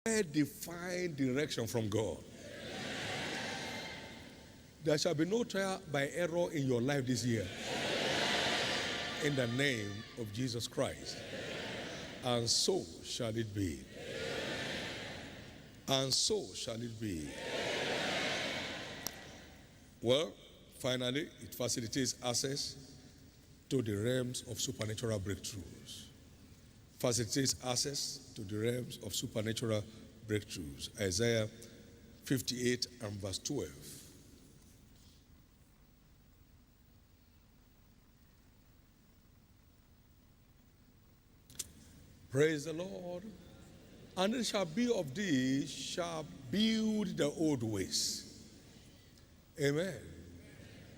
Defined direction from God. There shall be no trial by error in your life this year. In the name of Jesus Christ. And so shall it be. And so shall it be. Well, finally, it facilitates access to the realms of supernatural breakthroughs. Facilitates access to the realms of supernatural breakthroughs. Isaiah 58 and verse 12. Praise the Lord. And it shall be of thee, shall build the old ways. Amen.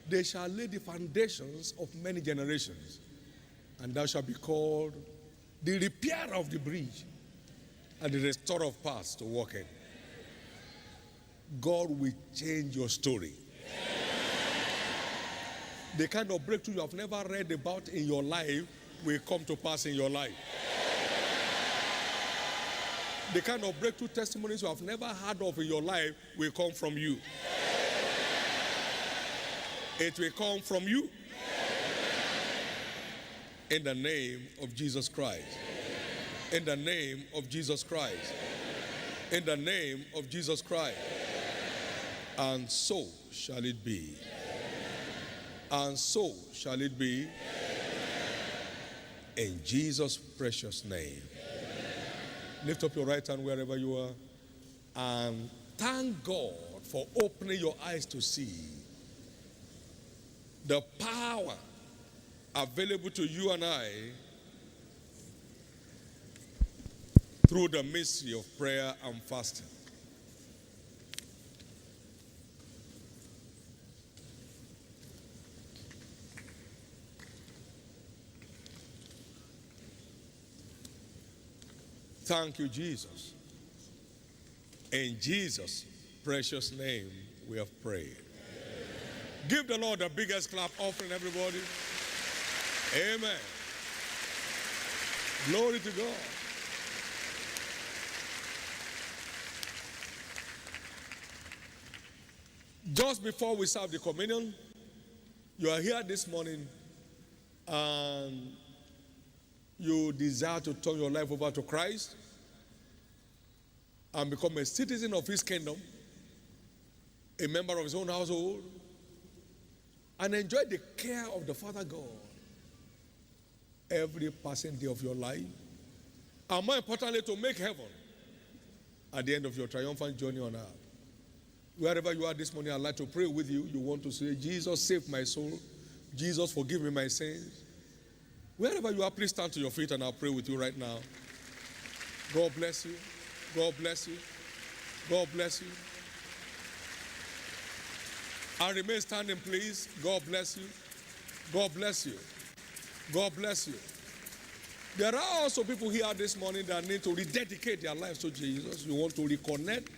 They shall lay the foundations of many generations, and thou shalt be called the repairer of the bridge and the restorer of paths to walk in. God will change your story. The kind of breakthrough you have never read about in your life will come to pass in your life. The kind of breakthrough testimonies you have never heard of in your life will come from you. It will come from you. In the name of Jesus Christ. In the name of Jesus Christ. In the name of Jesus Christ. And so shall it be. And so shall it be. In Jesus' precious name. Lift up your right hand wherever you are and thank God for opening your eyes to see the power available to you and I through the mystery of prayer and fasting. Thank you, Jesus. In Jesus' precious name, we have prayed. Amen. Give the Lord the biggest clap offering, everybody. Amen. Glory to God. Just before we serve the communion, you are here this morning and you desire to turn your life over to Christ and become a citizen of His kingdom, a member of His own household, and enjoy the care of the Father God every passing day of your life, and more importantly, to make heaven at the end of your triumphant journey on earth. Wherever you are this morning, I'd like to pray with you. You want to say, Jesus, save my soul. Jesus, forgive me my sins. Wherever you are, please stand to your feet and I'll pray with you right now. God bless you. God bless you. God bless you. And remain standing, please. God bless you. God bless you. God bless you. There are also people here this morning that need to rededicate their lives to Jesus. You want to reconnect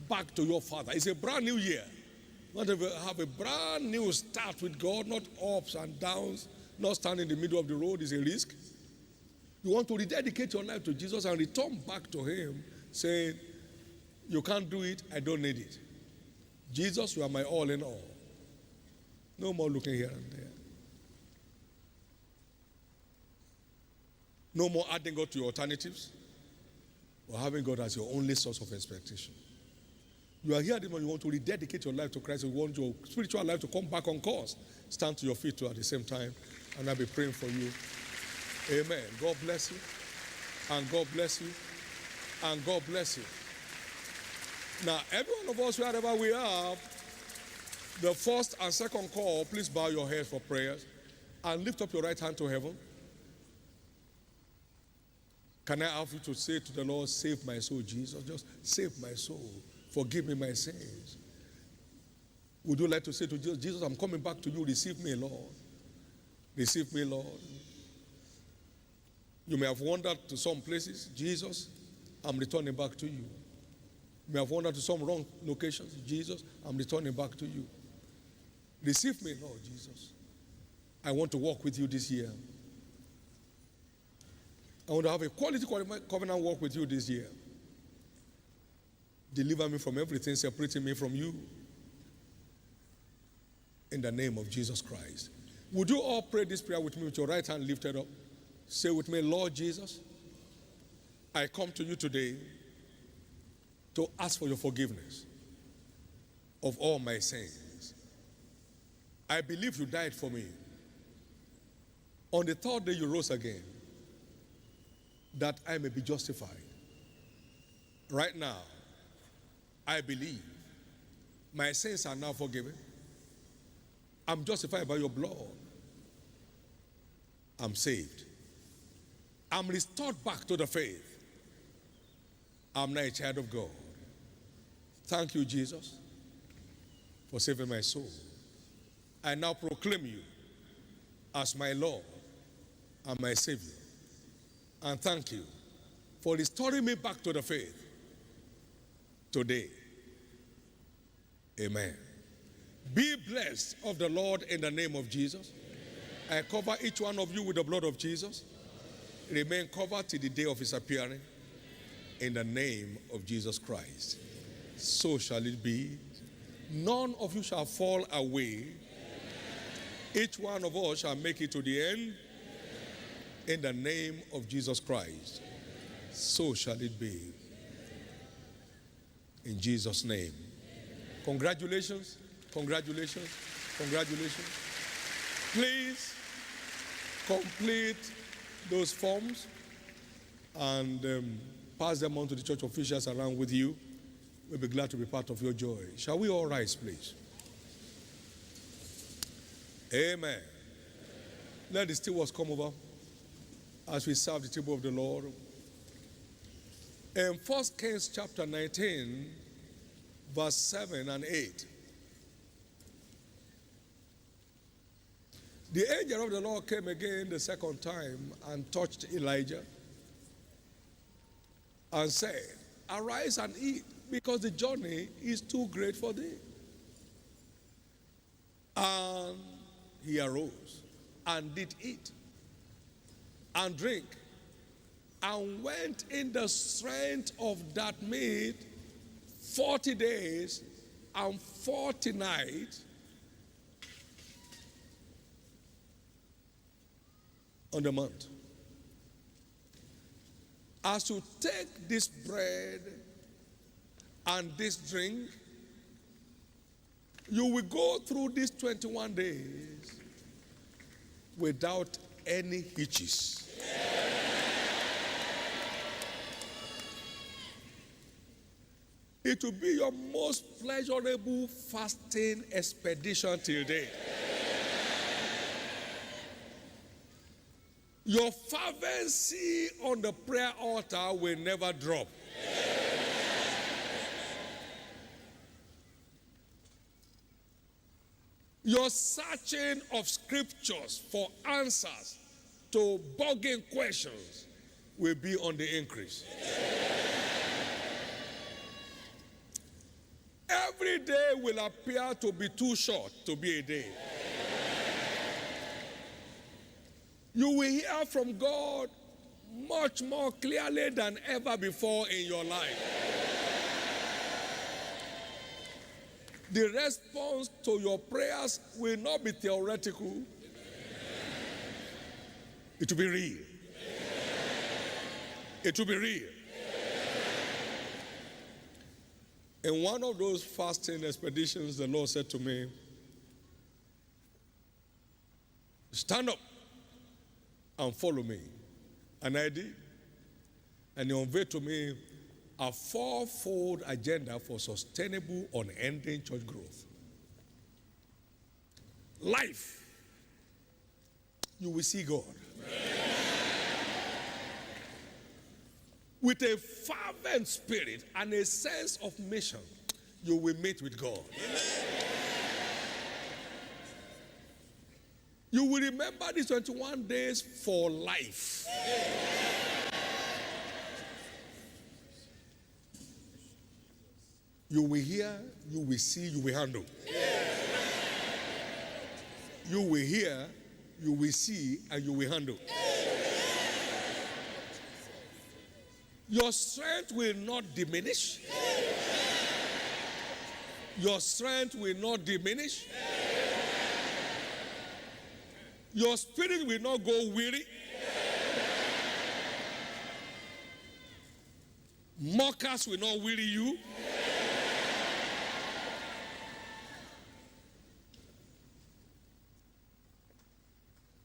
back to your Father. It's a brand new year. You want to have a brand new start with God, not ups and downs. Not stand in the middle of the road is a risk. You want to rededicate your life to Jesus and return back to Him, saying, you can't do it, I don't need it. Jesus, you are my all in all. No more looking here and there. No more adding God to your alternatives or having God as your only source of expectation. You are here this morning, you want to rededicate your life to Christ, you want your spiritual life to come back on course. Stand to your feet too at the same time. And I'll be praying for you. Amen. God bless you. And God bless you. And God bless you. Now, every one of us, wherever we are, the first and second call, please bow your head for prayers and lift up your right hand to heaven. Can I ask you to say to the Lord, save my soul, Jesus? Just save my soul. Forgive me my sins. Would you like to say to Jesus, Jesus, I'm coming back to you. Receive me, Lord. Receive me, Lord. You may have wandered to some places. Jesus, I'm returning back to you. You may have wandered to some wrong locations. Jesus, I'm returning back to you. Receive me, Lord Jesus. I want to walk with you this year. I want to have a quality covenant walk with you this year. Deliver me from everything separating me from you. In the name of Jesus Christ. Would you all pray this prayer with me with your right hand lifted up? Say with me, Lord Jesus, I come to you today to ask for your forgiveness of all my sins. I believe you died for me. On the third day you rose again, that I may be justified. Right now, I believe my sins are now forgiven. I'm justified by your blood. I'm saved. I'm restored back to the faith. I'm now a child of God. Thank you, Jesus, for saving my soul. I now proclaim you as my Lord and my Savior. And thank you for restoring me back to the faith today. Amen. Be blessed of the Lord in the name of Jesus. I cover each one of you with the blood of Jesus. Remain covered till the day of his appearing in the name of Jesus Christ. So shall it be. None of you shall fall away. Each one of us shall make it to the end in the name of Jesus Christ. So shall it be. In Jesus' name. Congratulations. Congratulations. Congratulations. Please complete those forms and pass them on to the church officials around with you. We'll be glad to be part of your joy. Shall we all rise, please? Amen. Let the stewards come over as we serve the table of the Lord. In 1 Kings chapter 19, verse 7 and 8. The angel of the Lord came again the second time and touched Elijah and said, arise and eat, because the journey is too great for thee. And he arose and did eat and drink and went in the strength of that meat 40 days and 40 nights on the mount. As you take this bread and this drink, you will go through these 21 days without any hitches. It will be your most pleasurable fasting expedition till date. Your fervency on the prayer altar will never drop. Your searching of scriptures for answers to bugging questions will be on the increase. Every day will appear to be too short to be a day. You will hear from God much more clearly than ever before in your life. The response to your prayers will not be theoretical. It will be real. It will be real. In one of those fasting expeditions, the Lord said to me, stand up and follow me. And I did. And he unveiled to me a fourfold agenda for sustainable, unending church growth. Life, you will see God. With a fervent spirit and a sense of mission, you will meet with God. You will remember these 21 days for life. You will hear, you will see, you will handle. You will hear, you will see, and you will handle. Your strength will not diminish. Your strength will not diminish. Your spirit will not go weary. Mockers will not weary you.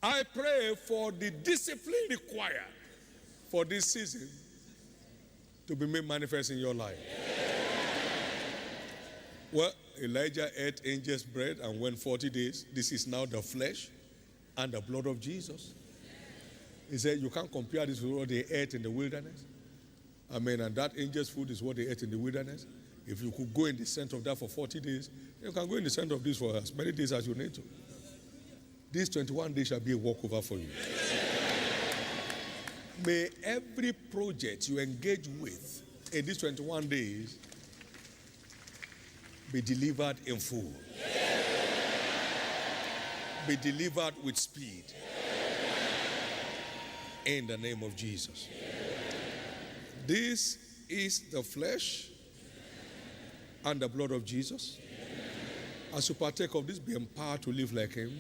I pray for the discipline required for this season to be made manifest in your life. Well, Elijah ate angels' bread and went 40 days. This is now the flesh and the blood of Jesus. He said, you can't compare this with what they ate in the wilderness. Amen. And that angel's food is what they ate in the wilderness. If you could go in the center of that for 40 days, you can go in the center of this for as many days as you need to. These 21 days shall be a walkover for you. May every project you engage with in these 21 days be delivered in full. Be delivered with speed. In the name of Jesus. This is the flesh and the blood of Jesus. As you partake of this, be empowered to live like him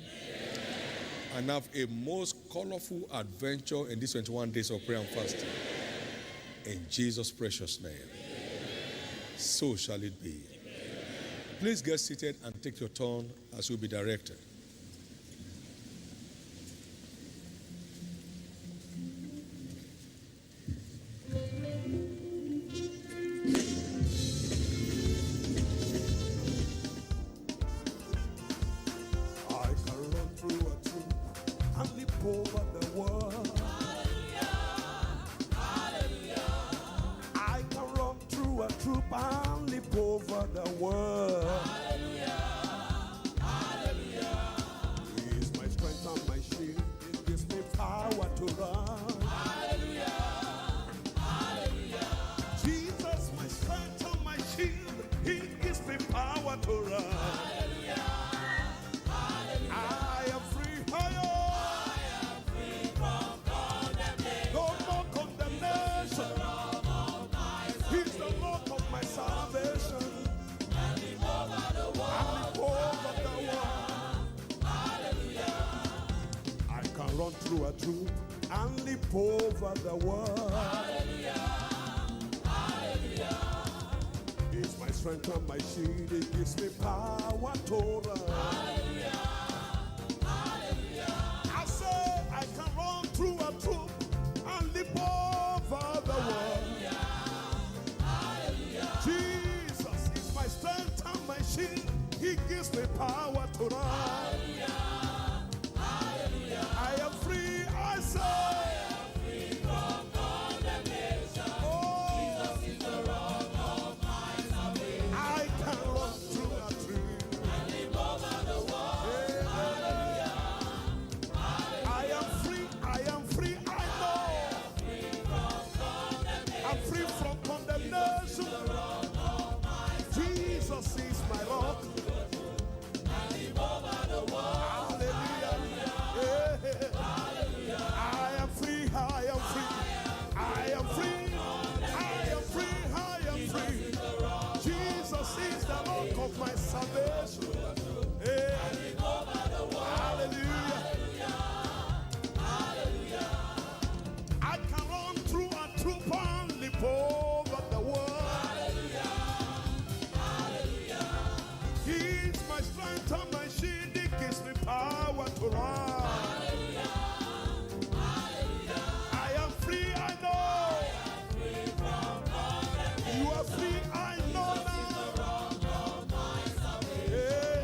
and have a most colorful adventure in these 21 days of prayer and fasting. In Jesus' precious name. So shall it be. Please get seated and take your turn as you'll be directed. Through a troop and leap over the world. Hallelujah. It's my strength and my shield. It gives me power to run. Hallelujah. Hallelujah. I say I can run through a troop and leap over the world. Hallelujah. Jesus is my strength and my shield. He gives me power to run. Hallelujah. I am free, I say. I am free from condemnation. Oh, Jesus is the rock of my salvation. I can run through a tree and leap over the wall. Hallelujah. Hallelujah. I am free, I know. I am free from condemnation. I'm free from condemnation. Jesus is the rock of my salvation. Jesus is my rock. And leap over the wall. Hallelujah. I am free, I am free, I am free, I am free, I am free. Jesus is the rock of my salvation. Hey. Hallelujah. Hallelujah. I can run through a troop and leap over the world. Hallelujah. He's my strength and my shield. He gives me power to run. Yeah.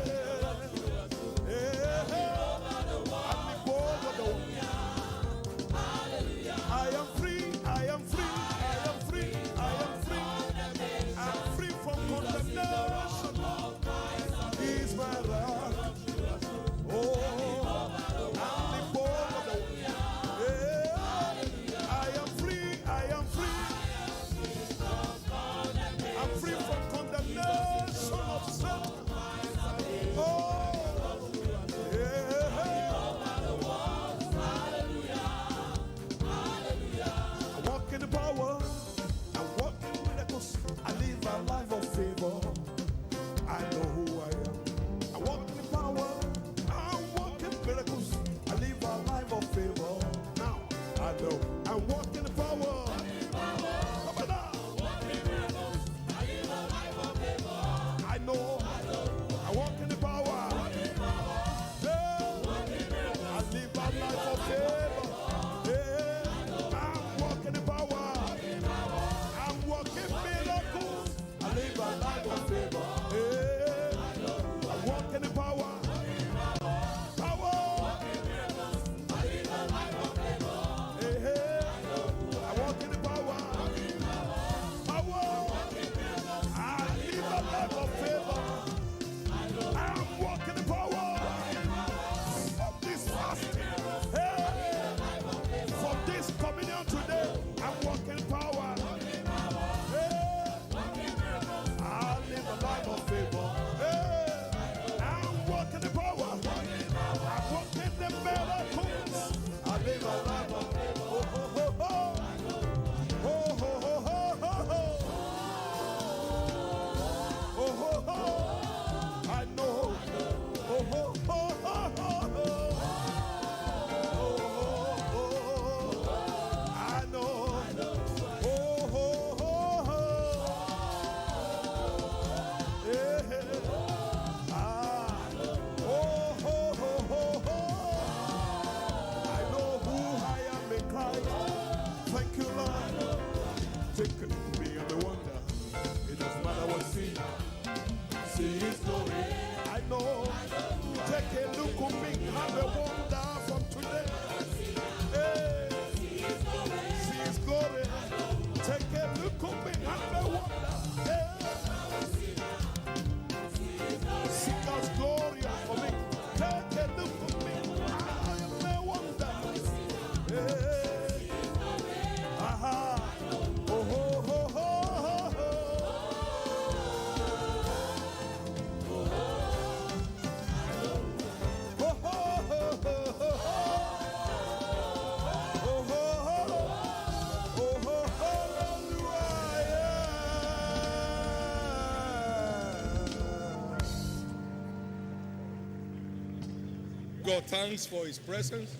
God thanks for his presence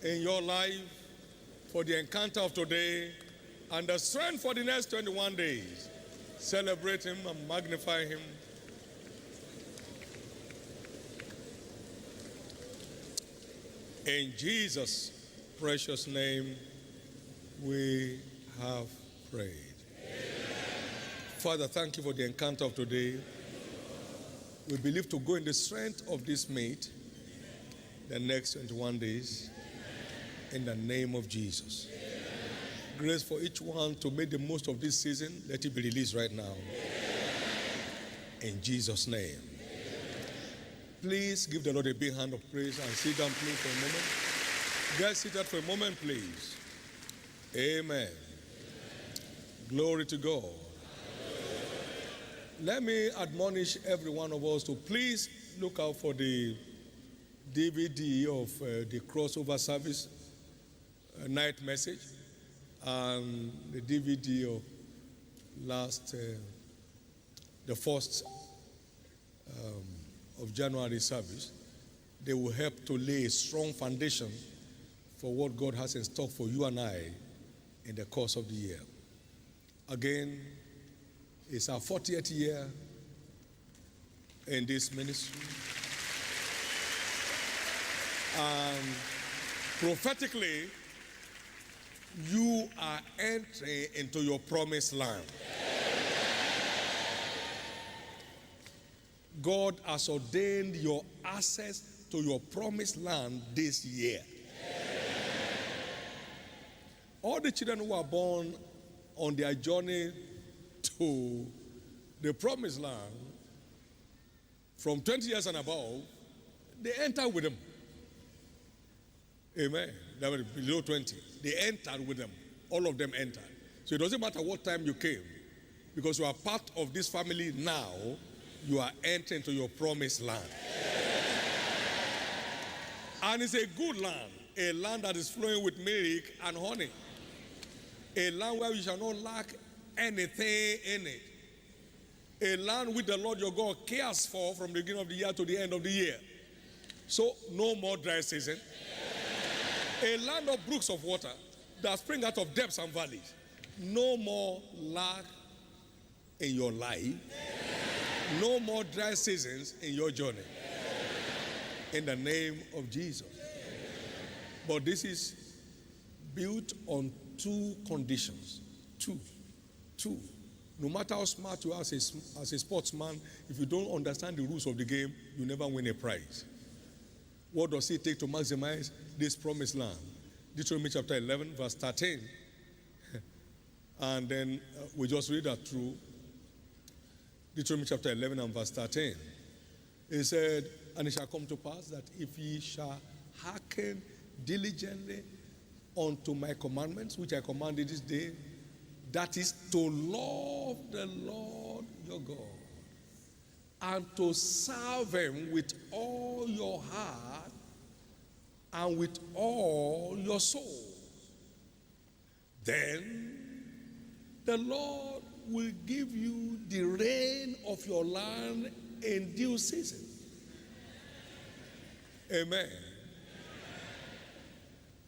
in your life, for the encounter of today, and the strength for the next 21 days. Celebrate him and magnify him. In Jesus' precious name, we have prayed. Amen. Father, thank you for the encounter of today. We believe to go in the strength of this mate the next 21 days. In the name of Jesus. Amen. Grace for each one to make the most of this season. Let it be released right now. Amen. In Jesus' name. Amen. Please give the Lord a big hand of praise and sit down, please, for a moment. Get seated for a moment, please. Amen. Glory to God. Let me admonish every one of us to please look out for the DVD of the crossover service night message and the DVD of the 1st of January service. They will help to lay a strong foundation for what God has in stock for you and I in the course of the year. Again, it's our 40th year in this ministry. And prophetically, you are entering into your promised land. God has ordained your access to your promised land this year. All the children who are born on their journey to the promised land from 20 years and above, they enter with them. Amen. They were below 20. They entered with them. All of them entered. So it doesn't matter what time you came, because you are part of this family now. You are entering to your promised land. And it's a good land, a land that is flowing with milk and honey, a land where you shall not lack anything in it, a land which the Lord your God cares for from the beginning of the year to the end of the year. So no more dry season. A land of brooks of water that spring out of depths and valleys. No more lack in your life. No more dry seasons in your journey. In the name of Jesus. But this is built on 2 conditions. Two. No matter how smart you are as a sportsman, if you don't understand the rules of the game, you never win a prize. What does it take to maximize this promised land? Deuteronomy chapter 11, verse 13. And then we just read that through. Deuteronomy chapter 11 and verse 13. It said, and it shall come to pass that if ye shall hearken diligently unto my commandments, which I commanded this day, that is to love the Lord your God, and to serve him with all your heart and with all your soul, then the Lord will give you the rain of your land in due season. Amen.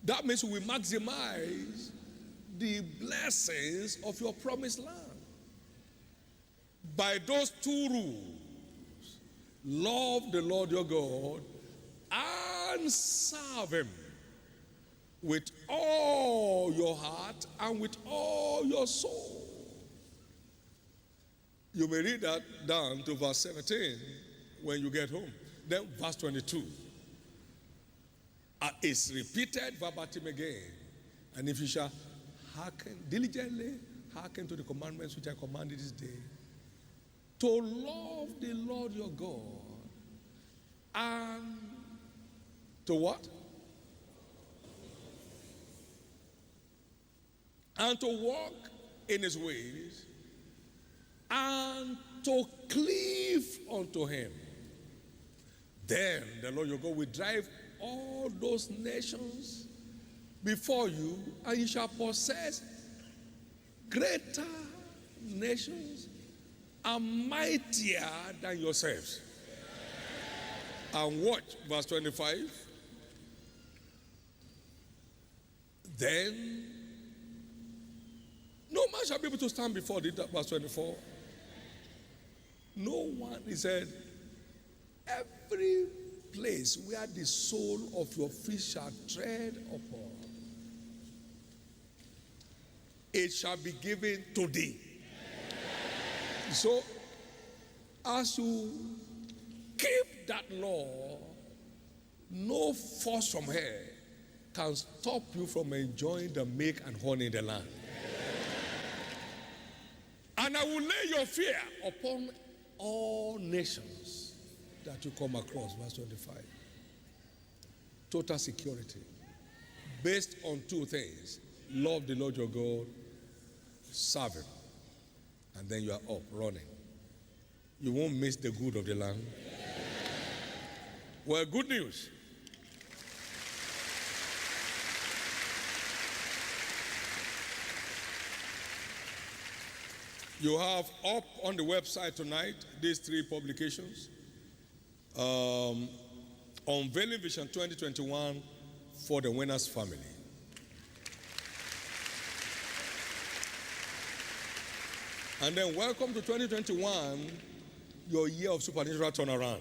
That means we maximize the blessings of your promised land by those 2 rules. Love the Lord your God and serve him with all your heart and with all your soul. You may read that down to verse 17 when you get home. Then verse 22. It's repeated verbatim again. And if you shall hearken diligently, hearken to the commandments which I commanded this day, to love the Lord your God, and to what? And to walk in his ways, and to cleave unto him. Then the Lord your God will drive all those nations before you, and you shall possess greater nations and mightier than yourselves. And watch verse 25. Then no man shall be able to stand before thee, verse 24. No one, he said, every place where the sole of your feet shall tread upon, it shall be given to thee. So, as you keep that law, no force from hell can stop you from enjoying the milk and honey in the land. And I will lay your fear upon all nations that you come across. Verse 25. Total security. Based on two things. Love the Lord your God, serve him, and then you are up, running. You won't miss the good of the land. Well, good news. You have up on the website tonight these three publications. Unveiling Vision 2021 for the Winners Family. And then welcome to 2021, your year of supernatural turnaround.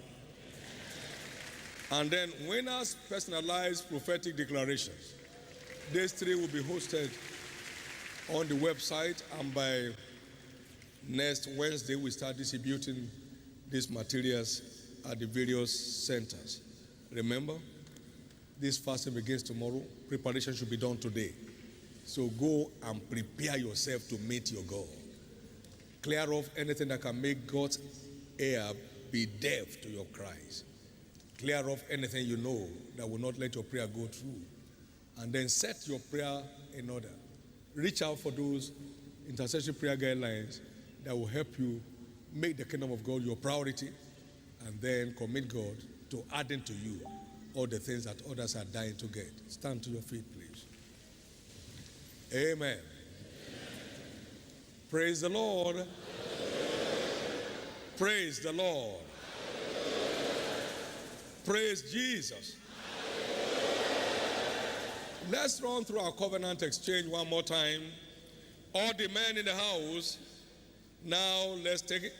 And then Winners Personalized Prophetic Declarations. These three will be hosted on the website, and by next Wednesday, we start distributing these materials at the various centers. Remember, this fasting begins tomorrow. Preparation should be done today. So go and prepare yourself to meet your God. Clear off anything that can make God's ear be deaf to your cries. Clear off anything you know that will not let your prayer go through. And then set your prayer in order. Reach out for those intercessory prayer guidelines that will help you make the kingdom of God your priority, and then commit God to adding to you all the things that others are dying to get. Stand to your feet, please. Amen. Praise the Lord. Praise the Lord. Praise Jesus. Let's run through our covenant exchange one more time. All the men in the house, now let's take it.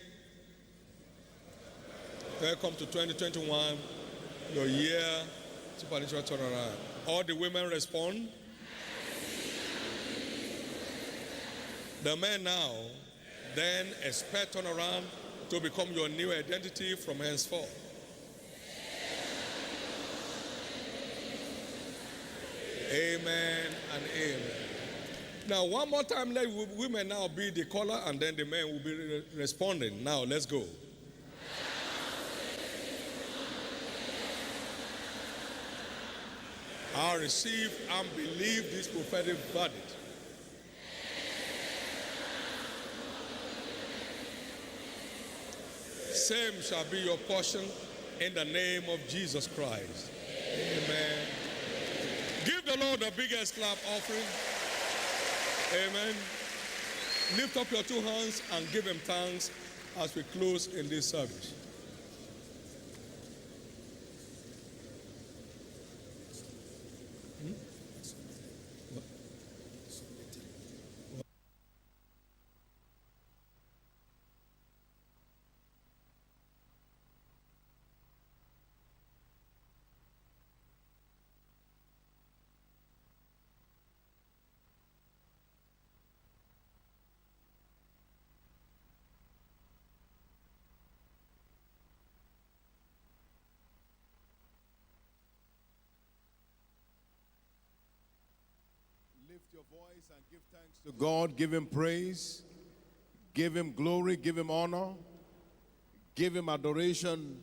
Welcome to 2021, your year supernatural turnaround. All the women respond. The men now then expect turnaround to become your new identity from henceforth. Amen and amen. Now, one more time, let women now be the caller, and then the men will be responding. Now, let's go. I receive and believe this prophetic verdict. Same shall be your portion in the name of Jesus Christ. Amen. Give the Lord the biggest clap offering. Amen. Lift up your two hands and give him thanks as we close in this service. Lift your voice and give thanks to God. Give him praise. Give him glory. Give him honor. Give him adoration.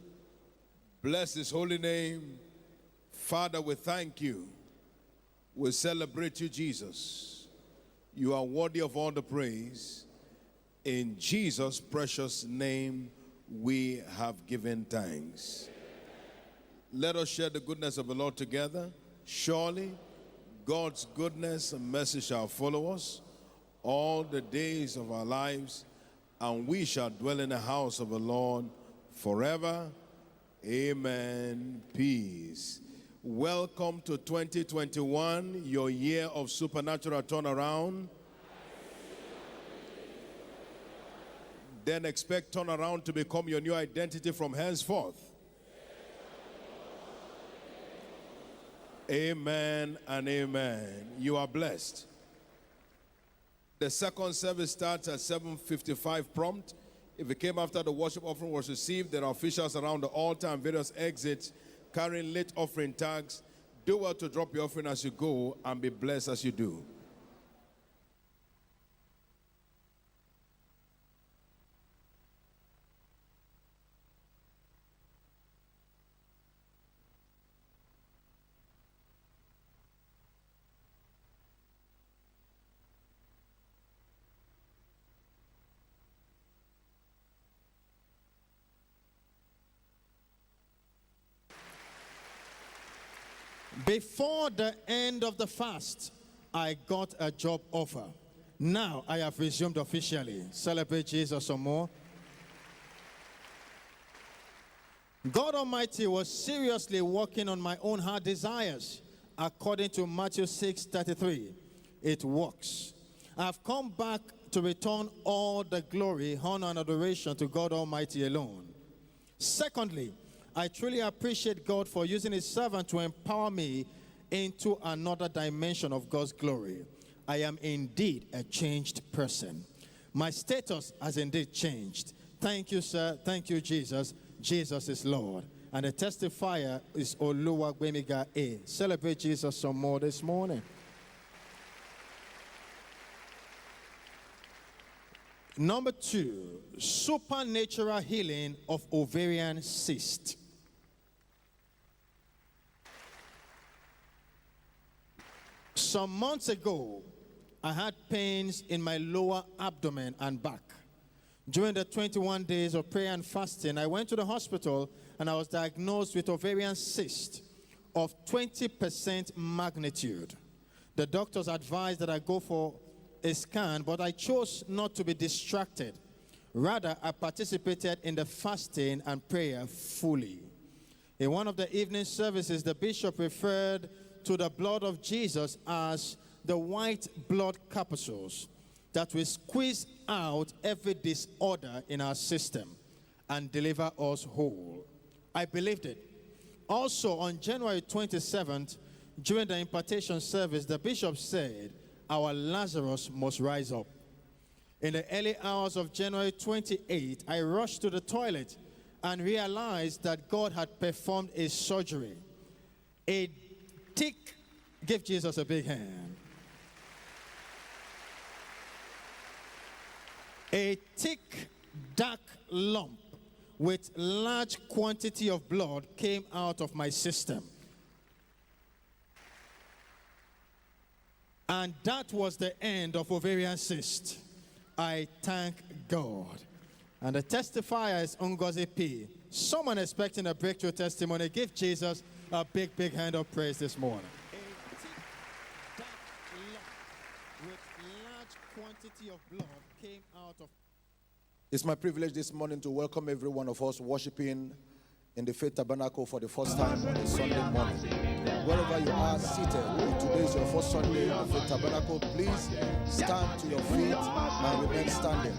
Bless his holy name. Father, we thank you. We celebrate you, Jesus. You are worthy of all the praise. In Jesus' precious name, we have given thanks. Let us share the goodness of the Lord together. Surely, God's goodness and mercy shall follow us all the days of our lives, and we shall dwell in the house of the Lord forever. Amen. Peace. Welcome to 2021, your year of supernatural turnaround. Then expect turnaround to become your new identity from henceforth. Amen and amen. You are blessed. The second service starts at 7:55 prompt. If it came after the worship offering was received, there are officials around the altar and various exits carrying late offering tags. Do well to drop your offering as you go and be blessed as you do. Before the end of the fast, I got a job offer. Now I have resumed officially. Celebrate Jesus some more. God Almighty was seriously working on my own heart desires. According to Matthew 6:33, it works. I've come back to return all the glory, honor, and adoration to God Almighty alone. Secondly, I truly appreciate God for using his servant to empower me into another dimension of God's glory. I am indeed a changed person. My status has indeed changed. Thank you, sir. Thank you, Jesus. Jesus is Lord. And the testifier is Oluwagbemiga A. Celebrate Jesus some more this morning. Number 2, supernatural healing of ovarian cyst. Some months ago, I had pains in my lower abdomen and back. During the 21 days of prayer and fasting, I went to the hospital and I was diagnosed with ovarian cyst of 20% magnitude. The doctors advised that I go for a scan, but I chose not to be distracted. Rather, I participated in the fasting and prayer fully. In one of the evening services, the bishop referred to the blood of Jesus as the white blood corpuscles that will squeeze out every disorder in our system and deliver us whole. I believed it. Also, on January 27th, during the impartation service, the bishop said, our Lazarus must rise up. In the early hours of January 28th, I rushed to the toilet and realized that God had performed a surgery. Give Jesus a big hand. A thick, dark lump with large quantity of blood came out of my system. And that was the end of ovarian cyst. I thank God. And the testifier is Ngozi P. Someone expecting a breakthrough testimony, give Jesus a big, big hand of praise this morning. A thick, dark lump with large quantity of blood came out of. It's my privilege this morning to welcome every one of us worshiping in the Faith Tabernacle for the first time on a Sunday morning. Wherever you are seated, if today is your first Sunday in the Faith Tabernacle, please stand to your feet and remain standing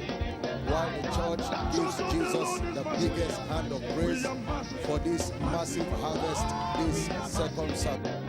while the church gives Jesus the biggest hand of praise for this massive harvest, this second Sabbath.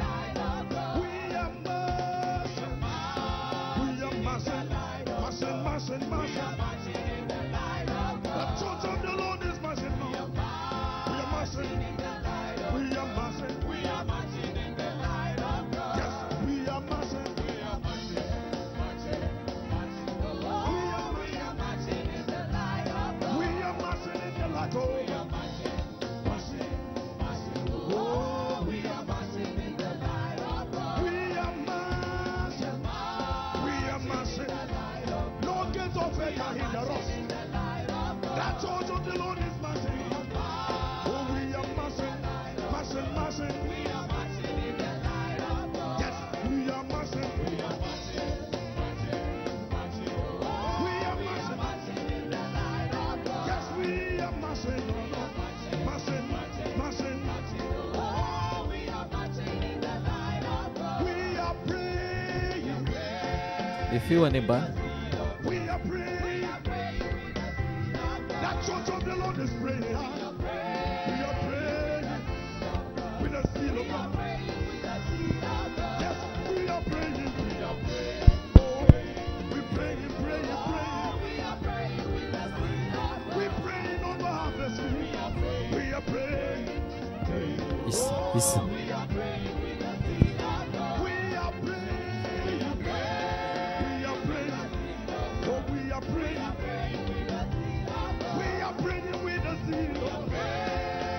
Oh, we are marching in the Ifiwa ni mbana. We are praying. That church of the Lord is praying. We are praying with the seal of God. Yes, we are praying. Oh, we praying, praying, praying. We praying on the harvest. We are praying. Is. We are praying. We are praying. Oh, we are praying. We are praying with the zeal.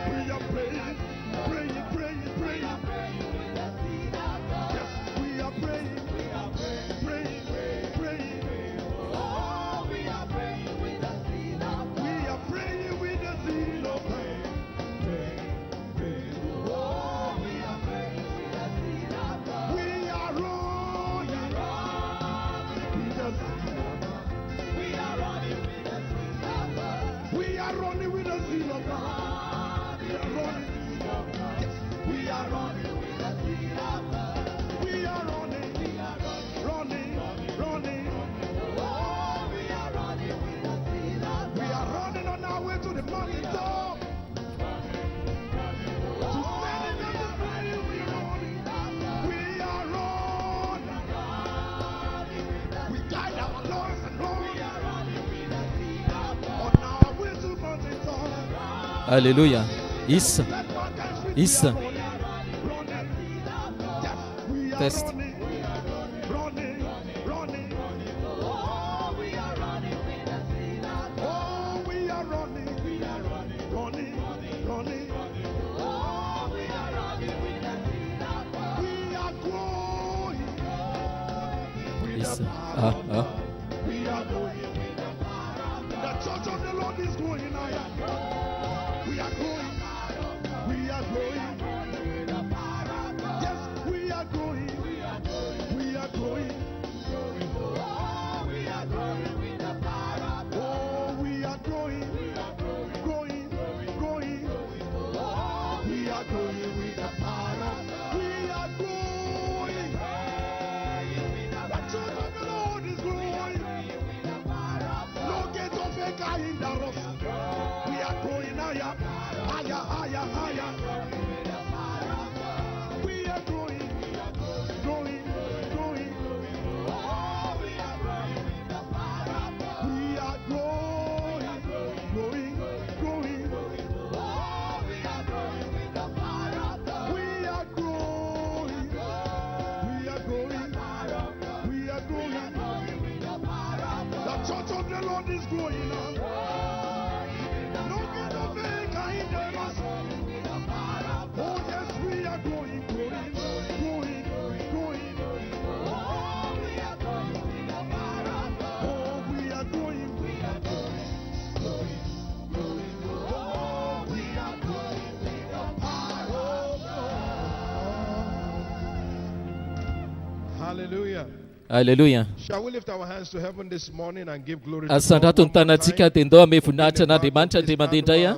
We are praying, praying, praying, praying. Yes, we are praying, praying, praying. Oh, we are praying with the zeal. We are praying with the zeal of God. Oh, we are praying with the zeal of God. We are running with the zeal of God. We are running with the zeal of God. We are running with the zeal of God. We are running. Yes, we are running with the zeal of God. We are running. Running. Oh, we are running with the zeal of God. We are running on our way to the mountain top. To stand in the fire, we are running. We are running. We guide our Lords and Lords. On our way to the mountain top. Hallelujah. Is. Let mankind see Is. we are running. Yes, we are Test. running. Oh, we are running with the zeal of God. Oh, we are running. Running. Oh, we are running with the zeal of God. We are growing. With Is. the power of Ah. God. We are growing with the power of God. The church of the Lord is growing higher. We are growing. We are growing. Yes, we are growing. We are growing. Oh, we are growing with the power of God. Oh, we are growing. Growing. Oh, we are growing with the power of God. We are growing. The church of the Lord is growing. No gate of hell in the roof. We are growing higher. We are growing. Oh, we are growing with the power of God. We are growing. Oh, we are growing with the power of God. We are growing. The church of the Lord is growing now. No gate of hell can hinder us. Oh yes, we are growing. Oh, we are growing with the power of God. Oh, we are growing. Oh, we are growing with the power of God. Hallelujah. Hallelujah. Shall we lift our hands to heaven this morning and give glory to Asante God one more tuntanachika time? tendo amefunata na dimanta dimandindaya.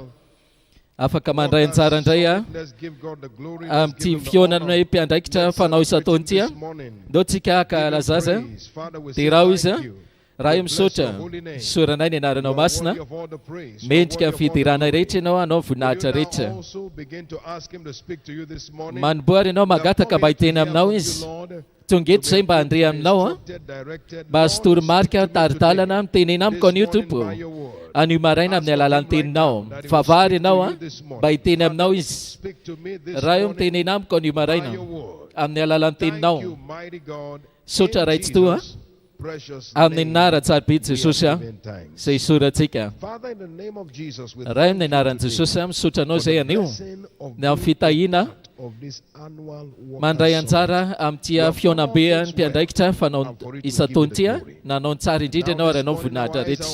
Afaka mandra ntsara ndraya. Let's give God the glory. Let's give Ti him the fiona honor. no ipiandakitra Let's fanao celebrate him isatontia. this morning. Do tsika ka Give him lazaza. praise. Father, we say Tirao thank iza. you. Raha We io bless your misaotra holy name. soranay ny anaranao You are masina. worthy of all the praise. You are Mendrika worthy of all the fidirana glory. rehetra ianao anao Will you voninahitra now rehetra. also begin to ask him to speak to you this morning? Manboary ianao We have magataka come mba here to hiteny hear aminao from you, izy. Lord. Tongeto To zay be mba handre aminao a. instructed, directed. Mba Lord, asitoro speak marika to me taridalana today. mitenena amiko This anio morning tompo. by your word. Anio maraina Ask amin'ny of him alalan'ny right teninao. now that he Fa will vary speak to ianao you a. this morning. Mba hiteny Father, aminao izy. speak to me this Raha io morning mitenena amiko anio by maraina. your word. Amin'ny alalan'ny Thank teninao. you, mighty God. Sotra In raitsy toa. Jesus' precious Amin'ny name, nara tsara be we Jesosy a. have given thanks. Zay isoratsika. Father, in the name of Jesus, we Raha thank amin'ny you anaran'i today Jesosy a misotra anao for zay the anio. blessing of Ny amin'ny being fitahina. part of this annual Mandray workers' anjara amin'tia fionabe ny mpiandraikitra fanao isatontia nanao ny tsara indrindra ianao ary ianao voninahitra rehetra.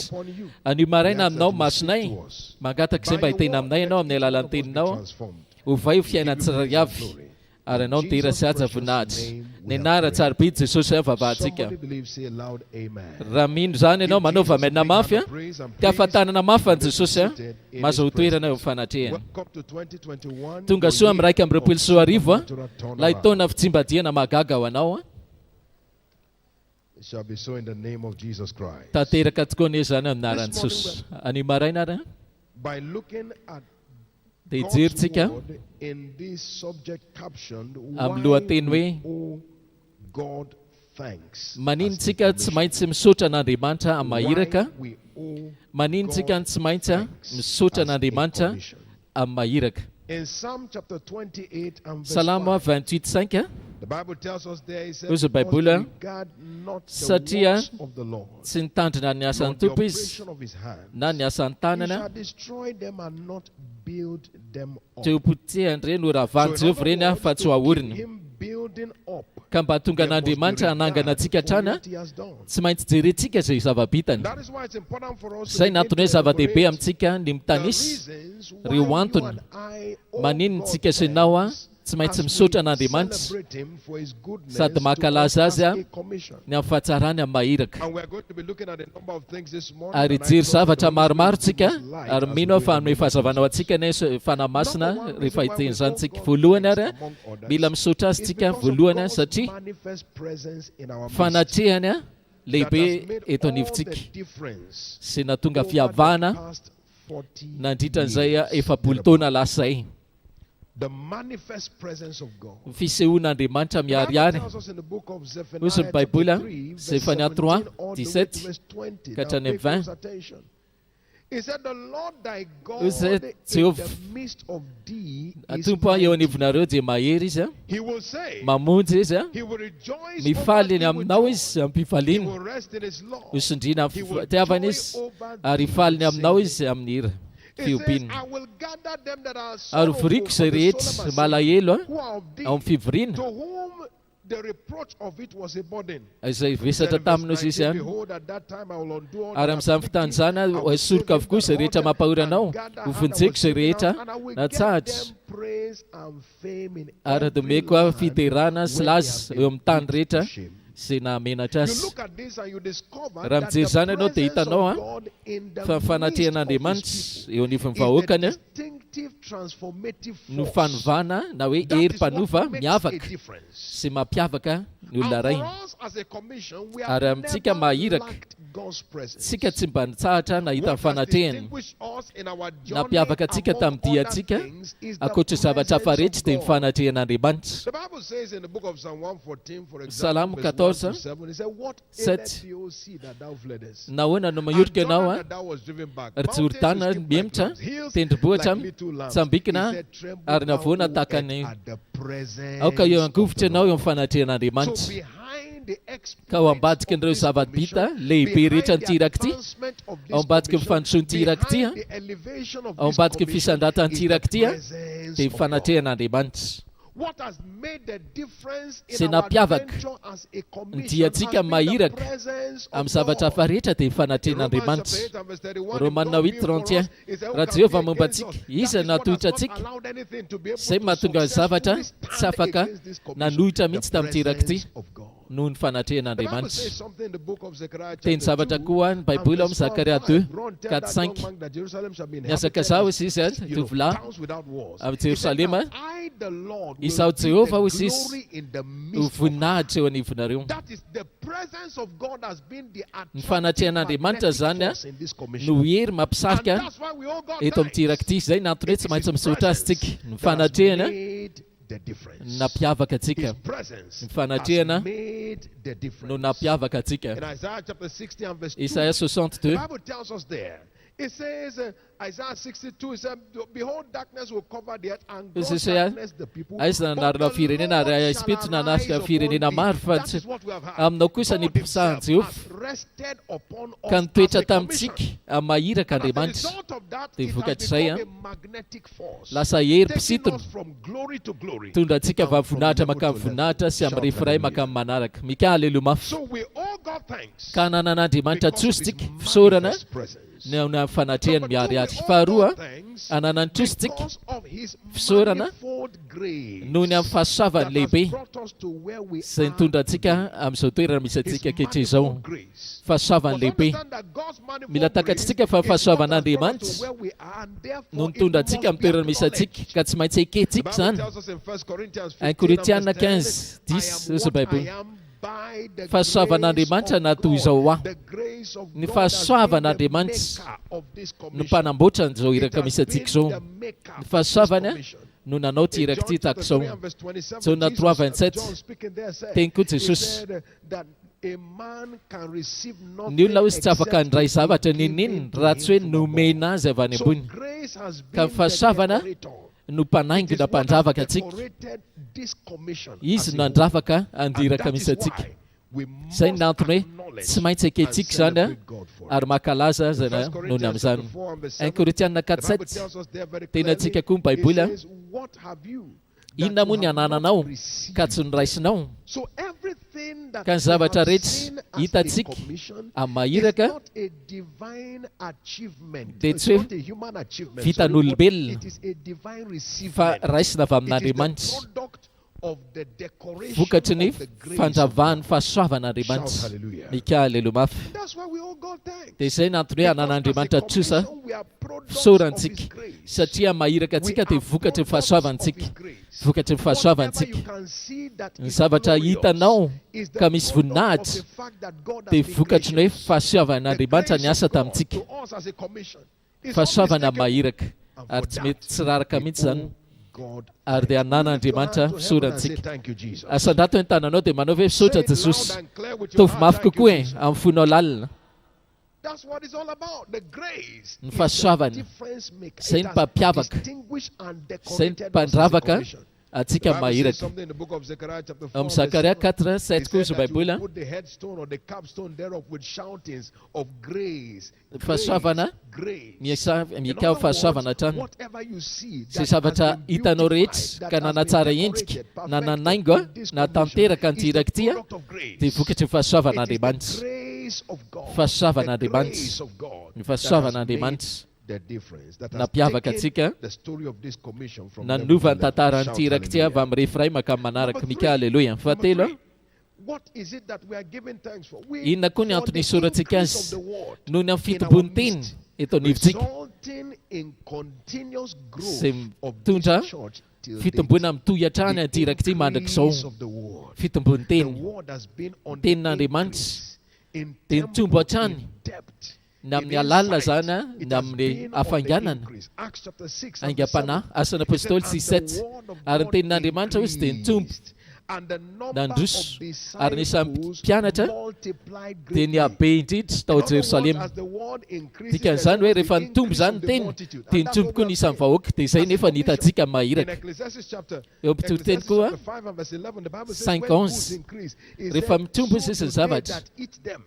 Anio maraina aminao masonay mangataka izay mba hitena aminay ianao amin'ny alalan'ny teninao ovay ho fiaina tsiray avy ary ianao nitera sy aja voninahitra. Ny anara tsara be Jesosy vavahantsika. Raha mino zany ianao manova maina mafy a ka ahafantanana mafy an Jesosy a mazo ho toerana eo fanatreana. Tonga soa amin'ny 1 Arivo a ilay taona fitsimbadiana magaga ho anao a. shall be so in the name of Jesus Christ. Tanteraka tokoa ny zany amin'ny anaran'i Jesosy. Any maraina ary By looking at dia God's hijerisika word in this subject captioned, amin'ny why lohateny we hoe owe God thanks. maninontsika tsy maintsy misaotra an'Andriamanitra amin'ny mahiraka. Why we owe Maninontsika tsy maintsy misaotra an'Andriamanitra amin'ny mahiraka. In Psalm chapter 28 and verse Salama 5, 28:5 the Bible tells us there, it says, Hoje a "Because Bíblia, they regard not the satria works of the Lord, tsy nitandrina ny nor asan'ny the tompo izy operation of his hand. na ny asan'ny He tanana shall destroy them and not build them up." dia ho potehany ireny ho rahavany So in Jehovah other ireny words, fa tsy to ho keep ahoriny. him building up, Ka mba hatonga there must be an'Andriamanitra hanangana regard antsika for hatrana what he has done. tsy maintsy jerentsika izay zavabitany. That is why it's important for us to Izay begin natony hoe to zava-dehibe elaborate amintsika ny the mitanisy reasons why reo you antony and I owe maninona God tsika sy nao a thanks tsy maintsy as we misaotra an'Andriamanitra celebrate him for his goodness sady to mankalaza us azy a as a commission. ny amin'ny fahatsarany amin'ny mahiraka. And we are going to be looking at a number of things this morning. Ary and I jery trust that zavatra the Holy maromaro Spirit tsika will give us light ary as mino we aho fa go hanome in. fahazavanao antsika ny fanahy masina Number one rehefa reason why we hiteny owe zany tsika God voalohany ary thanks, among others, mila misaotra azy is tsika because of voalohany God's satria manifest presence in our midst fanatrehany that lehibe has made eto all the anivontsika difference sy natonga over the fihavana past 40 nandritran'izay years. efapolo taona lasay. The manifest presence of God. Fisehoan'Andriamanitra The Bible miariary. tells us in the book of Hoje Zephaniah ny Baibola, chapter 3, verse Zephania 17 3, all the way to 17, verse 20. ka Now hatrany pay close 20. attention. He said, "The Lord thy God Hoje in the Jehovah, midst of thee is Atompo a eo mighty." anivonareo dia mahery izy a, He will say, mamonjy izy a, he will rejoice mifaly over eny thee with aminao joy. izy amin'ny He mpifaliana, will rest in his law. ho sondriana He amin'ny will fitiavana joy izy over ary thee faliny with aminao singing. izy amin'ny hira He says, fiompiana. "I will gather them that are Ary sorrowful voriko for izay the rehetra solemn assembly, malahelo who are of thee, ao amin'ny fivoriana to whom the reproach of it was a burden." izay He said vesatra in verse taminao izy 19, izany. "Behold, at that time I will undo all Ary that amin'izany fotoana afflict thee. izany I will ho save esorika them avokoa izay that rehetra honor mampahory and anao, gather ho hand vonjeko with izay giving rehetra out, and I will na give tsahatra. them praise and fame in Ary every domeko a land fiderana sy where lazy they eo have amin'ny tany been rehetra put to shame." izay nahamenatra You azy. look at this and you discover Raha that the mijery izany ianao dia presence hitanao of a God in the fa midst of fanatrehan'Andriamanitra his eo anivon'ny people is a vahoakany a distinctive transformative no force. fanovana na hoe That hery is what mpanova makes a miavaka difference. sy mampiavaka ny olona And ray. for us as a commission, we Ary have amintsika never mahiraka, lacked God's presence. tsika tsy mba nitsahatra nahita ny What has fanatrehany. distinguished us in our journey Nampiavaka antsika among tamin'ny dia other antsika things is the ankoatra zavatra presence hafa rehetra of dia ny God. fanatrehan'Andriamanitra. The Bible says in the book of Psalm 114, for Salamo example, verse 1 14, to 7, it said, "What Set. aileth thee, O sea, that thou fleddest? Nahoana no And mahiorika Jordan ianao a that thou was driven back. ary Mountains Jordana to skip like mihemitra, lambs, hills tendrombohitra like little lambs." tsambikina, He said, "Tremble ary thou, navoana O tahaka earth, ny at the presence aoka eo of angovitra the ianao eo Lord." amin'ny fanatrehan'Andriamanitra. So behind the Ka ao exploits ambadika of an'ireo this zava-bita commission, lehibe rehetra behind ny the tiraka ity, advancement of this ao ambadika ny commission, fandrosoan'ny tiraka ity behind a, the elevation of ao this ambadika ny commission fisandratan'ny is the tiraka ity a, presence dia of God. fanatrehan'Andriamanitra. What has made the difference Sy in our nampiavaka adventure as a ny commission diantsika has been the mahiraka presence of amin'ny zavatra God. hafa rehetra dia In Romans chapter fanatrehan'Andriamanitra. 8 and verse 31, Romanina if God 8, be for us, 31, he said, "Who raha can Jehovah be against mombantsika, us?" iza That is what natohitra has not antsika. allowed anything to be able Izay to mahatonga ny zavatra successfully tsy stand afaka against this commission. nanohitra mihitsy The tamin'ny tiraka ity presence of God. noho ny The Bible says fanatrehan'Andriamanitra. something in the book of Zechariah Teny chapter zavatra 2 koa ny and Baibola verse amin'ny Zakaria 4 2, and 5. Run, tell that 4-5. young man that Jerusalem shall be Miazaka inhabited zao as, izy izany, tovolahy towns without walls. amin'ny He said, Jerusalema, "Now I, the Lord, Isao will be Jehovah the hozy izy, glory in the ho midst of voninahitra eo anivonareo. That is the presence of God has been the Ny attractive fanatrehan'Andriamanitra magnetic zany a force in this commission. no hery And mampisarika that's why we all got eto amin'ny tiraka ity. Izay ny antony hoe tsy maintsy misaotra azy tsika. Ny fanatrehana the difference. nampiavaka atsika. His presence Ny fanatrehana has made the no difference. nampiavaka atsika. In Isaiah chapter 60 and verse 2, Isaia the 62, Bible tells us there. It says, Isaiah 62, it says, "Behold, darkness will cover the earth, and gross Isaia, darkness the people. aiza But nanarina the firenena Lord ary shall espitsy nanasika arise firenena upon maro thee." fa That tsy is what we have had. aminao kosa God niposahan'i himself Jehovah has rested upon us ka as nitoetra a commission. tamintsika amin'ny mahiraka And as a Andriamanitra. result of that, Dia it vokatry has izay become a magnetic force, lasa hery taking mpisintona, us from glory to glory. tondra antsika And from vavonahitra level makamy to level. voninahitra sy amin'ny Shout refiray hallelujah. makamy manaraka. Mika haleloha mafy. So we all got thanks Ka nanan'Andriamanitra because of tsosi his tsika fisaorana manifest presence. ny amin'ny fanatrehany Number two, miharihary. we all Faharoa, got thanks ananany tsosi tsika because of his fisaorana manifold grace noho ny amin'ny fahasoavany that lehibe has brought us to where we izay are nitondra antsika amin'izao toerana misy His antsika ankehitr'izao. manifold grace. Fahasoavany Must lehibe understand that God's manifold mila takatritsika fa grace is what has brought us fahasoavan'Andriamanitra to where we are, and therefore no it nitondra must antsika amin'ny be toerana misy antsika acknowledged. ka tsy maintsy The eketsika Bible zany. tells us in 1 Corinthians 1 15 and Corinthiana verse 10, 15, 10, I am io what Bible. I am by the fahasoavan'Andriamanitra natoy izao aho. the grace of Ny God has fahasoavana been the Andriamanitra maker of this no commission. mpanamboatra an'izao It iraka has misy been antsika zao. the maker Ny of this fahasoavana commission. no nanao ty In iraky John ty chapter tahaka 3 izao. and verse 27, John 3:27, John speaking there said, teny koa he Jesosy, said that a man can receive nothing ny olona hozy tsy afaka except handray to be zavatra given nininy to raha him tsy hoe from nomena above. azy avy any So ambony. grace has Ka been the fahasoavana decorator. no It mpanaingo is na what has mpandravaka antsika. decorated this commission Izy as a no whole. andravaka And andiraka that misy is antsika. why we Izay must ny antony hoe acknowledge tsy maintsy and akehtsika zany a, celebrate God for it. ary makalaza azy na 1 nohony Corinthians amin'izany. chapter 4 and verse 1 7, Korintianina the Bible 4:7 tells us there very teny antsika koa ny clearly, Baiboly it a, says, what have you that inona moa you ny have not anananao received? ka tsy niraisinao. So everything that Ka ny we zavatra have rehetra seen as a hitantsika commission amin'ny is mahiraka not a divine achievement. dia It's tsy hoe not a human achievement. vitan'olombelona It is a divine fa receivement. raisina avy It is the amin'Andriamanitra, product of the decoration vokatry ny of the grace of fandravahan'ny God. fahasoavan'Andriamanitra. Shout hallelujah. Mika haleloha mafy. That's why we all God thanks. Dia izay ny antony hoe anan'Andriamanitra Because as a tsosa commission, we are products of sorantsika His grace. satria mahiraka antsika dia We are vokatry ny products fahasoavantsika, of His grace. vokatry ny Whatever fahasoavantsika. you can see that Ny is zavatra glorious hitanao is the ka misy product voninahitra of the fact that God has dia been vokatry ny hoe gracious. fahasoavan'Andriamanitra The niasa grace of God tamintsika, to us as a commission is fahasoavana unmistakable. mahiraka And ary for tsy that, mety tsy raraka we mihitsy zany. owe God Ary dia thanks. Lift your anan'Andriamanitra hands to heaven and say, fisorantsika. thank you, Jesus. Asandrato ny tananao dia manao hoe Say fisotra it loud Jesosy. and clear with your Tovy heart, mafy thank you, kokoa e Jesus. amin'ny fonao lalina. That's what it's all about. The grace Ny is the fahasoavana. difference maker. Izay It ny has mpampiavaka. distinguished and Izay ny decorated us as a mpandravaka commission. The atsika Bible says mahiraka. something in the book of Zechariah chapter 4 Amin'ny verse Zakaria 7. 4:7 He koa said izy that you Baiboly a, put the headstone or the capstone thereof with shoutings of grace. fahasoavana Grace. miaka In miaka other fahasoavana words, hatrany. whatever you see Izay that zavatra has been hitanao beautified, rehetra that ka has been nanatsara decorated, endrika perfected na nanaingo a in this na commission tanteraka is the an'ity iraky product of grace. dia vokatry ny It is the fahasoavan'Andriamanitra. grace of God. Fahasoavan'Andriamanitra. The grace of God Ny that has fahasoavan'Andriamanitra made the difference. That has nampiavaka taken antsika, the story of this commission from nanova level ny to level. tantaran'ity Shout iraky ity avy hallelujah. amin'ny refrain maka manaraka Number mika three. haleloja. Fahatelo a, What is it that we are giving thanks for? We, inona koa ny for antony the isorantsika increase azy of the word noho ny amin'ny in our fitombon'ny teny midst, eto anivontsika, resulting in continuous growth Izay of mitondra this church till fitombona date. mitohy hatrany an'ity iraky ity mandrakizao. Increase of the word. Fitombon'ny The teny word has been on Tenin'Andriamanitra increase in dia tempo, mitombo hatrany in depth, na in amin'ny alalina insight. zany a, It na has amin'ny been on the hafanganana, increase. Acts chapter 6 and aingam-panahy, 7. asan'ny He said, apôstôly "And 6:7 the word of ary ny God tenin'Andriamanitra hozy dia nitombo increased, and the number nandroso, of ary nisy disciples mpianatra multiplied dia greatly." niabe indrindra tao In other words, Jerusalema. as the word increases, Dikan'izany hoe there's rehefa always the nitombo increase zany of ny the teny multitude. dia And that's nitombo what koa we ny are isan'ny saying. vahoaka, dia izay As a nefa commission, nihitantsika in mahiraka. Ecclesiastes chapter Eo amin'ny toteny koa 5 and verse 11, the Bible says, 5:11, when goods increase, it rehefa said, mitombo "So izy do ny they zavatra." that eat them."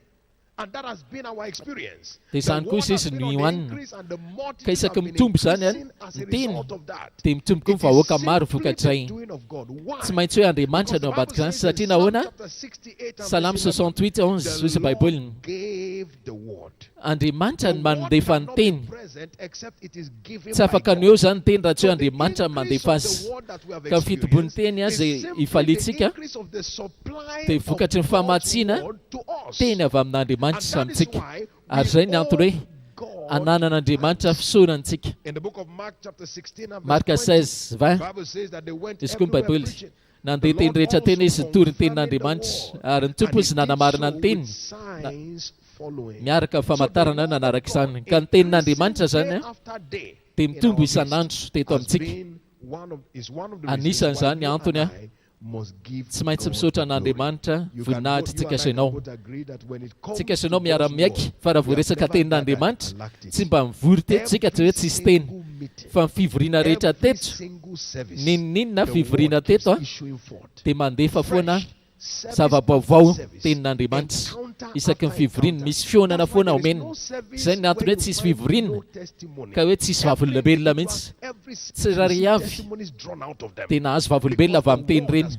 And that has been our experience. Dia The izany koa word izy has izy been ny on the hohanina. increase and the Ka multitudes isaky have been mitombo zany a, increasing as a ny teny result of that. dia mitombo koa It ny vahoaka is maro simply the vokatr'izay. doing of God. Why? Tsy maintsy hoe Andriamanitra Because no the Bible ambadika zany says in satria Psalm nahoana chapter 68 and Salamo verse 11, 68:11 the hozy Baiboliny, Lord gave the word. Andriamanitra The no word mandefa ny cannot be teny. present except it is given Tsy by afaka God. ny eo zany ny teny raha tsy So hoe the Andriamanitra no increase mandefa of azy. the word that we have Ka ny fitombon'ny teny a experienced zay is simply hifalintsika, the increase of the supply dia of vokatry ny God's famatsiana word to us. teny avy amin'Andriamanitra And that is amintsika. why Ary we izay ny antony hoe owe God ananan'Andriamanitra fisaorantsika. in the book of Mark chapter 16 and verse Marka 20, 16:20, the Bible says that they went izy koa ny everywhere Baiboly, preaching. nandeha teny rehetra teny izy nitory ny tenin'Andriamanitra, ary ny tompo izy nanamarina ny teny miaraka amin'ny famantarana nanaraka izany. Ka ny tenin'Andriamanitra zany a, dia mitombo isan'andro teto amintsika. Anisan'izany ny antony a, tsy maintsy misaotra an'Andriamanitra voninahitra tsika isanao. Tsika isanao miara-miaiky fa raha voaresaka tenin'Andriamanitra tsy mba mivory teto tsika tsy hoe tsisy teny, fa ny fivoriana rehetra teto, ninninona fivoriana teto a, dia mandefa foana zava-baovao tenin'Andriamanitra. Isaky ny fivoriana misy fionana foana omena. Izay ny antony hoe tsisy fivoriana ka hoe tsisy vavolombelona mihitsy. Tsy rary avy dia nahazo vavolombelona avy amin'ny teny reny,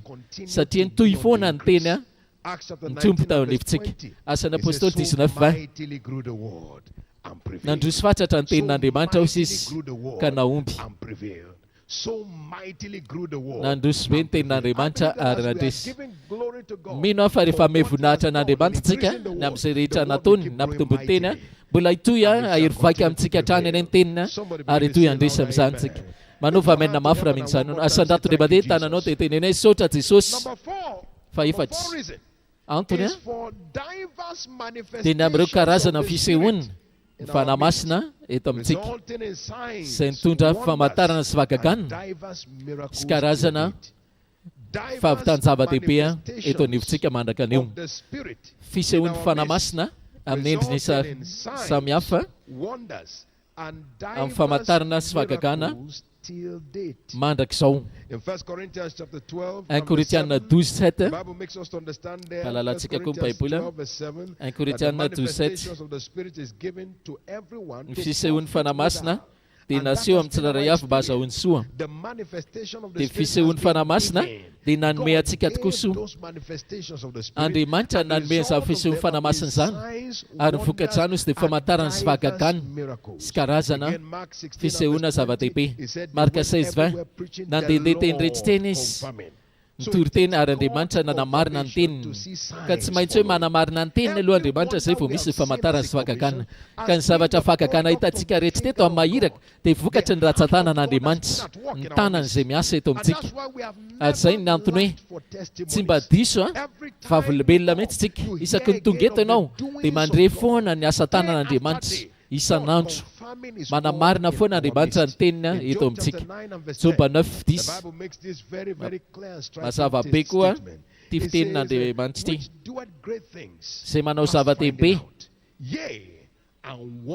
satria nitohy foana ny teny a, nitombo tao anivontsika. Asan'ny apôstôly 19:20, nandroso fatratra ny tenin'Andriamanitra hozy izy ka naomby. Nandroso be ny tenin'Andriamanitra ary nandresy. Mino aho fa rehefa ame voninahitra an'Andriamanitra tsika ny amin'izay rehetra nataony nampitombony teny a, mbola hitohy a ahery-vaika amintsika hatrany any ny tenina ary hitohy andresy amin'izany tsika. Manova amenina mafy raha mino izany. Asan-drato dia mandeha tananao dia tenenay saotra Jesosy. Fa efatra, antony is for diverse dia ny amin'ireo manifestations karazana of the fisehoana Spirit ny in our fanamasina eto amintsika resulting in signs, izay mitondra famantarana sy wonders, vagagana and diverse miracles sy karazana to it. Diverse fahavitan-java-dehibe eto manifestations anivontsika mandaka anio of the Spirit fisehoan'ny in our fanamasina amin'ny endriny resulting in signs, samihafa wonders, and amin'ny famantarana sy diverse vagagana miracles till date. mandrak'izao In 1 Corinthians chapter 12, 1 from Korintiana verse 7, 12:7 the Bible makes us to understand there. 1 Fahalalantsika koa ny Corinthians Baibola. 12 verse 7, 1 that the Korintiana 12:7 manifestations of the Spirit is given to everyone ny to fisehoan'ny profit fanamasina without. dia And that naseho has amin'ny been tsirairay our avy mba azahoany soa The manifestation of the dia Spirit fisehoan'ny has been fanamasina given. dia nanome God antsika tokoa gave soa those manifestations of the Spirit, Andriamanitra and the nanome result an'izany of them fisehoan'ny have fanamasina been izany signs, ary ny wonders, vokatrany sy dia and famantarana sy diverse vagagana miracles. sy karazana Again, Mark 16 and fisehoana verse 20, zava-dehibe he said, marika "They went 16:20 everywhere preaching the nandehandeha teny Lord rehetra teny izy confirming." nitory-teny ary Andriamanitra nanamarina ny teniny ka tsy maintsy hoe manamarina ny teniny aloha Andriamanitra izay vao misy ny famantarana sy vagagana ka ny zavatra vagagana hitantsika rehetra teto amin'ny mahiraka dia vokatry ny ratsan-tanan'Andriamanitra ny tanany izay miasa eto amintsika ary izay ny antony hoe tsy mba diso vavolobelona mihitsy tsika isaky ny tonga eto ianao dia mandre foana ny asa tanan'Andriamanitra isan'andro manamarina foana Andriamanitra ny teniny eto amintsika Joba 9:10 mazava be koa ty fitenin'Andriamanitra ty izay manao zava-dehibe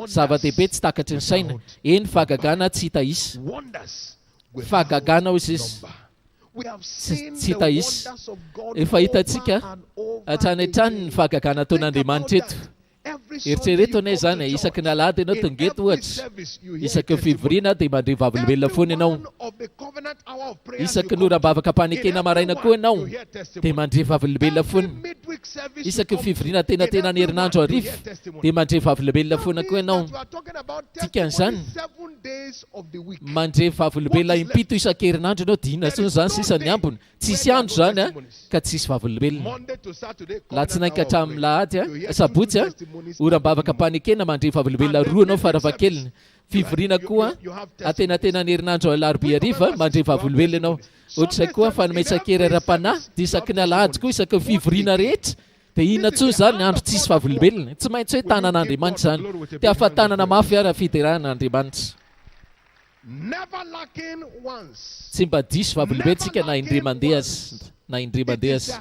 zava-dehibe tsy takatry ny saina eny fagagana tsy hita isa fagagana ozy izy tsy hita isa efa hitantsika hatrany hatrany ny fagagana ataon'Andriamanitra eto eritrereto anay zany isaky ny alahady ianao tongeto ohatra isaky ny fivoriana dia mandre vavolombelona foana ianao isaky ny oram-bavaka mpanekena maraina koa ianao dia mandre vavolombelona foana isaky ny fivoriana tena ny herinandro arivo dia mandre vavolombelona foana koa ianao tikan'izany mandre vavolombelona impito isan-kerinandro ianao dina tsony zany sisa ny ambony tsisy andro zany ka tsisy vavolombelona latsinainka hatramin'ny lahady sabotsy oram-bavaka mpanekena mandre vavolombelona roa anao farafahakeliny fivoriana koa atenatena ny herinandro alarobia ariva mandre vavolombelona ianao ohatr'izay koa fanometsakera ara-panahy dia isaky ny alahady koa isaky ny fivoriana rehetra dia inona tsony zany ny andro tsisy vavolombelona tsy maintsy hoe tanan'Andriamanitra zany dia ahafantanana mafy ara fiderahan'Andriamanitra tsy mba diso vavolombelontsika na indre mandeha azy na indre mandeha azy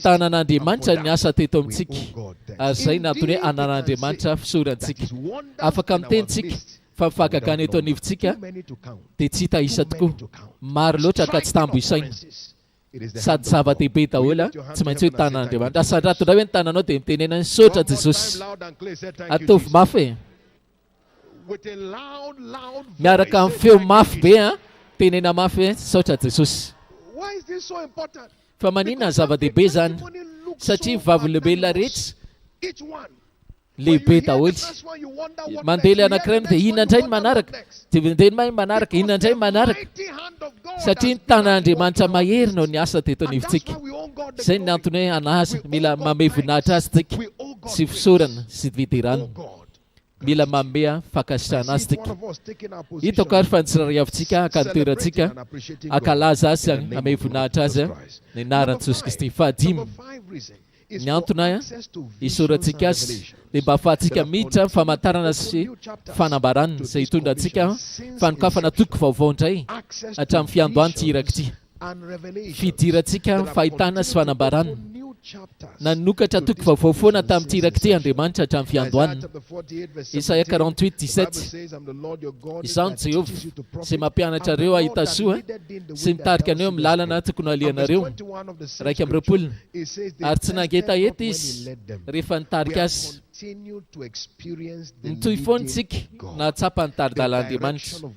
tanan'Andriamanitra ny asa teto amintsika ary izay natony hoe anan'Andriamanitra fisorantsika afaka mitentsika fa mifagagana eto anivontsika dia tsy hita isa tokoa maro loatra ka tsy tambo isaina sady zava-dehibe daholo tsy maintsy hoe tanan'Andriamanitra asandratondrao hoe ny tananao dia mitenena ny saotra Jesosy atovy mafy miaraka amin'ny feo mafy be tenena mafy saotra Jesosy fa maninona ny zava-dehibe zany satria vavolombelona rehetra lehibe daholo mandely anankiray dia inona indray ny manaraka dia mandely mahay manaraka inona indray manaraka satria ny tanan'Andriamanitra mahery no ny asa teto anivontsika izay ny antony hoe anazy mila mamey voninahitra azy tsika sy fisorana sy fiderana mila mamea fakasitrana azy tsika hitako ary fa ny tsirairay avintsika aka ny toerantsika akalaza azy amey voninahitra azy ny anaran'i Jesosy Kristy fahadimy ny antony isorantsika azy dia mba ahafahantsika miditra famantarana sy fanambarana izay hitondra antsika fanokafana toko vaovao indray hatramin'ny fiandohany ty iraka ity fidirantsika fahitana sy fanambarana nanokatra toko vaovao foana tamin'ity iraka ity Andriamanitra hatramin'ny fiandohanina Isaia 48:17 izany Jehovah izay mampianatra ireo ahita soa sy mitarika aneo amin'ny lalana tokony alianareo raika amby roapolona ary tsy nangetaheta izy rehefa nitarika azy nitoy foana tsika na tsapa ny taridalàn'Andriamanitra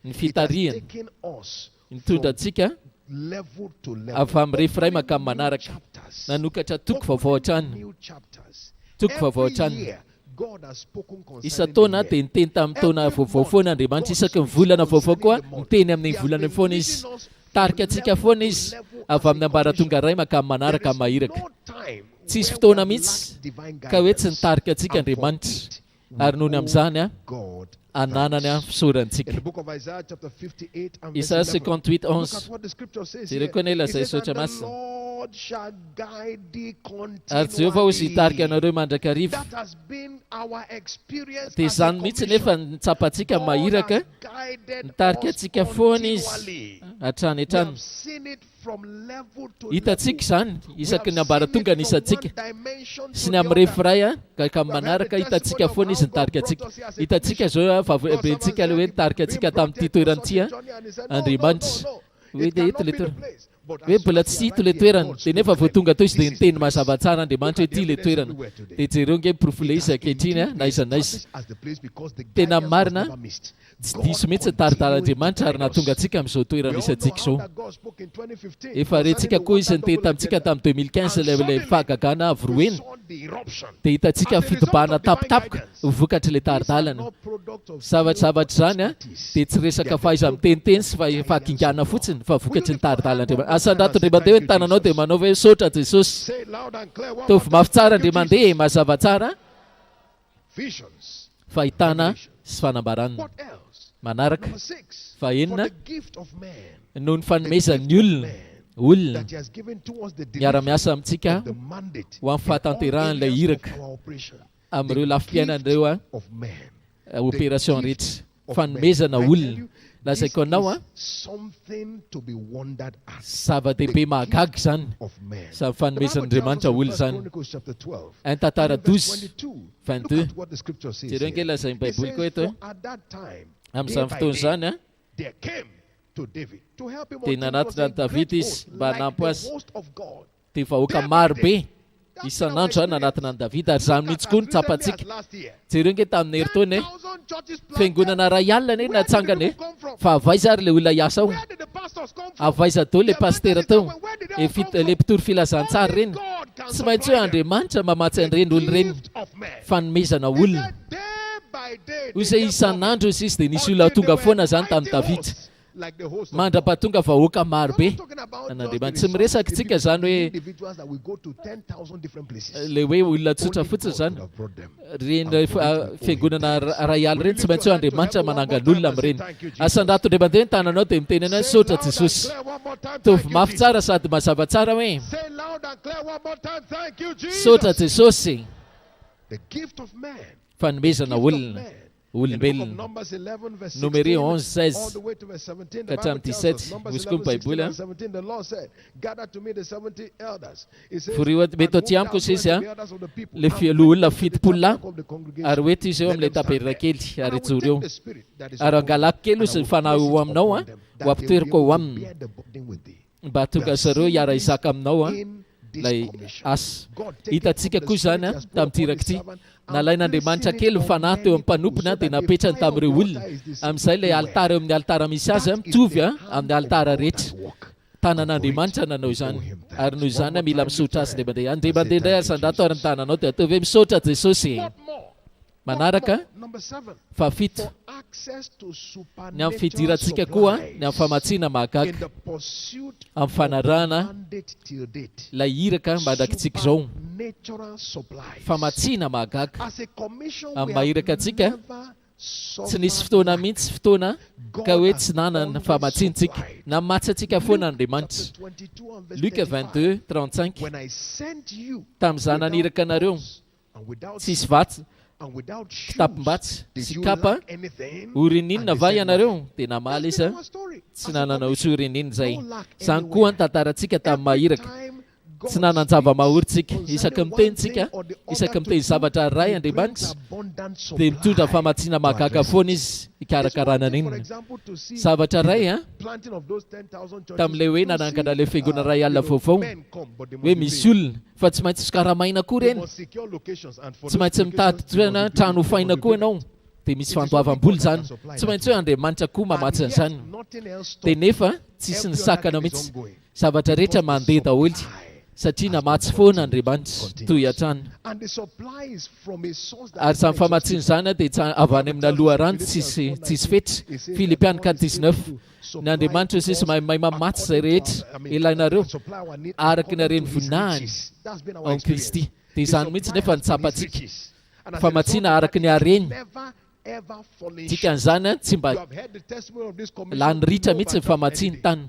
ny fitarihana nitondra antsika avy amin'ny refray makamy manaraka nanokatra toko vaovao hatrany toko vaovao hatrany isa-taona dia niteny tamin'ny taona vaovao foana Andriamanitra isaky ny volana vaovao koa niteny amin'ny volana foana izy tarika antsika foana izy avy amin'ny ambaratonga ray makamy manaraka amin'ny mahiraka tsisy fotoana mihitsy ka hoe tsy nitarika antsika Andriamanitra ary nohony amin'izany ananany fisorantsika Isaia 58:11 jereo koa ny ilazay sotra masina Lord shall guide thee Ary Jehovah hozy hitarika continually. anareo mandrakariva. That has been our experience Dia as a izany mihitsy nefa commission. nitsapantsika God mahiraka has guided nitarika us antsika foana izy continually. hatrany We hatrany. have seen it from level to Hitantsika level. izany We isaky have ny ambaratonga seen ny it from isantsika one dimension to sy ny the amin'ny other. refiray ka We have manaraka had the hitantsika testimony foana of izy how God nitarika brought antsika. us here as a Hitantsika commission. zao fa Because betsika someone ilay hoe said, nitarika being antsika tamin'ity protected toerana for ity such a journey, and he said, no, Andriamanitra. no. Hoe It dia cannot eto be ilay the toerana. place. But Hoe as soon mbola as tsy he hito ilay arrived here, toerana God dia nefa spoke vao to them. tonga tao izy dia This is the niteny place. mazava tsara Andriamanitra hoe Look at ity the ilay evidence toerana. everywhere today. Dia jereo nge profile It has izy ankehitriny indeed been naiza naiza. established as the place because the Tena guidance was marina never missed. tsy God diso mihitsy continued taridaran'Andriamanitra ary to guide nahatonga us. antsika amin'izao We toerana all misy know antsika how izao. that God spoke in 2015 Efa concerning rentsika the koa izy water niteny double tamintsika together. tamin'ny 2015 And ilay suddenly, fahagagana we avoroeny. saw the eruption. Dia hitantsika As a result fitobahana of divine tapotapoka guidance. vokatry ilay These are taridalana. not products of Zavatra zany a expertise. dia tsy resaka fahaiza mitenteny sy fahakingana fotsiny fa vokatry ny taridalana Andriamanitra. Asandrato Andriamandeha hoe tananao dia manao hoe saotra Jesosy. Say it loud and clear one Tovy more mafy time. tsara Thank you, Andriamandeha Jesus. mazava tsara Visions. fahitana sy fanambarana. What else? Manaraka Number 6. For fahenina the gift of man noho ny fanomezan'ny olona that he has given to us the delivery miara-miasa amintsika of the mandate ho amin'ny in all fahatanteran'ilay areas iraka of our operation. amin'ireo The lafi-piainan'ireo gift of man. opération The gift rehetra. of Fanomezana man. I olona. tell you, Lazaiko anao a, this is something to be wondered at. zava-dehibe mahagaga zany Of man. sa The Bible fanomezan'Andriamanitra tells us in olona 1 zany. Chronicles chapter 12. Any tantara and verse 12 22. Look 22. at what the scripture says Jereo nge here. lazain'ny It baiboly koa says, eto for at that time, amin'izany day by fotoana day, zany a there came to David to help him dia obtain nanatina a David great izy host mba like hanampy the azy host of God. dia vahoaka maro be isan'andro zany nanatina ny David ary zany mihitsy koa nitsapantsika. Jereo nge tamin'ny herintaona fiangonana ray alina anie natsangana e fa avaiza ary le olona hiasa ao avaiza tao le pastera tao le mpitory filazantsara reny tsy maintsy hoe Andriamanitra mamatsy an'ireny olo reny fanomezana olona hoy izay isan'andro izy dia nisy olona tonga foana zany tamin'ny David mandra-pahatonga vahoaka maro be an'Andriamanitra. Tsy miresaka tsika zany hoe le hoe olona tsotra fotsiny zany reny fiangonana ray aly reny tsy maintsy hoe Andriamanitra manangan'olona amin'ireny. Asandrato Andriamandeha ny tananao dia miteny anao saotra Jesosy. Tovy mafy tsara sady mazava tsara hoe saotra Jesosy. Fanomezana olona olombelona. Numéro 11, 16 ka hatramin'ny 17 misy koa ny baiboly a. Foriwa mety aty amiko sisy a le olona fitopolo lahy ary hoeto izy eo amin'ilay tabernankely ary ijoro eo ary angalako kely izy fanahy eo aminao a ho ampitoeriko ao aminy mba hatonga zareo hiara izaka aminao a lay asa. Hitantsika koa zany a tamin'ity ity nalain'Andriamanitra kely fanahy teo amin'ny mpanompona dia napetrany tamin'ireo olona amin'izay ilay alitara eo amin'ny alitara misy azy a mitovy a amin'ny alitara rehetra. Tanan'Andriamanitra nanao izany ary noho izany mila misaotra azy Andriamandeha. Andriamandeha indray ary sandrato ary ny tananao dia ataovy hoe misaotra Jesosy. Manaraka fafito ny amin'ny fidirantsika koa ny amin'ny famatsiana mahagaga amin'ny fanarahana ilay iraka mandrakitsika izao. Famatsiana mahagaga amin'ny mahiraka antsika tsy nisy fotoana mihitsy fotoana ka hoe tsy nanana famatsiantsika na matsy antsika foana Andriamanitra. Luc 22:35 tamin'izany naniraka anareo tsisy vatsy kitapim-batsy sy kapa oreninina va ianareo dia namaly izy tsy nanana osoreninina zay. Izany koa ny tantarantsika tamin'ny mahiraka tsy nanan-java-mahoritsika isaky mitenitsika isaky miteny zavatra ray Andriamanitra dia mitondra famatsiana mahagaga foana izy hikarakarana an'inona zavatra ray a tamin'ilay hoe nanangana le fiangonana ray alina vaovao hoe misy olona fa tsy maintsy fikaramaina koa reny tsy maintsy mitady toerana trano hofaina koa ianao dia misy fandoavam-boly zany tsy maintsy hoe Andriamanitra koa mamatsy an'izany dia nefa tsisy ny sakana mihitsy zavatra rehetra mandeha daholo satria namatsy foana Andriamanitra toy hatrany ary izany famatsiana izany dia avy any amin'ny aloha rano tsisy fetra. Filipiana 4:19 ny Andriamanitra sisy mahay mamatsy izay rehetra ilainareo araka ny hareny voninahiny ao amin'i Kristy. Dia izany mihitsy nefa nitsapantsika famatsiana araka ny hareny dikan'izany tsy mba lany ritra mihitsy ny famatsiany tany.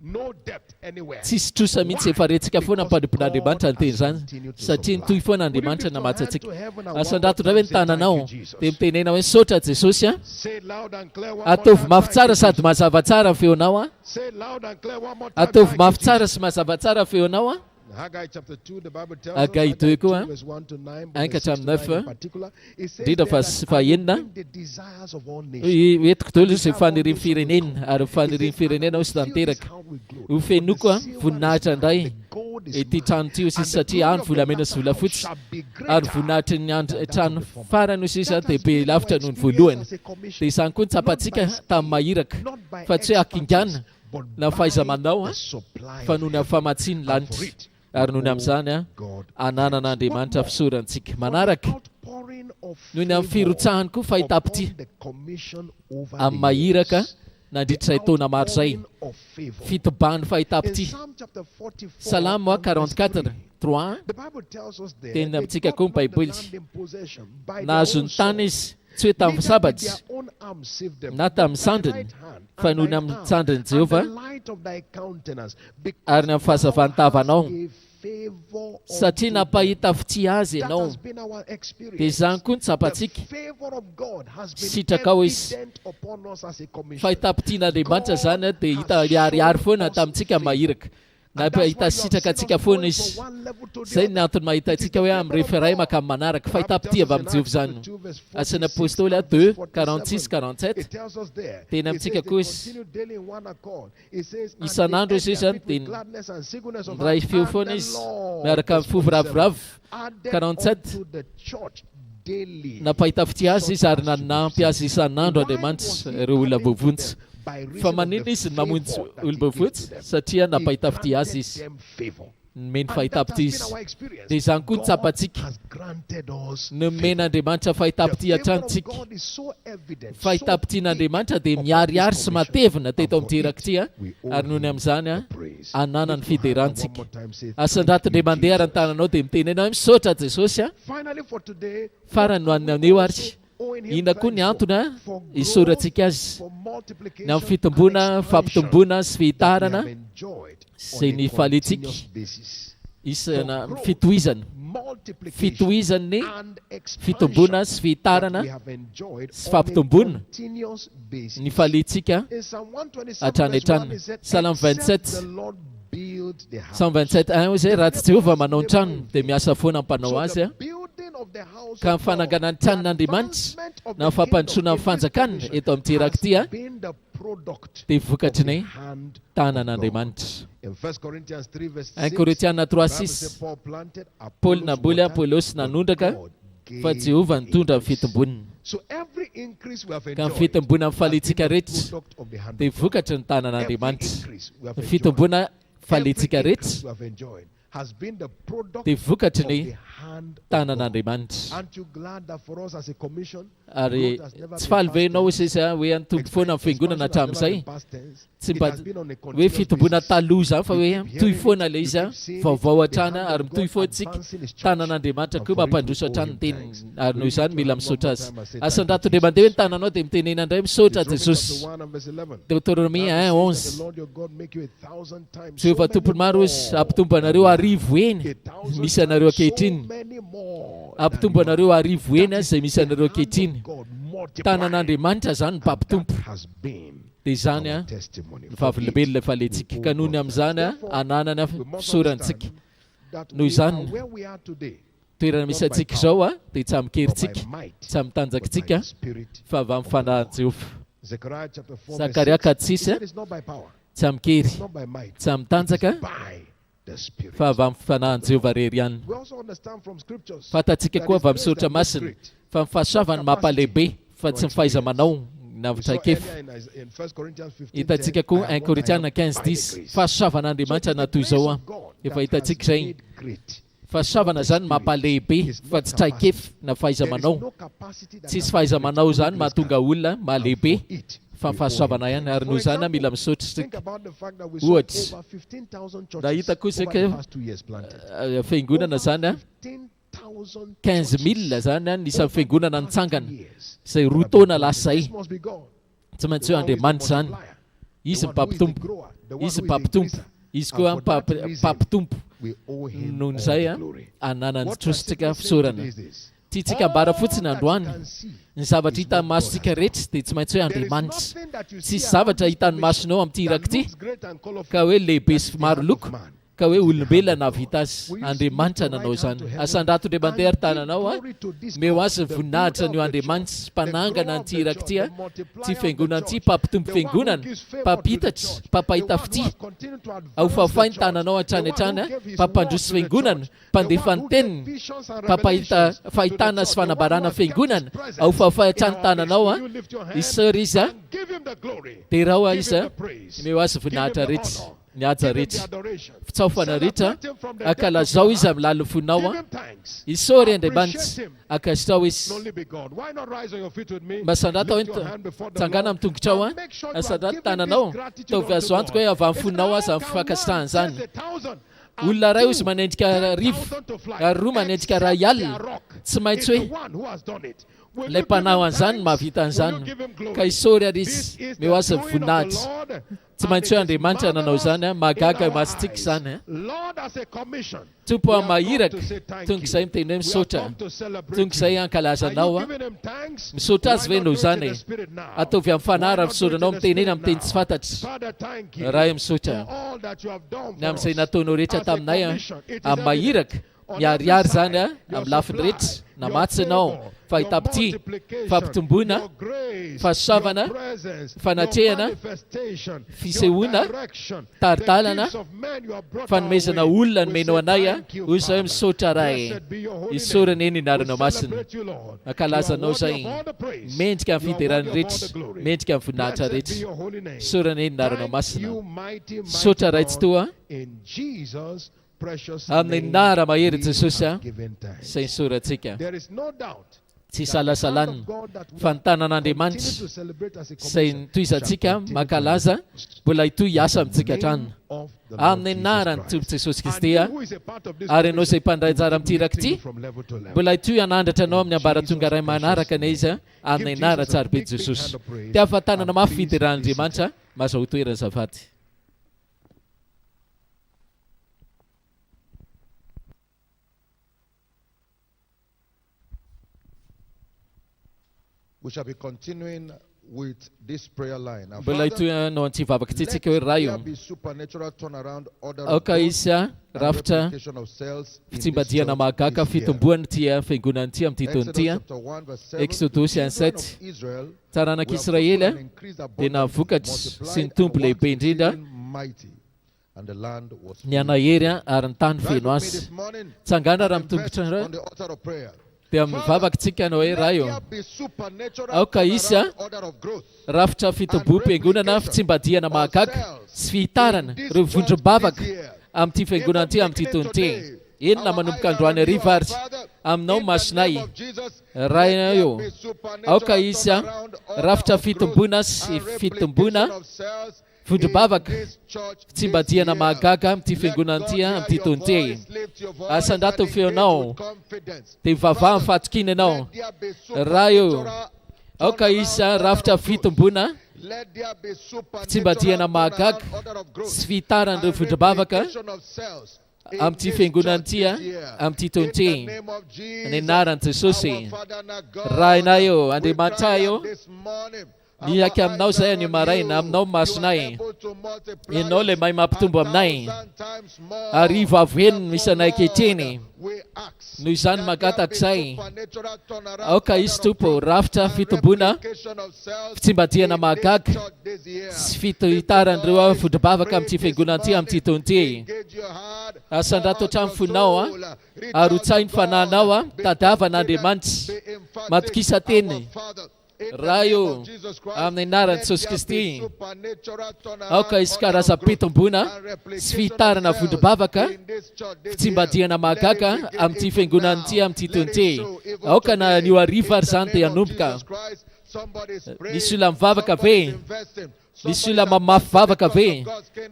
No depth anywhere. tsisy trosa mihitsy efa retsika foana ampadrimpon'andriamanitra ny teny zany satria nitoy foana andriamanitra namatsy antsika asandrato-dra hoe ny tananao dia mitenena hoe saotra Jesosy a Say it loud and clear one ataovy more mafy time. tsara sady mazava tsara feonao a Say it loud and clear one more time. ataovy Thank you, mafy tsara sy mazava tsara feonao a Haggai chapter 2, the Bible tells Haggai us, 2 koa, verse 1 to 9, but Anka verse 6 to 9 9, in particular, it says Ndrindra there fa that fa I will enina. bring the desires of all nations. Hoetiko daholo izay fanirian'ny firenena ary fanirian'ny firenena ho sy tanteraka ho fenoko a voninahitra indray ity trano ty ho sisy satria andro volamena sy volafotsy ary voninahitra ny trano farany ho sisa dia be lavitra noho ny voalohany dia izany koa ny tsapantsika tamin'ny mahiraka fa tsy hoe akingana na fahaiza-manao a fa noho ny amin'ny famatsiany lanitra ary noho ny amin'izany a ananan'andriamanitra fisorantsika manaraka noho ny amin'ny firotsahany koa fahitapity amin'ny mahiraka nandritray taona maro zay fitobany fahitapity salamo 44 3 teny amintsika koa ny baiboly nahazo ny tany izy tsy hoe tamin'ny sabatsy na tamin'ny sandriny fa noho ny amin'ny sandriny Jehova ary ny amin'ny fahazavan-tavanao satria napahita fity azy ianao dia izany koa ny tsapantsika sitraka ao izy fahitapitian'andriamanitra zany a dia hita iariary foana tamintsika mahiraka na hita sitraka atsika foana izy zay ny antony mahita atsika hoe amin'ny referay maka manaraka fahitapity avy amin'ny Jehova zany asan'ny apôstôly 2 46 47 teny amintsika koa izy isan'andro izy zany dia ray feo foana izy miaraka amin'ny fofo ravoravo 47 napahita fity azy izy ary nanampy azy isan'andro Andriamanitra ireo olona voavontsa fa manina izy ny mamonjy olombavotsy satria napahita fity azy izy nomeny fahitapity izy dia izany koa ny tsapantsika nomen'Andriamanitra fahitapity atrantsika fahitapitian'Andriamanitra dia miariary sy matevina teto amin'ity ty a ary noho ny amin'izany a ananany fiderantsika asandraton'ire mandeha ary ny tananao dia mitenena hoe misaotra Jesosy a farany no aneo ary ina koa ny antony a isorantsika azy ny amin'ny fitombona fampitomboana sy fihitarana izay ny falentsika isana fitohizana fitohizany fitombona sy fihitarana sy fampitomboana ny falentsika hatrany hatrany Salamo 27 127 1 zay raha tsy Jehova manao ny trano dia miasa foana ampanao azy a ka mifananganany tranon'Andriamanitra na fampandrosoana amin'ny fanjakana eto amin'ity raka ity a dia vokatry ny tanan'Andriamanitra 1 Korintiana 3:6 Paoly namboly Apôlôsy nanondraka fa Jehova nitondra amin'ny fitombonina ka ny fitombona amin'ny falentsika rehetra dia vokatry ny tanan'Andriamanitra ny fitombona falentsika rehetra dia vokatry ny tanan'Andriamanitra ary tsy faly ve ianao sisa hoe antombo foana amin'ny fiangonana hatramin'izay tsy mba hoe fitombona taloha zany fa hoe mitohy foana ilay izy a vaovao hatrana ary mitohy foantsika tanan'Andriamanitra koa mampandroso hatrany ny teny ary noho izany mila misaotra azy asandraton'ire mandeha hoe ny tananao dia mitenena indray misaotra Jesosy Deutéronomie 1:11 Jehova tompony maro izy ampitombo anareo arivo eny misy anareo ankehitriny ampitombo anareo arivo eny azy izay misy anareo ankehitriny tanan'Andriamanitra zany ny mpampitombo dia izany a ny vavilobelona falentsika ka noho ny amin'izany a ananana fisorantsika noho izany toerana misy antsika izao a dia tsy amikeritsika tsy amitanjakintsika fa avy amin'ny fanahin'i Jehova Zakaria 4:6 tsy amikery tsy amitanjaka fa avy amin'ny fanahin'i Jehova rery ihany fantatsika koa avy amin'ny saotra masina fa ny fahasoavany mampalehibe fa tsy ny fahaiza-manao na vitraikefy hitantsika koa 1 Korintiana 15:10 fahasoavan'Andriamanitra natoy izao a efa hitantsika izay fahasoavana zany mampalehibe fa tsy traikefy na fahaiza-manao tsisy fahaiza-manao zany mahatonga olona mahalehibe fa fahasoavana ihany ary noho izany a mila misaotra sika ohatra raha hita koa sika fiangonana zany a 15,000 zany a nisan'ny fiangonana nitsangana izay roa taona lasa zay tsy maintsy hoe Andriamanitra zany Izy the one who is the mpampitompo. grower, the one Izy who is the mpampitompo. increaser. Izy And koa for that reason, mpampitompo. we owe him Noho all izay the glory. ananany What we're trositsika simply saying fisaorana. today is this. Tiatsika ambara All fotsiny that androany. you can see Ny zavatra is hita what amin'ny God masontsika has rehetra dia tsy maintsy hoe There is Andriamanitra. nothing that you Tsisy see around zavatra this hitan'ny formation masonao amin'ity that iraky ity looks great and colorful. ka hoe lehibe sy That's maro the hand loko of man. ka hoe It's the olombelona hand of navita God. azy. Will you Andriamanitra lift your nanao right hand izany. to heaven Asandrato dia mandeha and give tananao glory to this meo God, azy the voninahitra builder ny of the Andriamanitra church, mpanangana the grower an'ity of the iraky church, ity the multiplier ty of the fiangonana ity church, mpampitombo the one who fiangonana gives favor to the mpampitatsy church, mpampahita the one who fity has continued to advance ahofahafainy the church, tananao the one hatrany who gave his mpampandroso word to the fiangonana church, mpandefa the ny one who gave teniny visions and mpampahita revelations to fahitana the sy church, the one who fanambarana has kept fiangonana his presence ahofahafahy in hatrany our tananao midst. Will you lift your hand isery izy and give him the glory, dia raha give izy him the praise, meo azy give him voninahitra the rehetra honor, ny haja give him the rehetra adoration, fitsaofana rehetra celebrate him from the depth of akalazao your izy heart. amin'ny lalofonao Give a him thanks. isory Appreciate Andriamanitra him. akasitrao izy Only be God. Why not rise on your feet with me? masandrata Lift your hand before the tsangana Lord amin'ny tongotrao a and make sure you are asandrata giving tananao this gratitude taovy azo unto antoka hoe avy God. amin'ny foninao azy amin'ny If fifankasitrahany one zany says 1,000 olona ray and izy two manendrika rivo 10,000 to fly, ary roa manendrika ray except alina their rock tsy maintsy is hoe the one who has done it. Will ilay you give him mpanao an'izany thanks? mahavita Will an'izany you give him glory? ka isory ary This izy is the meo azy doing of the voninahitra Lord, tsy and maintsy hoe it is Andriamanitra nanao marvelous izany in mahagaga our masitsika eyes. izany Lord, as a commission, tompo we amin'ny have come mahiraka to say thank tonga you. izay miteny hoe We have misaotra come to celebrate tonga izay you. Are ankalazanao you a giving him thanks? misaotra azy Why ve not no do it in izany the spirit now? ataovy amin'ny fanara Why not do it fisoranao in the miteny eny spirit amin'ny teny tsy now? fantatry Father, thank you raha misaotra for all that you have done ny for amin'izay us. nataonao rehetra As a taminay a commission, it is amin'ny mahiraka evident on miarihary every zany a side, your amin'ny lafiny supply, rehetra na your matsy ianao favor, fahitapity your multiplication, fampitombona your grace, fahasoavana your presence, fanatrehana your manifestation, fisehoana your direction, taridalana the gifts of men you have brought fanomezana our way. olona We nomeno say anay a thank you, hoy izao hoe Father. misaotra raha Blessed be your holy isorana name. eny inaranao We masina celebrate you, Lord. akalazanao You are worthy zay of all the praise. mendrika amin'ny You are fiderany worthy of all rehetra the glory. mendrika amin'ny voninahitra Blessed be rehetra your holy name. isorana eny inaranao Thank masina you, mighty, misaotra raha mighty tsy toa God. In Jesus' precious amin'ny name, nara mahery we Jesosy a have given thanks. izay nisorantsika There is no doubt tsy that the hand salasalanina of God that we fa ny continue tanan'Andriamanitra to celebrate as a izay commission nitoizantsika shall continue to mankalaza manifest. mbola hitoy hiasa amintsika Name hatrany of the Lord amin'ny Jesus anarany Christ. tompo Jesosy And Kristy you a who is a part of this ary ianao izay commission, mpandray anjara will amin'ity be iraky lifting ity you from level to level. mbola hitoy hanandratra anao amin'ny ambaratonga Jesus' ray manaraka na izy a amin'ny Give anara Jesus a tsara be big, big Jesosy hand of praise. ty ahafantanana And mafy please fidiran'Andriamanitra be mazaho toerana zafady We shall be continuing with this prayer line. Now, mbola Father, hitoy anao antsivavaka ity let tsika hoe raha io there be supernatural turnaround, order of aoka growth, izy a and rafitra replication of cells in this fitsimbadiana church mahagaga this year. fitomboany tia fiangonany ity amin'ity taona ity Exodus a chapter 1 verse 7, Exodus the 1 children 7. of Israel tsaranaki were Israely fruitful a and increased dia abundantly, nahavokatsy multiplied sy ny and tompo waxed lehibe indrindra exceeding mighty, and the land was ny filled. anahery a ary ny tany Rise feno with me azy this morning tsangana raha and invest mitongotra on the altar of prayer. dia mivavaka tsika anao hoe raha Let io there be supernatural aoka izy a turnaround, order of growth, rafitra fitombo-piangonana fitsimbadiana mahagaga sy fihitarana reo vondrom-bavaka amin'ity fiangonana ity amin'ity taona ity eny na manomboka androany ariva ary aminao masonay raha io aoka izy a rafitra fitombona sy fitombona vondrom-bavaka fitsimbadiana mahagaga amin'ity fiangonana ity a amin'ity taona ity asandrato feonao dia mivavaha mifatokina ianao raha io aoka izy a rafitra fitombona fitsimbadiana mahagaga sy fihitarana reo vondrom-bavaka amin'ity fiangonana ity a amin'ity taona ity ny anaran'i Jesosy raha inay io Andriamanitra io niaky aminao zay any maraina aminao masonay ianao le mahay mampitombo aminay arivo avo eniny misy anay ankehitriny noho izany magatak'izay aoka izy tompo rafitra fitombona fitsimbadiana mahagaga sy fitohitarandreo vondrom-bavaka amin'ity fiangonana ity amin'ity taona ity asandrato hatramin'ny fonao a ary hotsahy ny fananao a tadiavan'Andriamanitra matokisa teny raha io amin'ny anaran'i Jesosy Kristy aoka izy karazam-pitombona sy fihitarana vondrom-bavaka fitsimbadiana mahagaga amin'ity fiangonana ity amin'ity taona ity aoka na nio ariva ary zany dia hanomboka misy olona mivavaka ve, misy olona mamafy vavaka ve,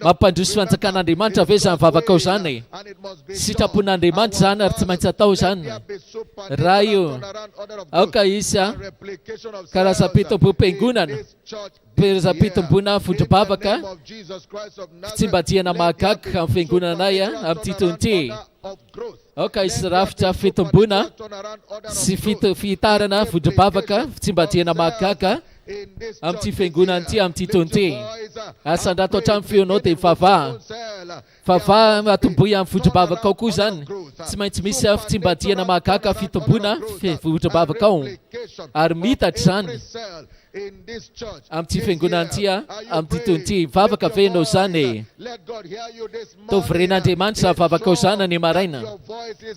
mampandroso fanjakan'Andriamanitra ve zany vavaka ao zany, sitrapon'Andriamanitra zany ary tsy maintsy atao zany. Raha io aoka izy karazam-pitomboam-piangonana, karazam-pitomboana fondro-bavaka, fitsimbadiana mahagaga amin'ny fiangonanay amin'ny titonty. Aoka izy rafitra fitomboana sy fitarana fondro-bavaka, fitsimbadiana mahagaga amin'ny fiangonana ty amin'ny titonty. Asandrato hatramin'ny feonao dia vava atomboy amin'ny fondro-bavaka ao koa zany, tsy maintsy misy fitsimbadiana mahagaga fitomboana fondro-bavaka ao, ary mitatra zany amin'ny fiangonana ty amin'ny titonty. Vavaka ve ianao zany? Tovy ren'Andriamanitra vavaka ao zany any maraina.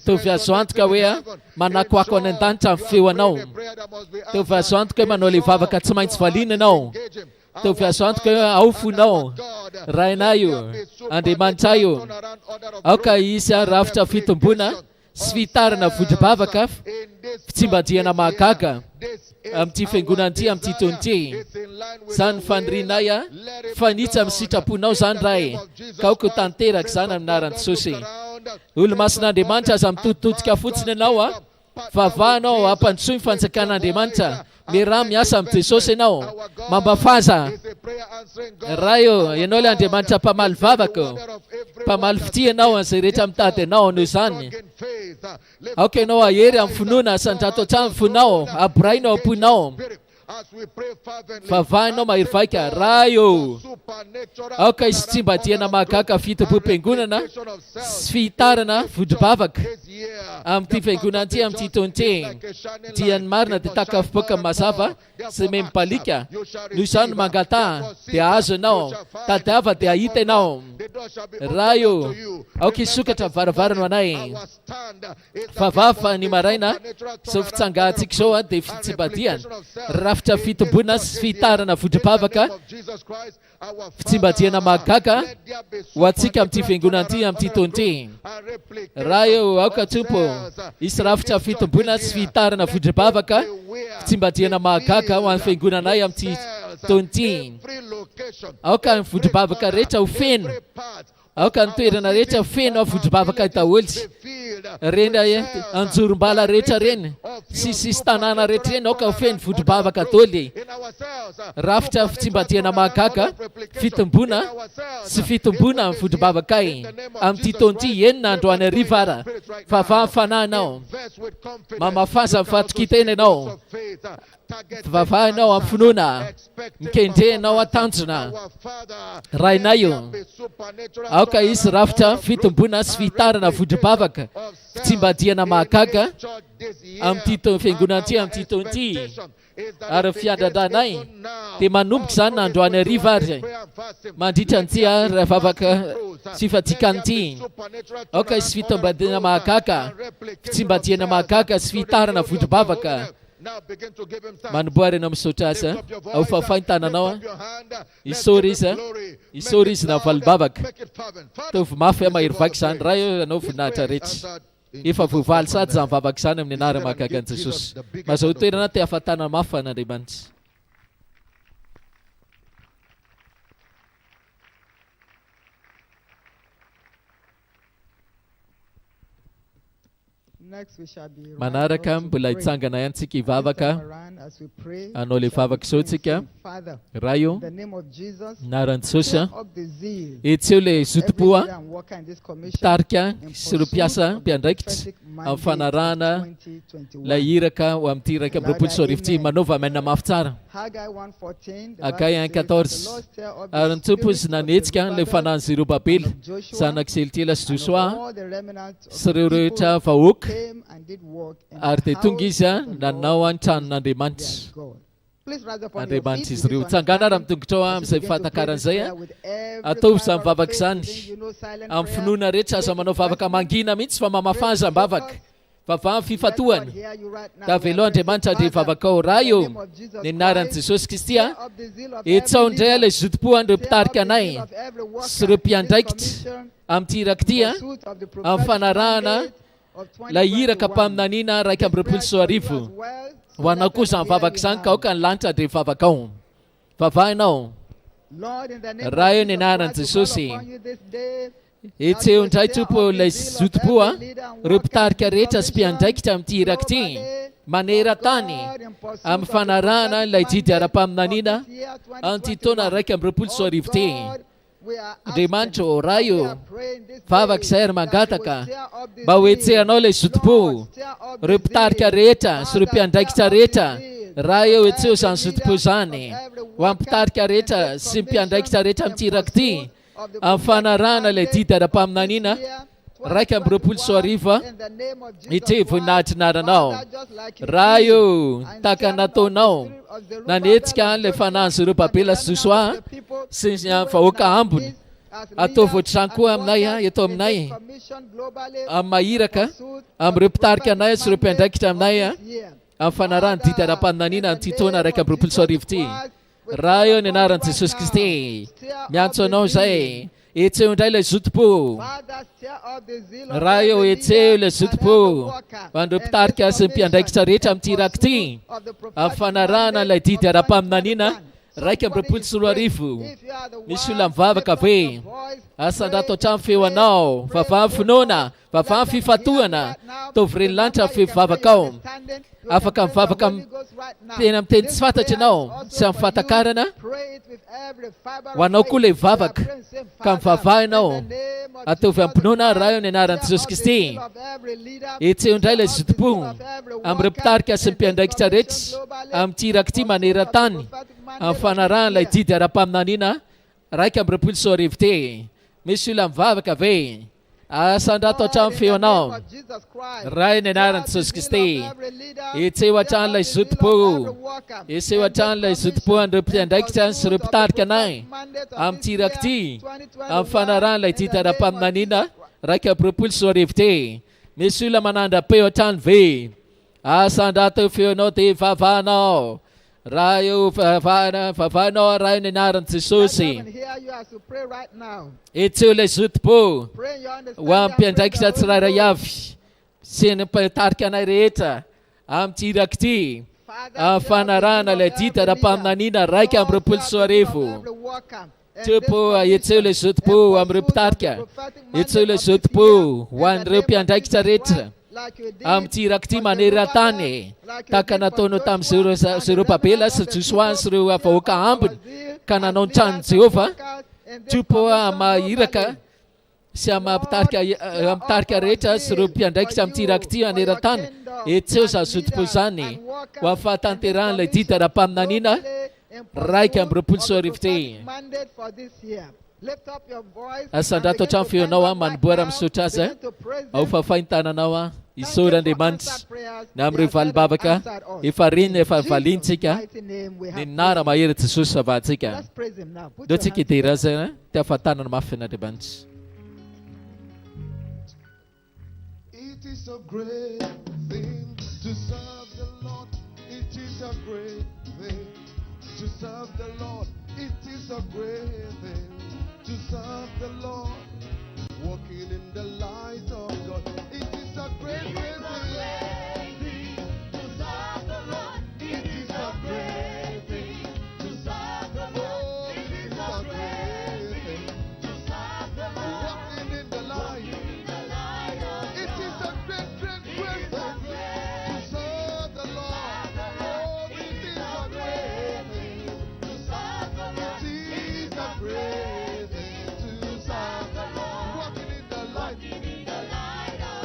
Tovy azo antoka hoe manakoako any an-danitra amin'ny feo anao. Tovy azo antoka hoe manao le vavaka tsy maintsy valiana anao. Tovy azo antoka hoe ao fonao, rainayo, Andriamanitra io. Aoka izy rafitra fitomboana sy fitarana fondro-bavaka, fitsimbadiana mahagaga amin'ny fiangonana ty amin'ny titonty. Zany fanirinay fanitsa amin'ny sitraponao zany raha ka aoko tanteraka zany amin'ny anaran'i Jesosy. Olo-mason'Andriamanitra aza mitoditodika fotsiny ianao vavanao ampandrosoy ny fanjakan'Andriamanitra. Miraha miasa amin'ny Jesosy ianao, mambafaza. Raha io ianao le Andriamanitra mpamaly vavaka, mpamaly fity ianao an'izay rehetra mitady anao noho zany. Aoka ianao ahery amin'ny finoana, sandrato hatramin'ny fonao, aborainao amponao. Vavainao mahery vaika. Raha io aoka izy tsimbadiana mahagaga fitomboam-piangonana sy fitarana fondro-bavaka amin'ny fiangonana ty amin'ny titonty. Diany marina dia takafiboaka mazava sy mempalika. Noho izany mangata dia azo ianao, tadiava dia ahita ianao. Raha io aoka izy sokatra varavarana anay. Vavafa ny maraina zao fitsangahantsika zao dia fitsimbadiana rafitra fitomboana sy fitarana fondro-bavaka, fitsimbadiana mahagaga ho antsika amin'ny fiangonana ty amin'ny titonty. Raha io aoka tompo isy rafitra fitomboana sy fitarana fondro-bavaka, fitsimbadiana mahagaga ho an'ny fiangonanay amin'ny titonty. Aoka ny fondro-bavaka rehetra ho feno, aoka ny toerana rehetra ho feno fondro-bavaka daholo. Reny anjorom-bala rehetra reny, sisisy tanàna rehetra reny aoka ho feno fondro-bavaka daholo. Rafitra fitsimbadiana mahagaga, fitomboana sy fitomboana amin'ny fondro-bavaka amin'ny titonty. Enina androany hariva ara, vavafananao, mamafaza mifatrikitena ianao, vavainao amin'ny finoana, mikendrenao atanjona. Rainayo aoka izy rafitra fitomboana sy fitarana fondro-bavaka, fitsimbadiana mahagaga amin'ny fiangonana ty amin'ny titonty. Ary fiandradranay dia manomboka zany nandroany hariva ary mandritra an'ity vavaka sy fadikany ty. Aoka izy fitsimbadiana mahagaga, fitsimbadiana mahagaga sy fitarana fondro-bavaka. Manomboary ianao misaotra azy ao fafay tananao, isory izy na valom-bavaka. Tovy mafy mahery vaika zany. Raha io ianao voninahitra rehetra, efa voavaly sady zany vavaka zany amin'ny anara mahagaga an'i Jesosy. Mazao toerana te ahafatana mafy an'Andriamanitra. Manaraka mbola hitsangana ihany tsika hivavaka, anao le vavaka izao tsika. Raha io naran'i Jesosy etseo le zotom-poa mpitarika sy ireo mpiasa mpiandraikitra amin'ny fanarahana ilay iraka ho amin'ity iraika amby roapolo sy arivo ity, manova maina mafy tsara. Hagai 1:14 ary ny tompo izy nanetsika ilay fanahin'i Zerubabely zanak' Sealtiela sy Josoa sy ireo rehetra vahoaka, ary dia tonga izy nanao any tranon'Andriamanitra. Andriamanitra izy ireo. Tsangana raha mitongotra ao amin'izay fahantakaran'izay, ataovy izany vavaka izany amin'ny finoana rehetra. Aza manao vavaka mangina mihitsy fa mamafaza bavaka, vavahany fifatohana. Da veloha Andriamanitra andre vavaka ao. Raha io ny anaran'i Jesosy Kristy etsao indray ilay zotom-poa ireo mpitarika anay sy ireo mpiandraikitra amin'ity iraky amin'ny fanarahana ilay iraka mpaminaniana 1:24 Wanakusa vavaksan kau kan lanta de vavakau. Vavainau. Lord, in the name Ryan of Jesus in Aran Christ, we Susi. call upon you this day. Etse untai tupo le sutpua. Ruptar kareta spiandekta mtirakti. Manera tani. Am fanarana la titara pamnanina. Antitona rekam repulso rifti. Rimancho rayo. Favak ser magataka. Bawetse anole sutpu. Ruptar kareta. Surupiandekta reta. Rayo etseo san sutpuzani. Wamptar kareta. Simpiandekta reta mtirakti. Am fanarana le titara pamnanina. Rekam repulso riva. Ite funatnara nao. Rayo takanato nao. Nanetska le finansu ru papela suswa. Sinya fauka ambun. Ato futsanku amnaya yeto amnai. Amairaka. Am reptarka naya surupendakita amnaya. Am fanaran titara pamnanina antitona rekam repulso rifti. Rayo ninaran Jesus Christi. Mianso no say. Etse undai le sutpu. Rayo etse le sutpu. Vanduptar ka sempiandai kisareta mtirakti. Afanarana le titara pamnanina. Raika propulsulu arifu. Nishulam vava kave. Asandato chamfi wanao. Vafafu nona. Vafafi fatuana. Tovrin lancha fi vavakau. Afakam vavakam. Tenam tensfata chenao. Sam fatakarana. Wanokule vavak. Kam vavainao. Atovampnona rayo nenaran Jesus Christi. Etse undai le sutpu. Am reptar ka sempiandai kisarets. Am tirakti maneratan. Am fanaran la titara pamnanina. Raika am repulso rifte. Mishulam vava kave. Asandato chamfio nao. Rai nenaran Jesus Christi. Etse wachan la sutpu. Etse wachan la sutpu and repiandai kisans reptar kanai. Am tirakti. Am fanaran la titara pamnanina. Raika propulso rifte. Mishulam ananda peo chan ve. Asandato fio no te favano. Rayo favano rayo nenaran Jesus. Etse le sutpu. Wampiandai kisats rayav. Sin petar kanareta. Am tirakti. Am fanarana le titara pamnanina. Raika am propulso refu. Tupo etse le sutpu am reptarka. Etse le sutpu. Wan repiandai kisareta. Am tirakti manera tane. Takanatono tam suru papela suswan suru afauka ambun. Kananon chan Jehovah. Tupo ama iraka. Siama amtarka reta suru piandai sam tirakti manera tan. Etseo sa sutpuzani. Wafatanteran le titara pamnanina. Raika am propulso rifte. Asandato chamfio nawa man buaram sutaza. Au fafaintana nawa. Isuran de mans. Namri val babaka. Ifarin efalintika. Ninara maire tsusa vatika. Dotiki tiraza. Tafatana mafina de mans. It is a great thing to serve the Lord. It is a great thing to serve the Lord. It is a great thing to serve the Lord. Walking in the light of God. It is a great, great thing to serve the Lord. It is a great thing to serve the Lord. It is a great thing to serve the Lord. Walking in the light. It is a great, great, great thing to serve the Lord. Oh, it is a great thing to serve the Lord. It is a great thing to serve the Lord. Walking in the light.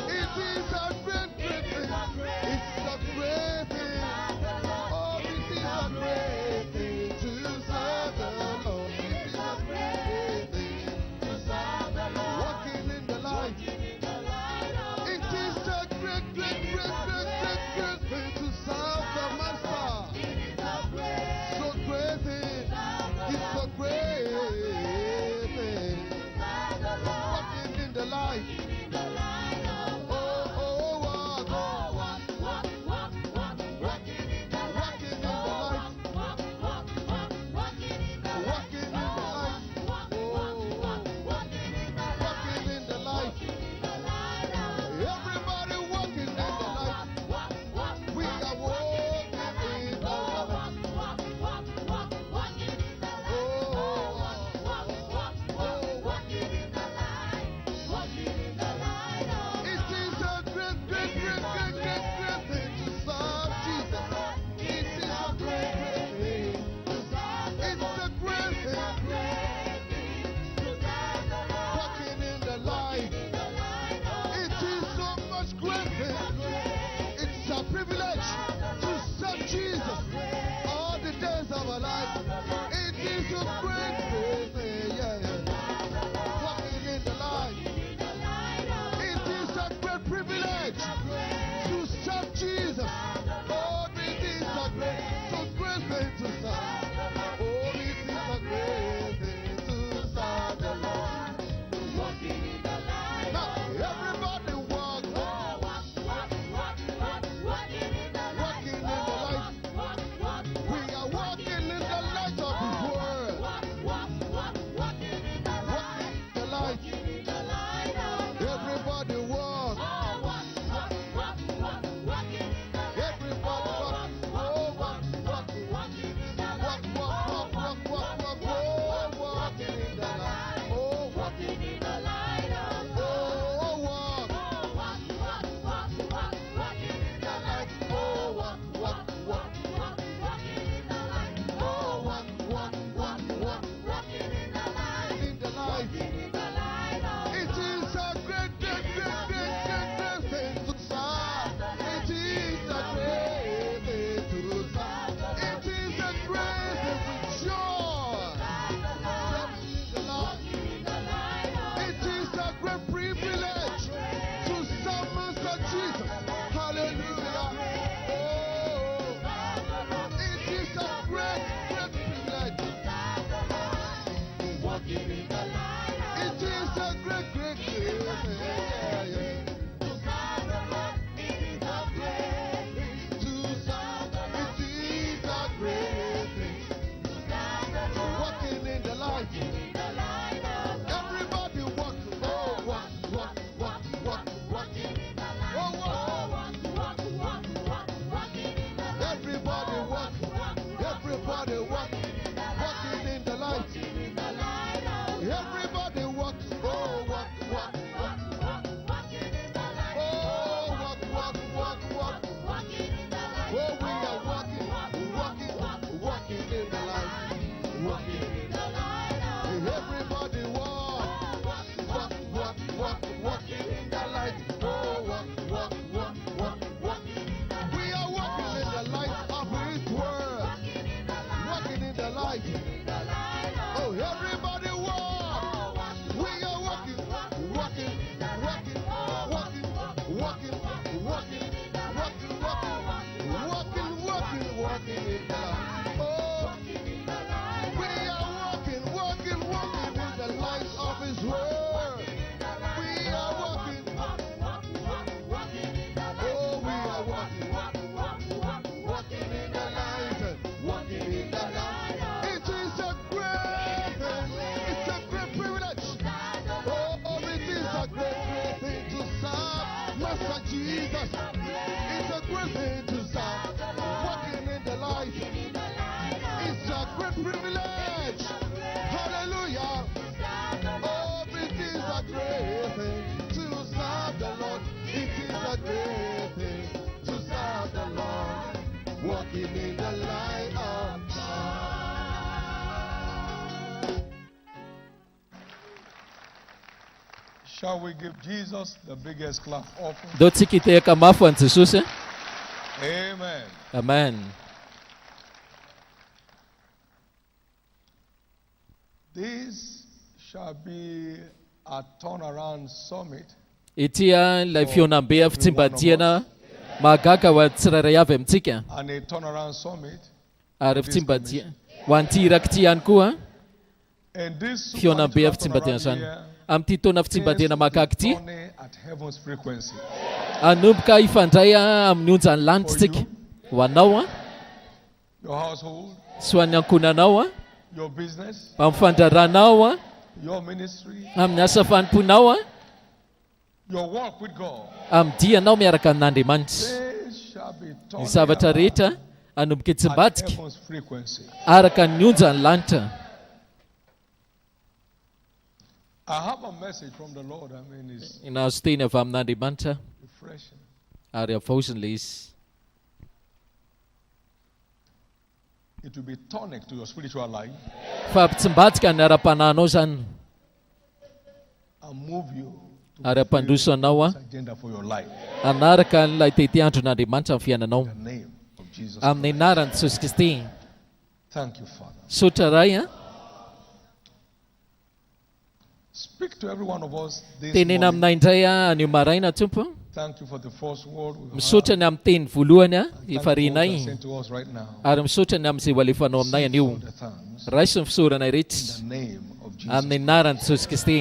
It is a great, great thing. Everybody walk. Walking in the light. Oh, walk. We are walking in the light of His word. Walking in the light. Oh, everybody walk. We are walking in the light. Oh, we are walking in the light of His word. We are walking. Oh, we are walking in the light. Walking in the light. It is a great thing. It's a great privilege. Oh, it is a great thing to serve Master Jesus. It's a great thing to serve. Walking in the light. It's a great privilege. Hallelujah. Oh, it is a great thing to serve the Lord. It is a great thing to serve the Lord. Walking in the light of God. Shall we give Jesus the biggest clap offering? Do tsikiteka mafu an Jesus. Amen. Amen. This shall be a turnaround summit. Itia la fionambea fitsimbatsiana magaga wa tsirairay avy amintsika And a turnaround summit. ary fitsimbatia ho an'ity irakity ihany koa And this fionambea supernatural fitsimbatsiana zany turnaround here amin'ity taona fitsimbatsiana magaga ity turning at heaven's frequency. anomboka ifandray amin'ny onjany lanitsika ho anao Your household, sy ho an'ny ankonanao your business, amin'ny fandraranao your ministry, amin'ny asa fanomponao your walk with God. amin'ny dianao miaraka amin'Andriamanitra They shall be ny turning zavatra around rehetra anomboka at hitsimbatsika heaven's frequency. araka ny onjany lanitra. I have a message from the Lord. It's Nahazo teny avy amin'Andriamanitra refreshing. ary avaoziny le izy. It will be tonic to your spiritual life Fa ampitsimbatsika ny ara-panahinao zany and move you to ary ampandroso anao His agenda for your life. anaraka n'ilay tetiandron'Andriamanitra amin'ny fiainanao In the name of Jesus amin'ny Christ. anaran'i Jesosy Kristy. Thank you, Father. Sotra ray Speak to every one of us this tenena morning. aminay indray anio maraina Tompo. Thank you for the first word we Misaotra ny amin'ny teny voalohany Thank you efa for what you renay have sent to us right now. ary misaotra ny amin'izay ho alefanao aminay anio. For the thanks. Raiso ny fisoranay In rehetra the name of Jesus. amin'ny anaran'i Jesosy Kristy.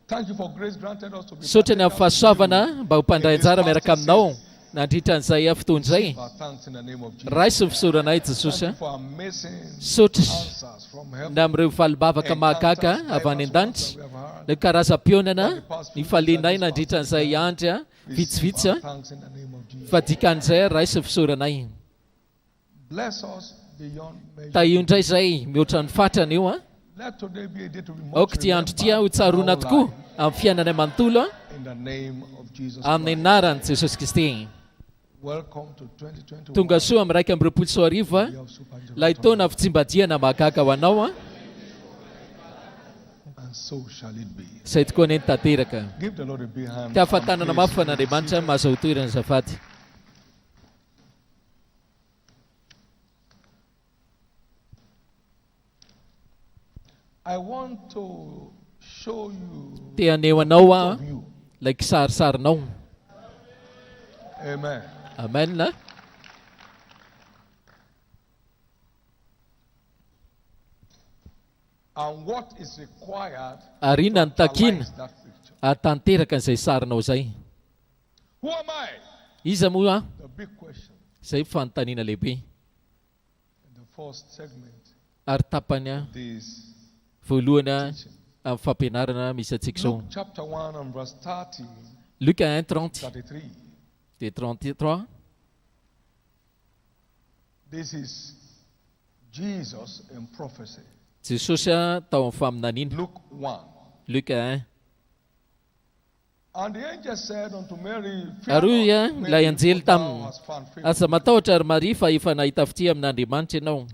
Thank you for grace granted us to be Misaotra ny amin'ny partakers fahasoavana mba ho mpandray anjara miaraka aminao season. nandritra an'izay fotoana izay. Our thanks in the name of Jesus. Raiso ny fisoranay Thank Jesosy. you for amazing Sotra answers from heaven. na amin'ireo valibavaka mahagaga avy any an-danitra. Ny karazam-pionana ny falenay nandritra an'izay andry vitsivitsy Thanks in the name of Jesus. fa dikan'izay raiso ny fisoranay. Bless us beyond measure. Taio indray izay mihoatra ny fatrana io Let today be a day to be much aoka ty andro ty ho remembered tsarona in our tokoa life. amin'ny fiainanay manontolo In the name of Jesus amin'ny Christ. anaran'i Jesosy Kristy. Welcome to 2021. Tonga soa amin'ny raika amby roapolo sy arivo We have supernatural lay taona fitsimbadiana mahagaga ho anao and so shall it be. izay tokoa neny tanteraka. Give the Lord a big hand. Ty ahafantanana mafy fa n'Andriamanitra mahazo toerana zafady. I want to show you Te aneho anao of you. lay kisarisarinao. Amen. Amen. And what is required Ary inona ny takina realize that picture. ahatanteraka an'izay sarinao zay. Who am I? Iza moa The big question izay fanontaniana lehibe. in the first segment Ary tapany is voalohany amin'ny fampianarana misy antsika Luke zao. chapter 1 and verse 30, Luc 1:30 33. de 33. This is Jesus in prophecy. Jesosy tao amin'ny faminaniana. Luke 1. Luc 1. And the angel said unto Mary, Ary Fear not, ilay Mary, anjely for thou taminy hast found favor. aza matahotra ary Maria fa efa nahita fitia amin'Andriamanitra ianao.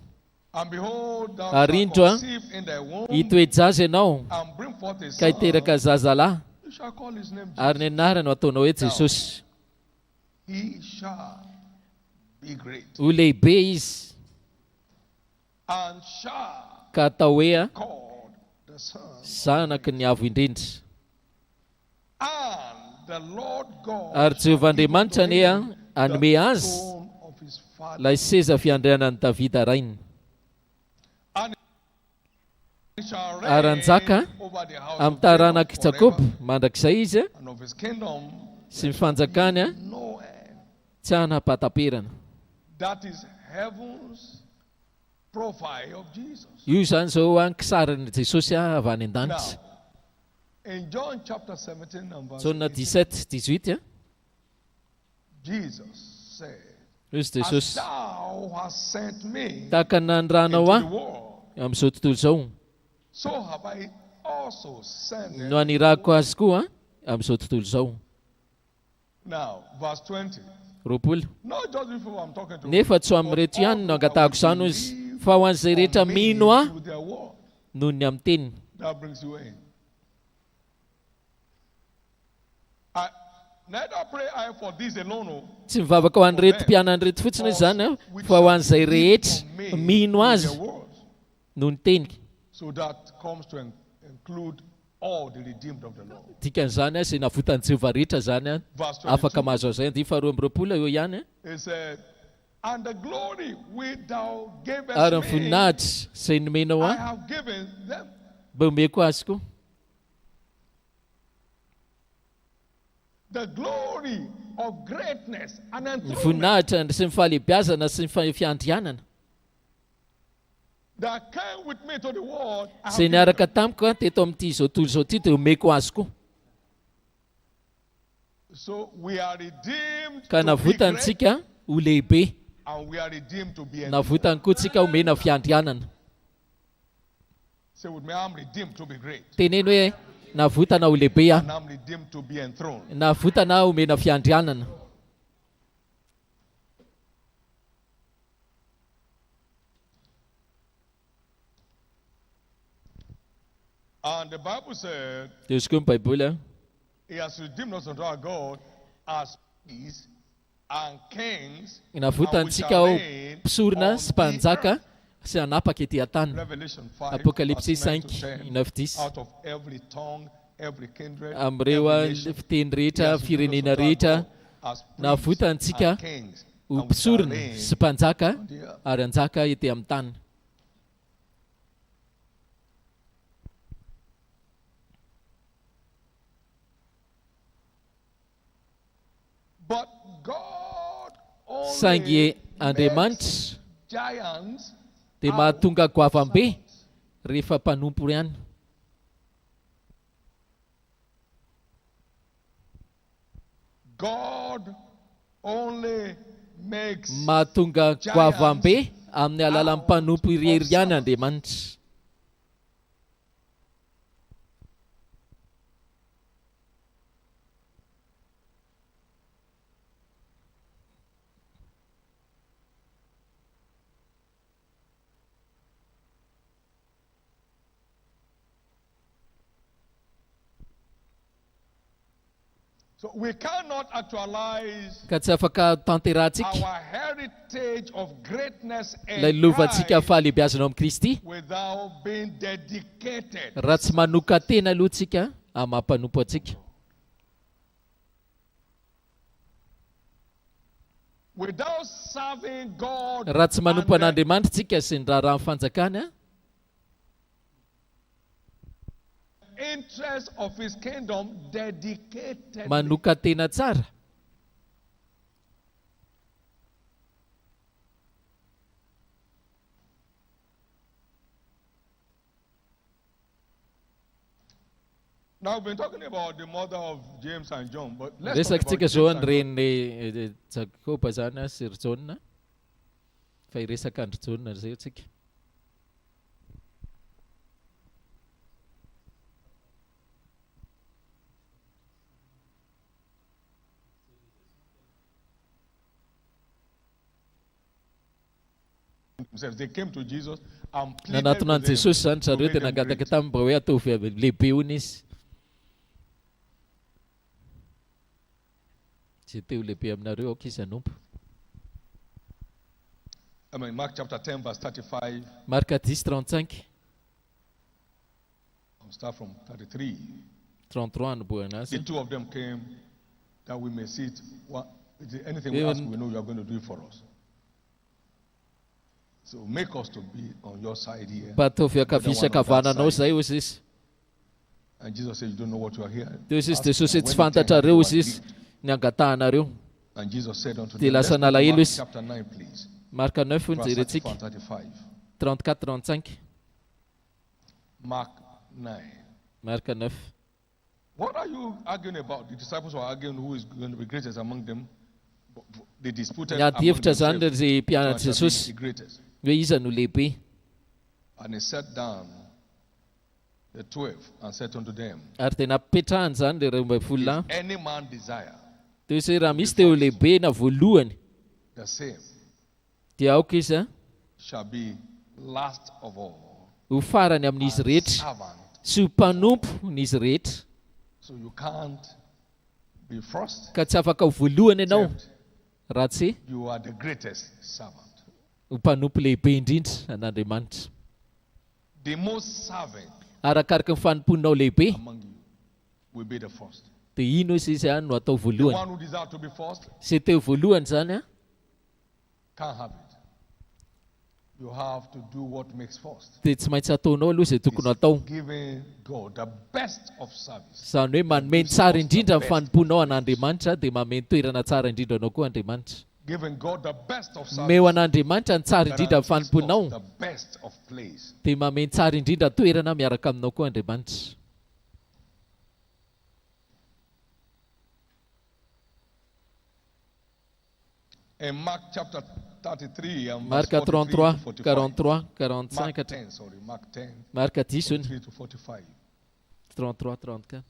And behold, thou Ary shalt indro a, conceive in thy womb hitoe zaza ianao and bring forth a ka son. hiteraka zazalahy, You shall call his name ary ny Jesus. anarany ataonao hoe Jesosy. He shall be great Ho lehibe izy and shall ka atao hoe a, called the Son. zanaky ny avo indrindra. And the Lord God Ary shall Jehovah give unto Andriamanitra ny a him anome the azy throne of his father. ilay seza fiandrianan'ny Davida rainy. And he shall Ary hanjaka reign over the house amin'ny of taranaky Jacob Jakob forever, mandrakizay izy a, and of his kingdom sy ny fanjakany a no end. tsy hanapataperana. That is heaven's profile of Jesus. Io zany zao a kisaran'i Jesosy a avy any Now, an-danitra. in John chapter 17 and verse Jauna 18, 17-18 a, Jesus said, izy as Jesosy, thou hast sent me tahaka ny nandranao into a the world, amin'izao tontolo zao, so have I also sent them. no anirako azy koa amin'izao tontolo zao. Now, verse 20. Roapolo. Not just people I'm talking to. Nefa tsy ho amin'ny reto ihany no angatahako izany izy, fa ho an'izay rehetra mino a with their word. noho ny amin'ny teniny. That brings you in. I neither pray I for this alone. Oh, Tsy mivavaka ho an'ny reto mpianany reto fotsiny izy zany a, fa ho an'izay rehetra mino azy their words. noho ny teniny. So that comes to include all the redeemed of the Lord. Dikan'izany a izay navotany Jehovah rehetra zany a, Verse 22. afaka mahazo azay. Andiny faharoa amby roapolo eo ihany a. It said, and the glory which thou gavest Ary ny me, voninahitra izay nomenao I a, have given them. mba omeko azy koa. The glory of greatness and Ny enthronement voninahitra sy ny fahalehibiazana sy ny fiandrianana that came with me to the world, I have izay given niaraka them. tamiko a teto amin'ity izao tontolo izao ity dia omeko azy koa. So we are redeemed Ka to be great, navotantsika ho lehibe, and we are redeemed to be navotany koa tsika homena fiandrianana. Say with me, I'm redeemed to be great, Teneno hoe navotana ho lehibe a, and I'm redeemed to be enthroned. navotana homena fiandrianana. And the Bible said, Dia izy koa ny Baiboly a, He has redeemed us unto our God as priests and kings, and we navotantsika shall ho reign mpisorona on sy the mpanjaka earth. sy hanapaka ety an-tany. Revelation 5, Apocalypse verse 9 to 5, 10. 9-10. Out of every tongue, every kindred, Amin'ireo a every nation, fiteny He rehetra, has redeemed us firenena unto our rehetra, God as priests navotantsika and kings, ho and we shall mpisorona reign sy mpanjaka on the earth. ary hanjaka ety amin'ny tany. But God Saingy only Andriamanitra makes giants dia mahatonga goavam-be rehefa mpanompo ihany. God only makes Mahatonga goavam-be amin'ny alalan'ny mpanompo irery ihany Andriamanitra. So we cannot actualize Ka tsy afaka tanterahantsika our heritage of greatness ilay in lovantsika Christ fahalehibiazana ao amin'ny Kristy without being dedicated, raha tsy manoka tena aloha tsika amin'ny mampanompo antsika. without serving God Raha tsy manompo and the an'Andriamanitra tsika sy ny raharaha amin'ny fanjakany a, interest of His kingdom dedicated. manoka tena tsara. Now we've been talking about the mother of James and John, but let's talk about Resakantsika James zao and ny John. reniny Jakoba zany a sy ry Jauna, fa hiresaka andry Jauna zay tsika. themselves. They came to Jesus and Na pleaded nato with nan him Jesosy zany to zareo make dia them nangataka great. taminy mba hoe atovy lehibe hono izy. Zay teo lehibe aminareo aoka izy anompo. I mean, Mark chapter 10, verse 35. Marka 10:35. I'll start from 33. 33 anoboana The azy. two of them came that we may see it. Anything we Even- ask, we know you are going to do it for us. So make us to be on your side here. Mba ataovy akavisa akavananao zay hozy izy. And Jesus said, you don't know what you are here. Teo izy Ask Jesosy them. tsy When they fantatrareo were izy izy grieved. ny angatahanareo. And Jesus said unto Dia them, let's lasa go to nalahelo Mark izy. chapter 9, please. Marka 9 Verse ny 34 jerentsika. and 35. 34-35. Mark 9. Marka 9. What are you arguing about? The disciples were arguing who is going to be greatest among them. They disputed Ny among adihevitra zany themselves ry who mpianatra shall be Jesosy the greatest. hoe iza no lehibe. And he sat down the 12 and said unto them, Ary dia napipetrahany zany le 12 if lahy. any man desire Teo izy raha misy teo lehibe na voalohany the same dia aoka izy a shall be last of all, ho farany amin'izy and rehetra servant. sy ho mpanompo n'izy rehetra. So you can't be first. Ka tsy afaka ho voalohany ianao Except raha tsy you are the greatest servant. ho mpanompo lehibe indrindra an'Andriamanitra. The most servant Arakaraka ny fanomponinao lehibe among you will be the first. dia ino izy a no atao The voalohany. one who desires to be first Zay teo voalohany zany a can't have it. You have to do what makes first. dia tsy maintsy ataonao aloha zay tokony atao. Giving God the best of service. Zany hoe manome tsara indrindra ny fanomponao an'Andriamanitra dia manome toerana tsara indrindra anao koa Andriamanitra. Giving God the best of service. Meo an'Andriamanitra ny tsara indrindra ny guarantees us fanomponao the best of place. dia manome tsara indrindra toerana miaraka aminao koa Andriamanitra. In Mark chapter 33 and verse Marka 43 33, to 45. 43, Mark 45. 10, sorry, Mark 10, Marka 10 hono. 3 to 45. 33, 34.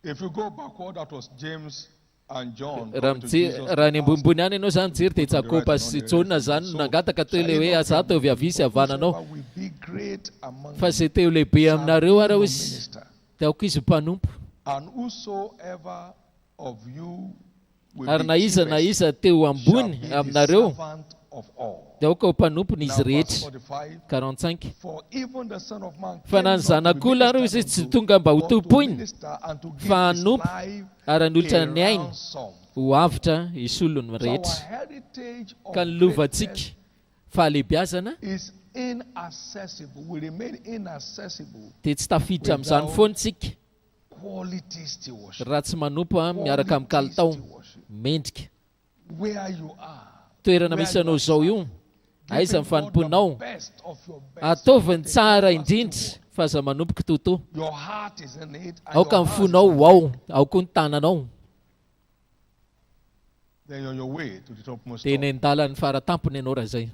If you go backward, that was James and John. Raha coming to Jesus raha ny to ask, ambonimbony any ianao zany jery dia Jakoba sy Jona zany nangataka teo ilay hoe aza teo avy avy sy havananao. "Whosoever will be great among Fa you zay teo lehibe shall aminareo be ara your izy minister, dia aoka izy mpanompo. and whosoever of you will Ary be na iza chiefest teo shall ambony be the aminareo servant of all." dia aoka ho mpanompo Now n'izy verse rehetra. 45. 45. For even the Son of Man Fa na ny zanak'olona ary izy tsy tonga mba ho tompoiny fa hanompo ary hanolotra ny ainy ho avitra isolony rehetra. Ka ny lovantsika fahalehibiazana is inaccessible, will remain inaccessible. dia tsy tafiditra amin'izany foana tsika Quality stewardship. raha tsy manompo miaraka amin'ny kalitao mendrika. Where you are, Toerana misy anao zao io aiza ny giving God fanomponao the best of your best. ataovy ny tsara indrindra fa aza manompoka toto. Your heart is in it, and Aoka your ny hands fonao ao ao koa ny tananao then you're on your way to the topmost dia top. ny an-dalan'ny faratampony ianao raha zay.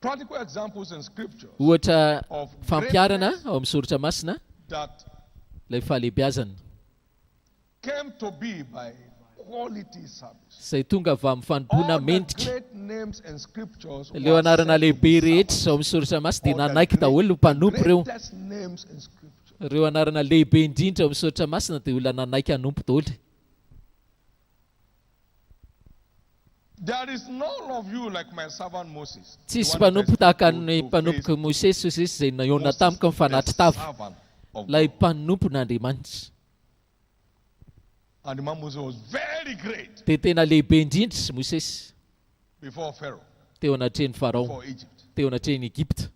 Practical examples in scripture Ohatra of fampiarana greatness ao amin'ny soratra masina that ilay fahalehibiazana came to be by quality service. izay tonga avy amin'ny fanompona All the mendrika. great names in scriptures Leo were anarana said to lehibe be rehetra servants. ao amin'ny soratra masina dia All the nanaiky daholo ny mpanompo ireo. greatest names in scripture. Ireo anarana lehibe indrindra ao amin'ny soratra masina dia olona nanaiky hanompo daholo. There is none of you like my servant Moses. Tsisy The one that mpanompo is tahaka to- ny to mpanompoka praise Mosesy hozy izy izay naona Moses, tamiko ny the fanatry tava servant of ilay God. mpanompon'Andriamanitra. And the man Moses was very great Dia tena lehibe indrindra Mosesy before Pharaoh, teo anatrehany Farao, before Egypt. teo anatrehany Egypta.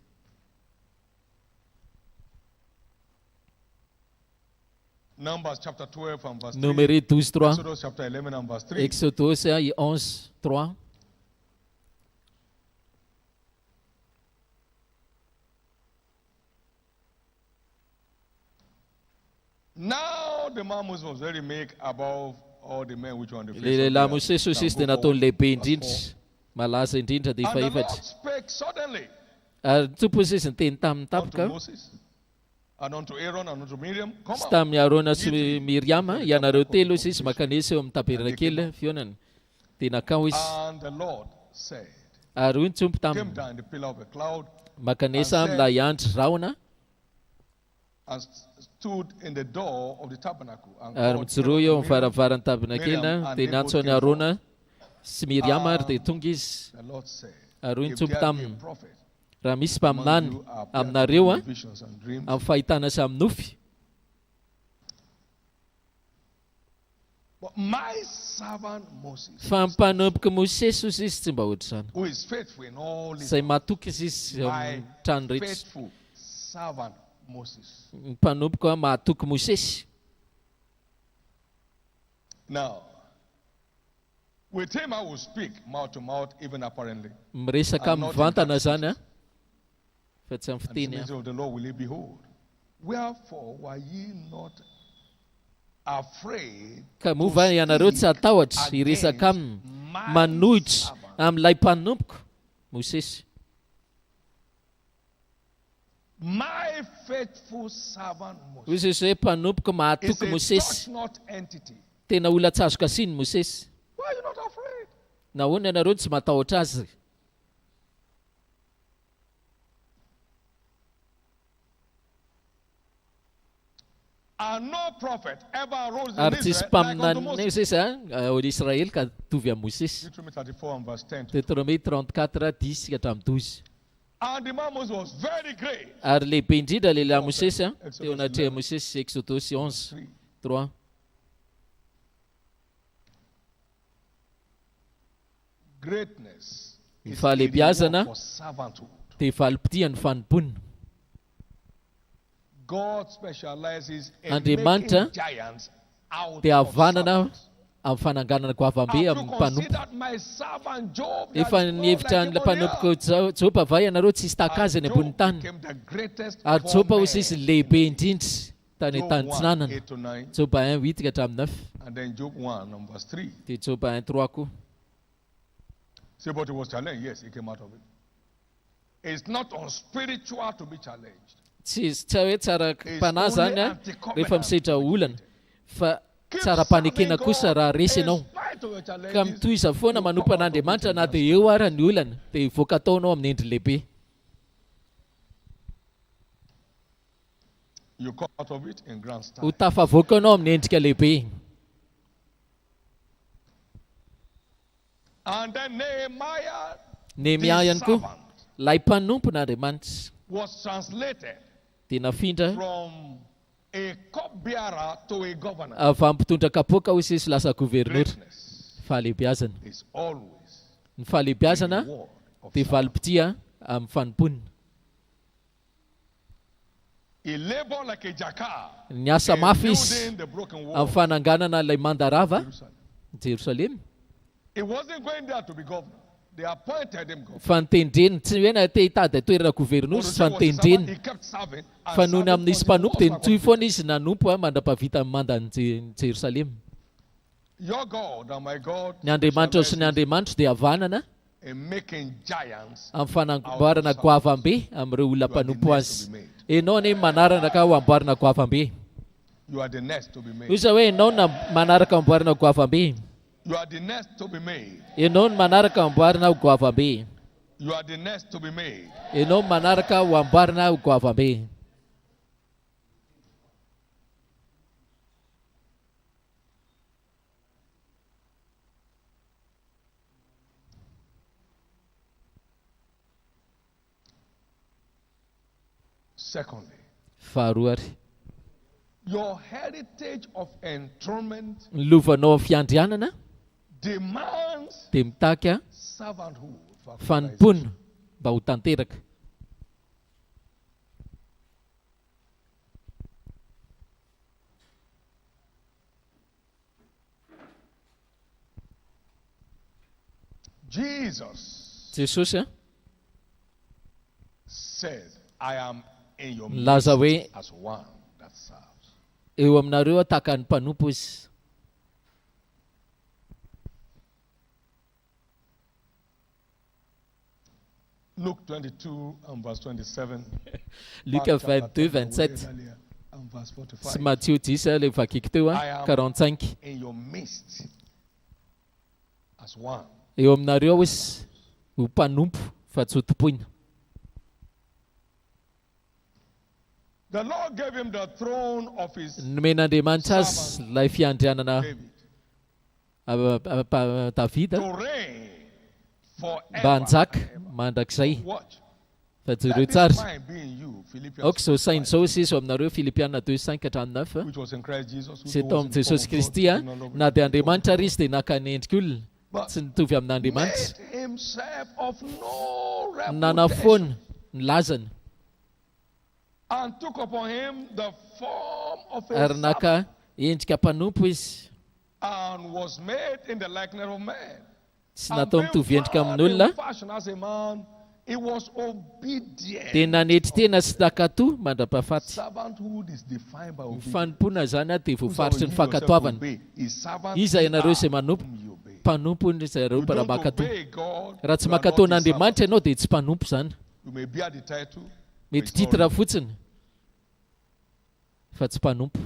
Numbers chapter 12 and verse 3. Numéro 12:3. Exodus chapter 11 and verse 3. Exodus 11:3. Now the man Moses was very meek above all the men which were on the face Ilay of the lehilahy earth. Mosesy hozy izy Now dia go nataony lehibe forward. indrindra, Verse 4. malaza indrindra dia And the Lord faefatra. spake suddenly Ary tompo izy niteny tamin'ny unto tapaka Moses, and unto Aaron and unto Miriam, come Sy out. tamin'ny Arona sy Miriama, ianareo telo izy izy makanisa eo amin'ny tabernakel fionany. Dia nakao izy. And the Lord said, Ary hoy ny Tompo came taminy, down in the pillar of a cloud makanisa amin'ilay andro rahona, and stood in the door of the tabernacle. And ary called mijoroa Aaron eo and amin'ny Miriam. varavaran'ny tabernakel, dia nantsony Arona sy Miriama ary dia tonga izy. The Lord said, Ary hoy ny if Tompo there be a taminy, prophet raha misy among mpaminany you appear aminareo to a, you in visions and dreams, amin'ny fahitana sy amin'ny nofy, but my servant Moses, fa ny mpanompoka Mosesy ozy izy tsy mba ohatr'izany. who is faithful in all his Izay matoky izy izy my amin'ny trano rehetra. faithful servant Moses. Ny mpanompoka mahatoky Mosesy. Now, with him I will speak mouth to mouth, even apparently. Miresaka I'm amin'ny not vantana in zany a, fa tsy amin'ny And the fiteny a. messenger of the Lord will he behold. Wherefore were ye not afraid Ka moa va ianareo tsy atahotra hiresaka aminy manohitra amin'ilay mpanompoko Mosesy. my faithful servant Moses? Hoy izy hoe mpanompoko It's mahatoky a Mosesy. touch not entity. Tena olona tsy azo kasiny Mosesy. Why are you not afraid? Nahoana ianareo tsy matahotra azy? And no prophet ever arose in Ary tsisy Israel like unto mpaminany Moses. Mosesy ao Israely ka tovy amin'ny Mosesy. Deuteronomy 34 and verse 10. Deutéronome 34 10 hatramin'ny 12. And the man Moses was very great. Ary lehibe indrindra lehilahy Mosesy a, teo anatreha Mosesy Exodosy 11 3. Greatness is Fahalebiazana a reward for servanthood. dia valom-pitia ny fanomponina. God specializes in Andriamanitra making giants out Dia of havanana servants. amin'ny fananganana goavambe Have you amin'ny mpanompo. considered my servant Job? that Efa is nihevitra called ny like mpanompoka Jopa va ianareo tsy hisy tahaka ny ambony Job tany. became the greatest Ary for Jopa men. hozy izy lehibe indrindra tany Job tany 1, tsinanana. 8 to 9, Jopa 1 8 hatramin'ny 9. and then Job 1 and verse 3. Dia Jopa 1 3 koa. Say, but he was challenged. Yes, he came out of it. It's not unspiritual to be challenged. Tsy hoe tsara mpanahy zany a rehefa misedra olana, fa Keep tsara serving mpanekena kosa God raha resy in ianao. spite of your Ka challenges. mitohiza foana manompo an'Andriamanitra na dia eo ara ny olana, dia voaka ataonao amin'ny endry lehibe. You come out of it in grand style. Ho tafavoaka anao amin'ny endrika lehibe. And then Nehemiah, Nehemia ihany koa, servant, lay mpanompon'Andriamanitra was translated dia nafindra from a cupbearer to a governor. avy amin'ny mpitondra kapoaka hoy izy lasa gouvernoura. Greatness Fahalebiazana. is always Ny fahalebiazana reward of dia servant. valom-pitia amin'ny fanomponina. He labored like a jackal Niasa in mafy izy building the broken wall. amin'ny fananganana ilay mandarava Jerusalem. Jerusalema. He wasn't going there to be governor. They appointed him governor. Fanitendreny tsy hoe na te hitady toerana gouvernoura But izy the thing was, fanitendreny. he kept serving and Fa noho ny serving amin'isy for the mpanompo dia walls nitohy were foana izy nanompo mandrapavita mandany Jerusalema. Your God and my God Ny Andriamanitra sy ny specializes Andriamanitra dia havanana in making giants. amin'ny fanamboarana goavambe amin'ireo olona You are the mpanompo next azy. to be made. Ianao anie manarana ka ho amboarina goavambe. You are the next to be made. Hoy hoe ianao na manaraka amboarina goavambe. You are the next to be made. Ianao no manaraka amboarina goavambe. You are the next to be made. Ianao no manaraka ho amboarina goavambe. Secondly, Faharoa, your heritage of enthronement ny lovanao amin'ny fiandrianana demands dia mitaky servanthood. for fanomponina mba ho tanteraka. Jesus Jesosy said, I am in your Laza hoe midst as one that serves. eo aminareo tahaka ny mpanompo izy. Luke 22 and verse 27. Luka 22, 27. And verse Sy 45. Matthieu 10, le vakiky teo I am 45. in your midst as one. Eo aminareo izy ho mpanompo fa tsy ho topoina. The Lord gave him the throne of his Nomen'Andriamanitra azy ilay fiandrianana David Davida to reign mba forever. hanjaka mandrakizay. Watch. Fa Let jereo this tsara. mind be in you, Philippians Aoka zao sainy 5, zao izy izo aminareo Filipiana 2:5-9. which was in Christ Jesus. who Sy tao was in amin'i the form Jesosy of Kristy God, no longer na dia in the form of Andriamanitra God, izy dia naka ny endrika olona but tsy nitovy amin'Andriamanitra. made himself of no Nana reputation foana ny lazany and took upon him the form of a ary servant naka endrika mpanompo izy and was made in the likeness of man. tsy And natao being mitovy endrika found amin'olona in fashion as a man, he was obedient. dia nanety tena sy takato mandrapahafaty. Servanthood is defined by Ny obedience. fanompoana zany dia Whosoever voafaritry ny you yourself fankatoavana. obey is servant Iza ianareo izay manompo whom you obey. mpanompo zareo You para don't makato. obey God, Raha tsy you are makato not his n'Andriamanitra servant. ianao dia tsy mpanompo zany. You may bear the title, Mety but it's not titra real. fotsiny fa tsy mpanompo.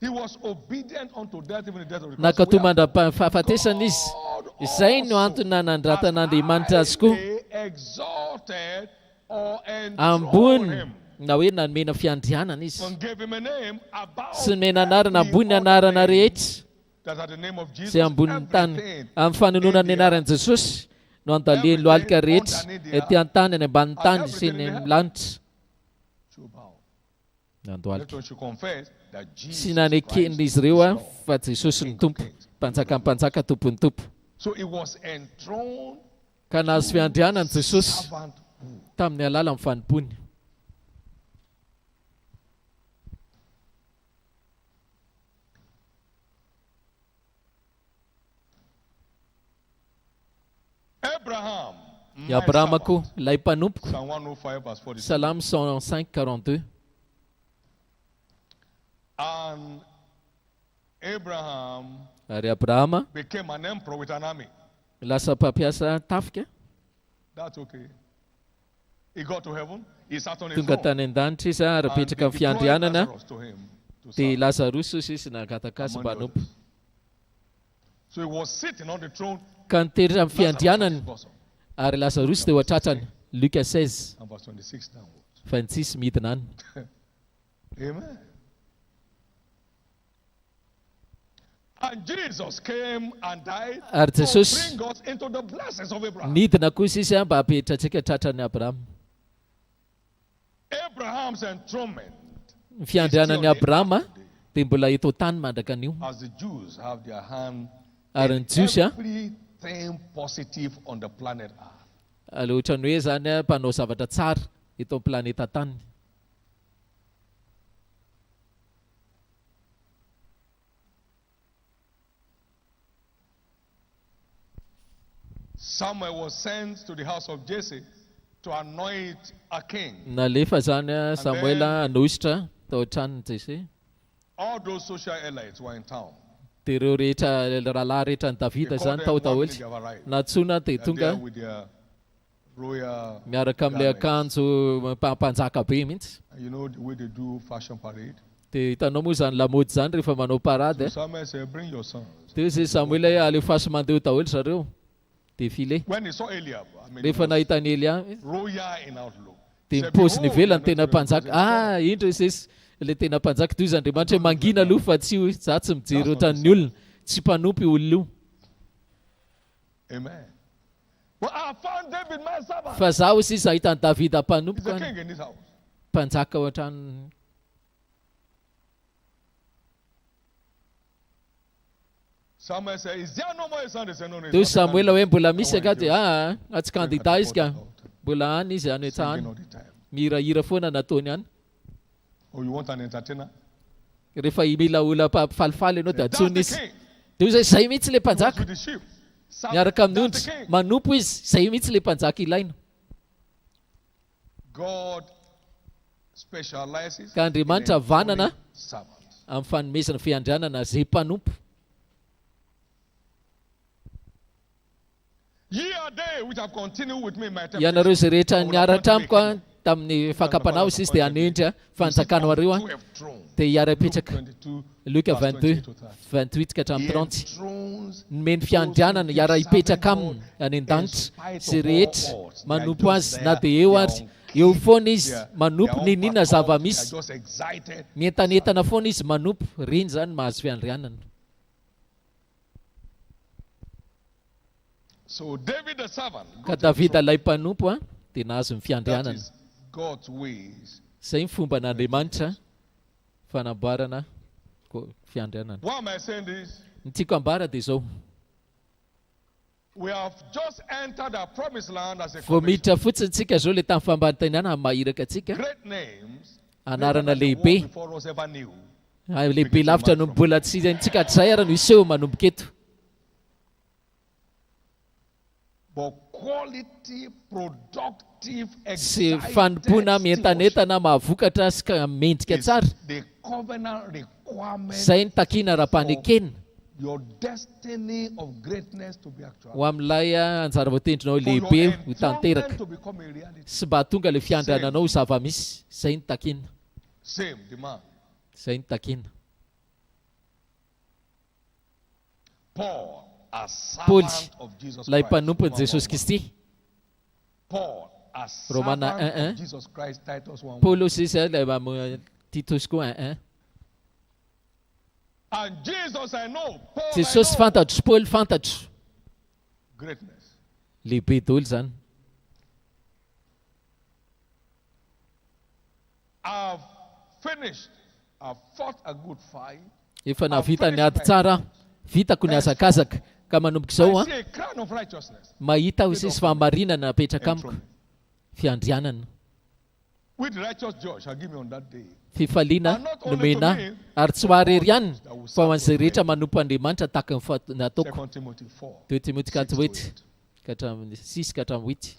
He was obedient unto death, even the death of the cross. Nakato Wherefore, mandra-pahafatesana izy. God Izay no also antony nanandratan'Andriamanitra azy koa highly exalted or enthroned ambony him na hoe nanomena fiandrianana izy. and gave him a name above Sy nomena anarana every ambony other anarana name, rehetra that at the name of Jesus izay ambonin'ny tany. everything Amin'ny fanononan'ny in the anaran'i Jesosy no andaliany lohalika rehetra ety an-tany any ambanin'ny tany sy ny lanitra should bow. nandohalika. Everyone should confess that Jesus Sy nanekeny Christ izy ireo is Lord. fa Jesosy ny tompo, mpanjaka mpanjaka tompon'ny tompo. So it was enthroned Ka nahazo fiandrianany Jesosy servanthood. tamin'ny alala amin'ny fanompony. Abraham, I my Abrahama servant. koa ilay mpanompoko. Psalm 105 verse 42. Salamo 105:42. And Abraham Ary Abrahama became an emperor with an army. lasa mpampiasa tafika That's okay. He got to heaven. He sat on his tonga throne. tany an-danitra izy ary And they apetraka amin'ny deployed fiandrianana Lazarus to him to dia serve Lazarus izy nakatakasy among the mpanompo. others. So he was sitting on the throne. Ka nitery amin'ny Lazarus on fiandrianany his bosom. ary Lazarus dia hoatratrany. Luka 16 And verse 26 downwards. fa ny tsisy midina any. Amen. And Jesus came and died Ary to Jesus bring us into the blessings of Abraham. nidina kosa izy mba hapetratsika tratrany Abrahama. Abraham's enthronement, Ny fiandrianan'ny Abrahama dia mbola eto tany mandraka an'io. as the Jews have their hand Ary ny Jiosy everything positive on the planet Earth. ohatrany hoe zany mpanao zavatra tsara eto amin'ny planeta tany. Samuel was sent to the house of Jesse to anoint a king. Nalefa zany Samuela hanositra tao an-tranon'i Jesy. All those social elites were in town. Dia ireo rehetra rahalahy rehetra ny They Davida called zany them tao one daholo. they have arrived. Natsona dia They're there tonga with their royal miaraka amin'ilay garments. akanjo mpanjaka be mihitsy. And you know the way they do fashion parade. Dia hitanao moa zany lamaody zany rehefa manao parady. So Samuel said, "Bring your sons." Dia zay Samuela hoe alefaso mandeha daholo zareo. Dia file. When he saw Eliab, I mean, Rehefa he was nahita ny Elia royal in outlook. dia Said, nipôsiny "Behold, ivelany the tena anointed mpanjaka. one is Indro zesy ilay tena mpanjaka toy izy Andriamanitra hoe mangina aloha fa tsy io za tsy mijery ohatran'ny olona tsy mpanompy olona io. Amen. But I found David my servant. Fa zaho izy ahitany Davida He's mpanompoka the any king in this house. mpanjaka ohatran'ny Samuel said, "Is there no more a son?" They said, "No, no." Teo he's not Samuela hoe candidate." mbola misy I want akaty Joseph tsy kandida izy ka mbola any izy any singing an-tsahany all the time. mihirahira foana nataony any. Oh, you want an entertainer? Rehefa mila olona mpampifaly ianao dia That's atsony the izy. king. Dia zay zay mihitsy le He was mpanjaka with the sheep. miaraka amin'ny That's the ondry king. manompo izy zay mihitsy le mpanjaka ilaina. God specializes Ka Andriamanitra in vanana enthroning servants. amin'ny fanomezana fiandrianana zay mpanompo. Ye are they which have continued with me in my ianareo zay rehetra I would niaratra appoint amiko me a a tamin'ny fakapanao izy dia hanendry a fanjakanao a dia hiara-petraka Luka 22 28 ka hatramin'ny 30 nomeny fiandrianana hiara hipetraka aminy any an-danitra zay rehetra manompo azy na dia eo ary eo foana izy manompo ninina zava-misy mientanentana foana izy manompo reny zany mahazo fiandrianana. So David the servant Ka Davida ilay mpanompo a dia nahazo ny fiandrianana. God's ways. Izay ny fomba n'Andriamanitra fanamboarana fiandrianana. Why am I saying this? Ny tiako ambara dia izao. We have just entered our promised land as a Vao commission. miditra fotsiny tsika zao ilay tamin'ny fambantanana mahiraka atsika. Great names. Anarana never the lehibe. world before us ever knew. Lehibe lavitra no mbola tsy haintsika hatrizay ary no iseho manomboka eto. But quality, productive, Sy fanompoana mientanentana mahavokatra sy mendrika tsara. the covenant requirement. Izay ny takiana ara-panekena Your destiny of greatness to be actual. ho amin'ilay anjara voatendrinao For your lehibe ho enthronement tanteraka to become a reality. sy mba hatonga ilay fiandriananao ho zava-misy. Izay ny takiana. Same demand. Izay ny takiana. Paul, a Paul, servant of Jesus ilay Christ. mpanompon'i Jesosy Kristy. Paul, a Romana servant 1:1. of Jesus Christ. Titus 1:1. Paulo aussi ça le Titus ko 1:1. And Jesus I know. Paul I Jesosy know. fantatro, Paul fantatro. Greatness. Lehibe daholo zany. I've finished. I've fought a good fight. Efa navita ny ady tsara, vitako ny azakazaka ka manomboka izao I see a crown of righteousness. mahita ho sisy fahamarinana napetraka amiko. Fiandrianana. With the righteous judge shall give me on that day. Fifaliana nomena ary tsy ho arery ihany fa ho an'izay rehetra manompo Andriamanitra tahaka ny nataoko. 2 Timothy 4. 2 Timothée 4:8 ka hatramin'ny 6 ka hatramin'ny 8.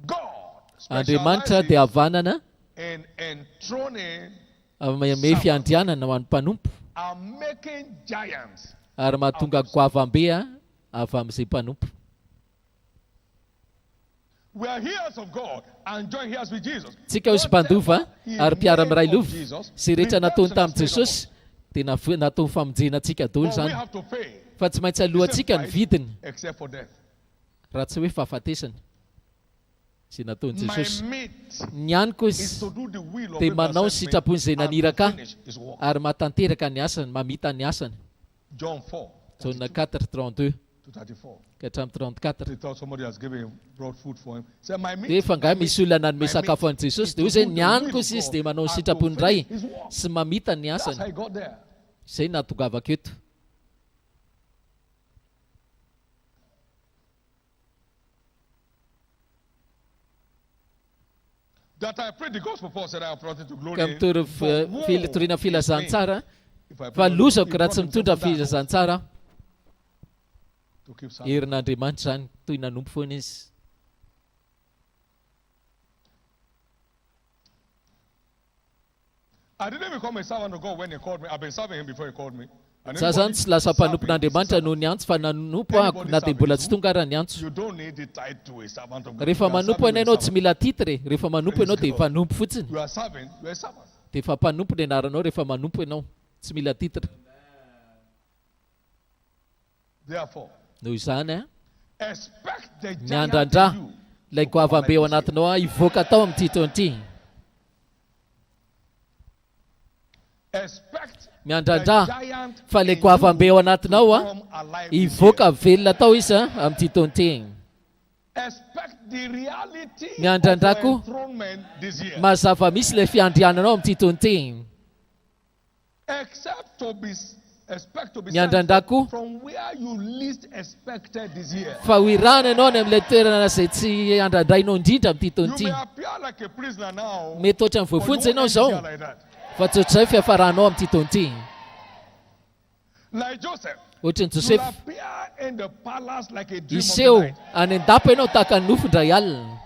God Andriamanitra dia havanana in enthroning amin'ny fiandrianana ho an'ny mpanompo and making giants. ary mahatonga goavam-be avy amin'izay mpanompo. We are heirs of God and joint heirs with Jesus. Tsika ho sy mpandova ary mpiara amiray lova. Sy rehetra nataony tamin'i Jesosy dia nataony famonjena antsika daholo But we zany. have to pay. Fa tsy maintsy alohantsika ny vidiny Except for death. raha tsy hoe fahafatesana. Sy nataony My Jesosy. meat Ny haniko is izy to do the will of dia him that manao sent me sitrapon'izay and to naniraka finish his work. ary matanteraka ny asany, mamita ny asany. John 4 Jauna 4:32 to 34. ka hatramin'ny 34. They thought somebody has given him, brought food for him. Say, my meat. Dia efa nga misy olona nanome sakafo an'i Jesosy dia hoy izay ny haniko izy dia manao and to sitrapony iray finish his work. sy mamita ny That's how asany. he got there. Izay nahatongavako eto. That I preach the gospel, Paul said, I have brought it to glory. Ka mitory For woe fitoriana filazantsara if I fa preach lozako the raha tsy gospel mitondra to die, filazantsara to keep silent. herin'Andriamanitra zany toy nanompo foana izy. I didn't become a servant of God when he called me. I've been serving him before he called me. And Za zany anybody tsy lasa mpanompon'Andriamanitra serving, noho ny antso fa nanompo ako na dia mbola tsy tonga raha ny antso. you don't need the title a servant of God. Rehefa You are manompo serving ianao a tsy servant. mila titre, rehefa manompo ianao dia efa nompo fotsiny. You are serving, you are a servant. Dia efa mpanompo ny anaranao rehefa manompo ianao, tsy mila titre. Therefore, Noho izany expect the giant miandrandra in you ilay to come goavam-be ao like this. anatinao hivoaka tao amin'ity taon'ity. Expect Miandrandra the giant fa ilay in goavam-be ao you anatinao to come alive this hivoaka year. velona tao izy amin'ity taon'ity. Expect the reality of Miandrandra your koa enthronement this year. mazava misy ilay fiandriananao amin'ity taon'ity. Expect to be Miandrandra sent koa from where you least expected this year. fa ho irana ianao ny amin'ilay toerana izay tsy andrandrainao indrindra amin'ity You taon'ity. may appear like a prisoner now, Mety ohatra ny but you voafontsy won't ianao end izao here like that. fa tsy ohatr'izay fiafaranao amin'ity taon'ity. Like Joseph, Ohatry ny you'll Joseph appear in the palace like a dream of the iseho night. any an-dapa ianao tahaka ny nofondray alina.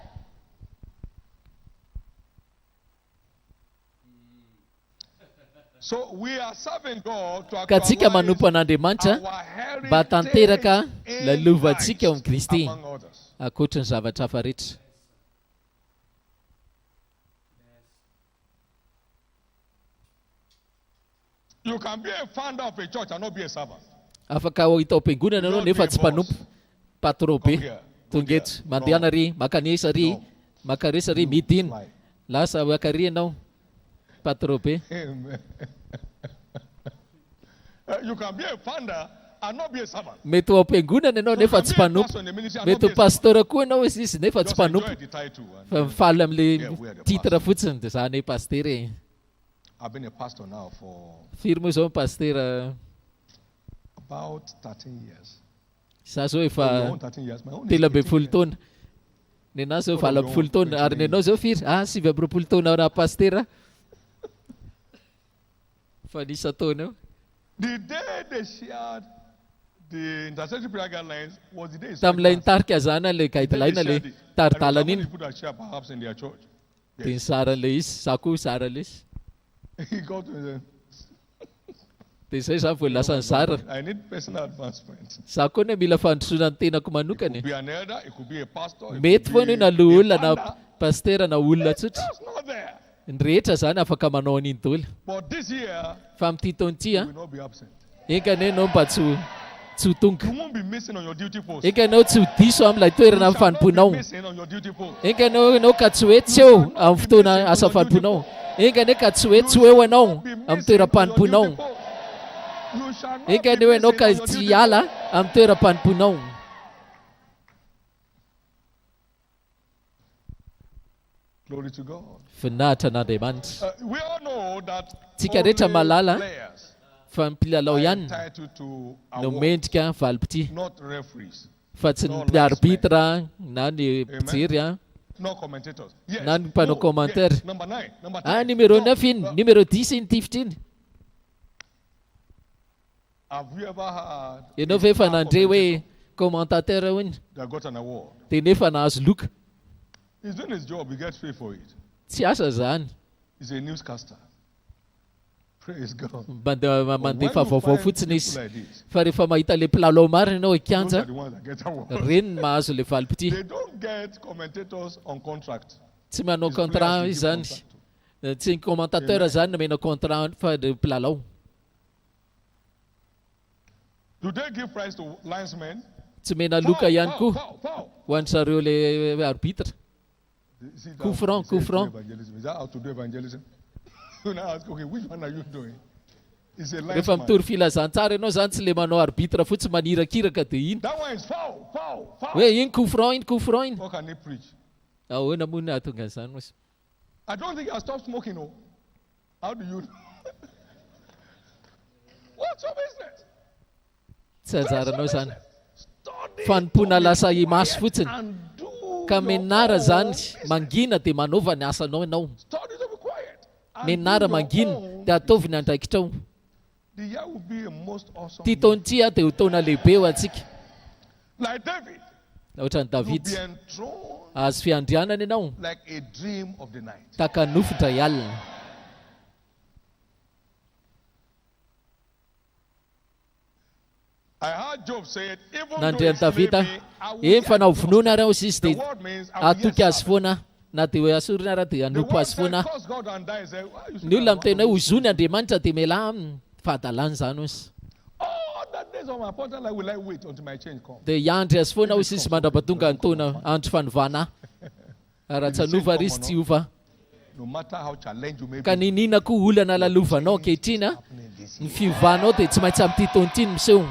So we are serving God to ka tsika actualize manompo an'Andriamanitra our heritage mba tanteraka in lalovantsika eo amin'ny Christ, Kristy among others. ankoatra ny zavatra hafa rehetra. You can be a founder of a church and not be a servant. Afaka hitao am-piangonana anao nefa tsy mpanompo patron be. Tongetra mandeha ry makanisa ry makaresa ry midina lasa makary anao patron be. Amen. You can be a founder and not be a servant. Mety ho am-piangonana anao nefa tsy mpanompo. Mety ho pastora koa anao izy nefa tsy Just enjoy mpanompo. the title. Fa mifaly amin'le titre fotsiny dia zany pastery. I've been a pastor now for Firy moa zao pastera about 13 years. za zao Your efa own 13 years. My own is telo amby 18 folo years. taona. Ny anahy zao valo amby folo taona ary ny anao zao firy? 5 amby roapolo taona na pastera. Fa nisa taona eo. The day they shared the intercessory prayer guidelines was the day it Tamin'ilay started. nitarika zana le guideline le And taridalana iny people that share perhaps in their church. dia nisaran'le izy za koa saran'le izy He got to me and dia zay za voa lasa nizara. said, I need personal advancement. Za koa ne mila fandrosoana ny tenako manokany. It could be an elder, it could be a pastor, it Mety could foana be io na loha olona a na founder. pastera na olona tsotra. That's not there. Ny rehetra zany afaka manao an'iny daholo. But this year, Fa amin'ity taon'ity you will not be absent. eka ne anao mba tsy ho tonga. You won't be missing on your duty post. Eka anao tsy ho diso amin'ilay toerana You shall not be fanomponao. missing on your duty post. Eka anao ka tsy hoe tsy eo amin'ny fotoana asa fanomponao. Eka ne ka tsy hoe tsy eo anao amin'ny toeram-panomponao. You shall not Eka be ne hoe anao missing ka on your tsy duty hiala post. amin'ny toeram-panomponao. Glory to God. Finahitra an'Andriamanitra. We all know that Tsika rehetra malala only players fa ny mpilalao are ihany entitled to no awards, mendrika valipiti. not referees, Fa tsy ny arbitra na ny mpijery not commentators. Yes. na ny mpanao commentaire. Yes. Number 9, number 10. Numéro 9 iny, numéro 10 iny tifitra iny. Have you ever heard Ianao a ve efa star nandre hoe commentator commentateur iny that got an award? dia nefa nahazo loka? He's doing his job, he gets paid for it. Tsy asa zany. He's a newscaster. Praise God. Mandefa vaovao fotsiny izy. People like this, Fa rehefa mahita le mpilalao marina ianao those ikianja, are the ones that get awards. reny no mahazo le valipiti. They don't get commentators on contract. Tsy manao It's contrat players izy who zany. give contract. Tsy ny commentateur zany no mena contrat fa le mpilalao. Do they give prize to linesmen? Tsy mena loka ihany koa Foul. ho an'ny zareo le arbitra. Is it Coup how- franc, is coup it franc. evangelism? Is that how to do evangelism? You now ask, okay, which one are you doing? It's a Rehefa linesman. mitory filazantsara ianao zany tsy le manao arbitra fotsy manirakiraka dia iny. That one is foul. Hoe iny coup franc iny. How can he preach? Ahoana moa ny ahatonga an'izany moa. I don't think I stopped smoking. No. How do you know? What's your business? Tsy anjaranao zany. Study Fanompona to be lasa imaso quiet fotsiny. and do Ka your menara own zany business. mangina dia manaova ny asanao ianao. Study to be quiet. and Menara do your mangina own dia ataovy ny andraikitrao. The year will be a most awesome Ty year. taon'ity dia ho taona lehibe ho antsika. Like David, Ohatran'ny you'll David. be enthroned Azo fiandrianana ianao. like a dream of the night. Taka nofindray alina. I heard Job say it, even though Nandrian'i he slay Davida. me, I will Fa na ho vonoana raha izy The dia word means I will atoky yet azy serve. foana. Na dia hoe asorina raha dia The anompo word azy said, foana. curse God and die. Say, why you should Ny olona have mitena one hoe of those? hozony Andriamanitra dia mela fahadalàna zany ozy. All the days of my appointed life will I wait until my change comes. Dia hiandry azy foana ozy izy mandrapatonga ny taona andro fanovana. Raha tsy hanova ry izy tsy ova. No matter how challenged you may Ka be, ninina koa olana lalovanao ankehitriny happening this ny year. fiovanao dia tsy maintsy amin'ity taon'ity ny miseho.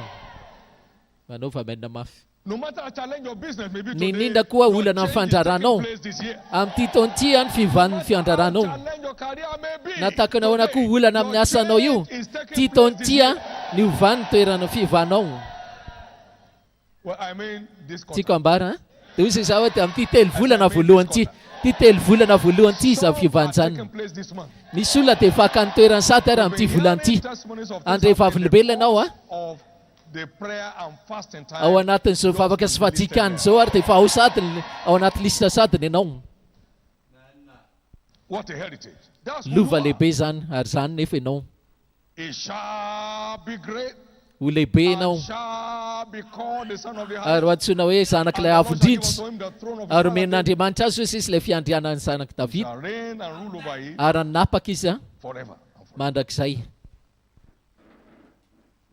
Manaova maina mafy. No matter how challenged your business may be Ninina today, koa your olana change is fandraranao. taking place this year. Amin'ity taon'ity ny fiovan'ny fiandraranao. Challenge your career may be. Nataka nahoana koa olana amin'ny asanao io. Ty taon'ity ny ovan'ny toerana fiovanao. Well, I mean, this Tsika ambara dia hozy za hoe amin'ity telo volana voalohany ty telo volana voalohany ty za fiovan'ny zany. taking place this month. Misy olona dia faka ny toerany sata ary amin'ity volany ity. Testimonies of Andray vavolombelona ianao of the prayer and fasting time. ao anatin'izao vavaka sy fahajikany zao ary dia efa ao sadiny ao anaty lista sadiny ianao. What a heritage. That's who Lova you are. lehibe zany ary zany nefa ianao. It shall be great. Ho lehibe ianao And shall be called the Son of the ary Highest. ho antsoina hoe zanak'ilay And the avo Lord shall give indrindra unto him the throne of his ary father David. omen'andriamanitra azy hoe sisy ilay fiandrianany zanaka Davida Shall reign and rule over it ary anapaka izy forever and forever. mandrakizay.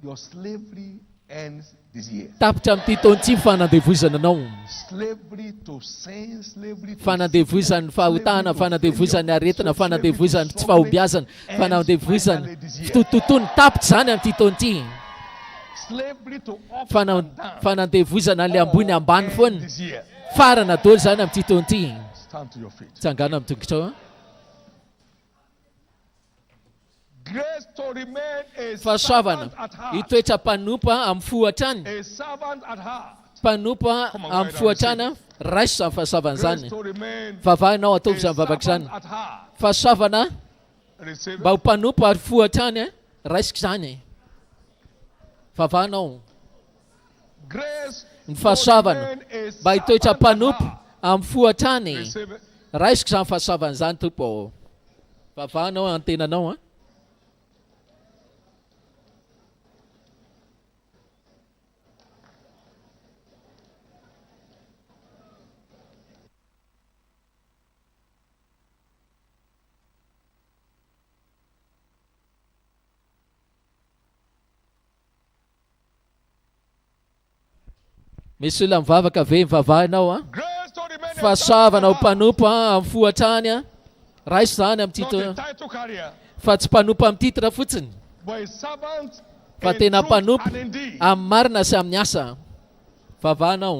Your slavery ends this year. Tapitra amin'ity taontsy fanandevozana anao, Slavery to sin, slavery to fanandevozan'ny fahotana, fanandevozan'ny aretina, fanandevozan'ny tsy fahombiazana, fanandevozan'ny fitotontony. Tapitra zany amin'ity taonty. slavery to up and down. Fanandevozana an'ilay ambony ambany End foana. this year. Farana daholo zany amin'ity taonty. Stand to your feet. Tsangana amin'ny tongotrao. Grace to remain a Fahasoavana servant at heart. hitoetra mpanompa amin'ny fohatrany. A servant at heart. Mpanompa amin'ny fohatrana raiso izany fahasoavana Grace zany. to remain Vavahinao ataovy a izany vavaka servant izany. at heart. Fahasoavana Receive mba ho it. mpanompa ary fohatrany raisiko izany. Vavahinao Grace ny to fahasoavana remain a mba hitoetra servant at mpanompa heart. amin'ny fohatrany. Receive it. Raisiko izany fahasoavana izany tompo. Vavahinao antenanao. Misy olona mivavaka ve mivavahinao Grace to remain a fahasoavana ho servant at heart. mpanompa amin'ny fohatrany raiso zany amin'ny Not a tito title carrier, fa tsy mpanompa amin'ny titra fotsiny but a servant fa in tena truth mpanompa and indeed. amin'ny marina sy amin'ny asa. Vavahinao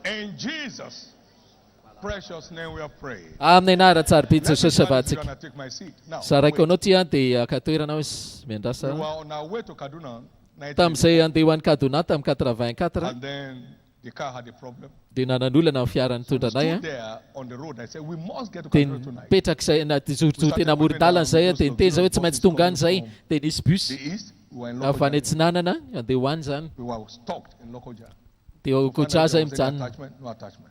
In Jesus' precious name we are praying. amin'ny anara-tsarobitsy Let me Jesosy try this avatsika. one and take my seat. Now, Saraiko wait. anao ty dia aka toeranao izy We miandrasa. were on our way to Kaduna, 19, Tamin'izay andeha ho an'ny Kaduna tamin'ny 84 and then the car had a problem. dia nanan'olana amin'ny fiara nitondranay. Stood there on the road. I said, we must get to Dia Kaduna tonight. nipetrak'izay natijorojoro teny amoron-dalana zay dia niteny zay hoe tsy maintsy tonga any zay dia nisy bus The east, we were in avy any Lokoja. Atsinanana andeha ho any zany We were stopped in Lokoja. dia kotra Finally, zay there was any mijanona. attachment, no attachment.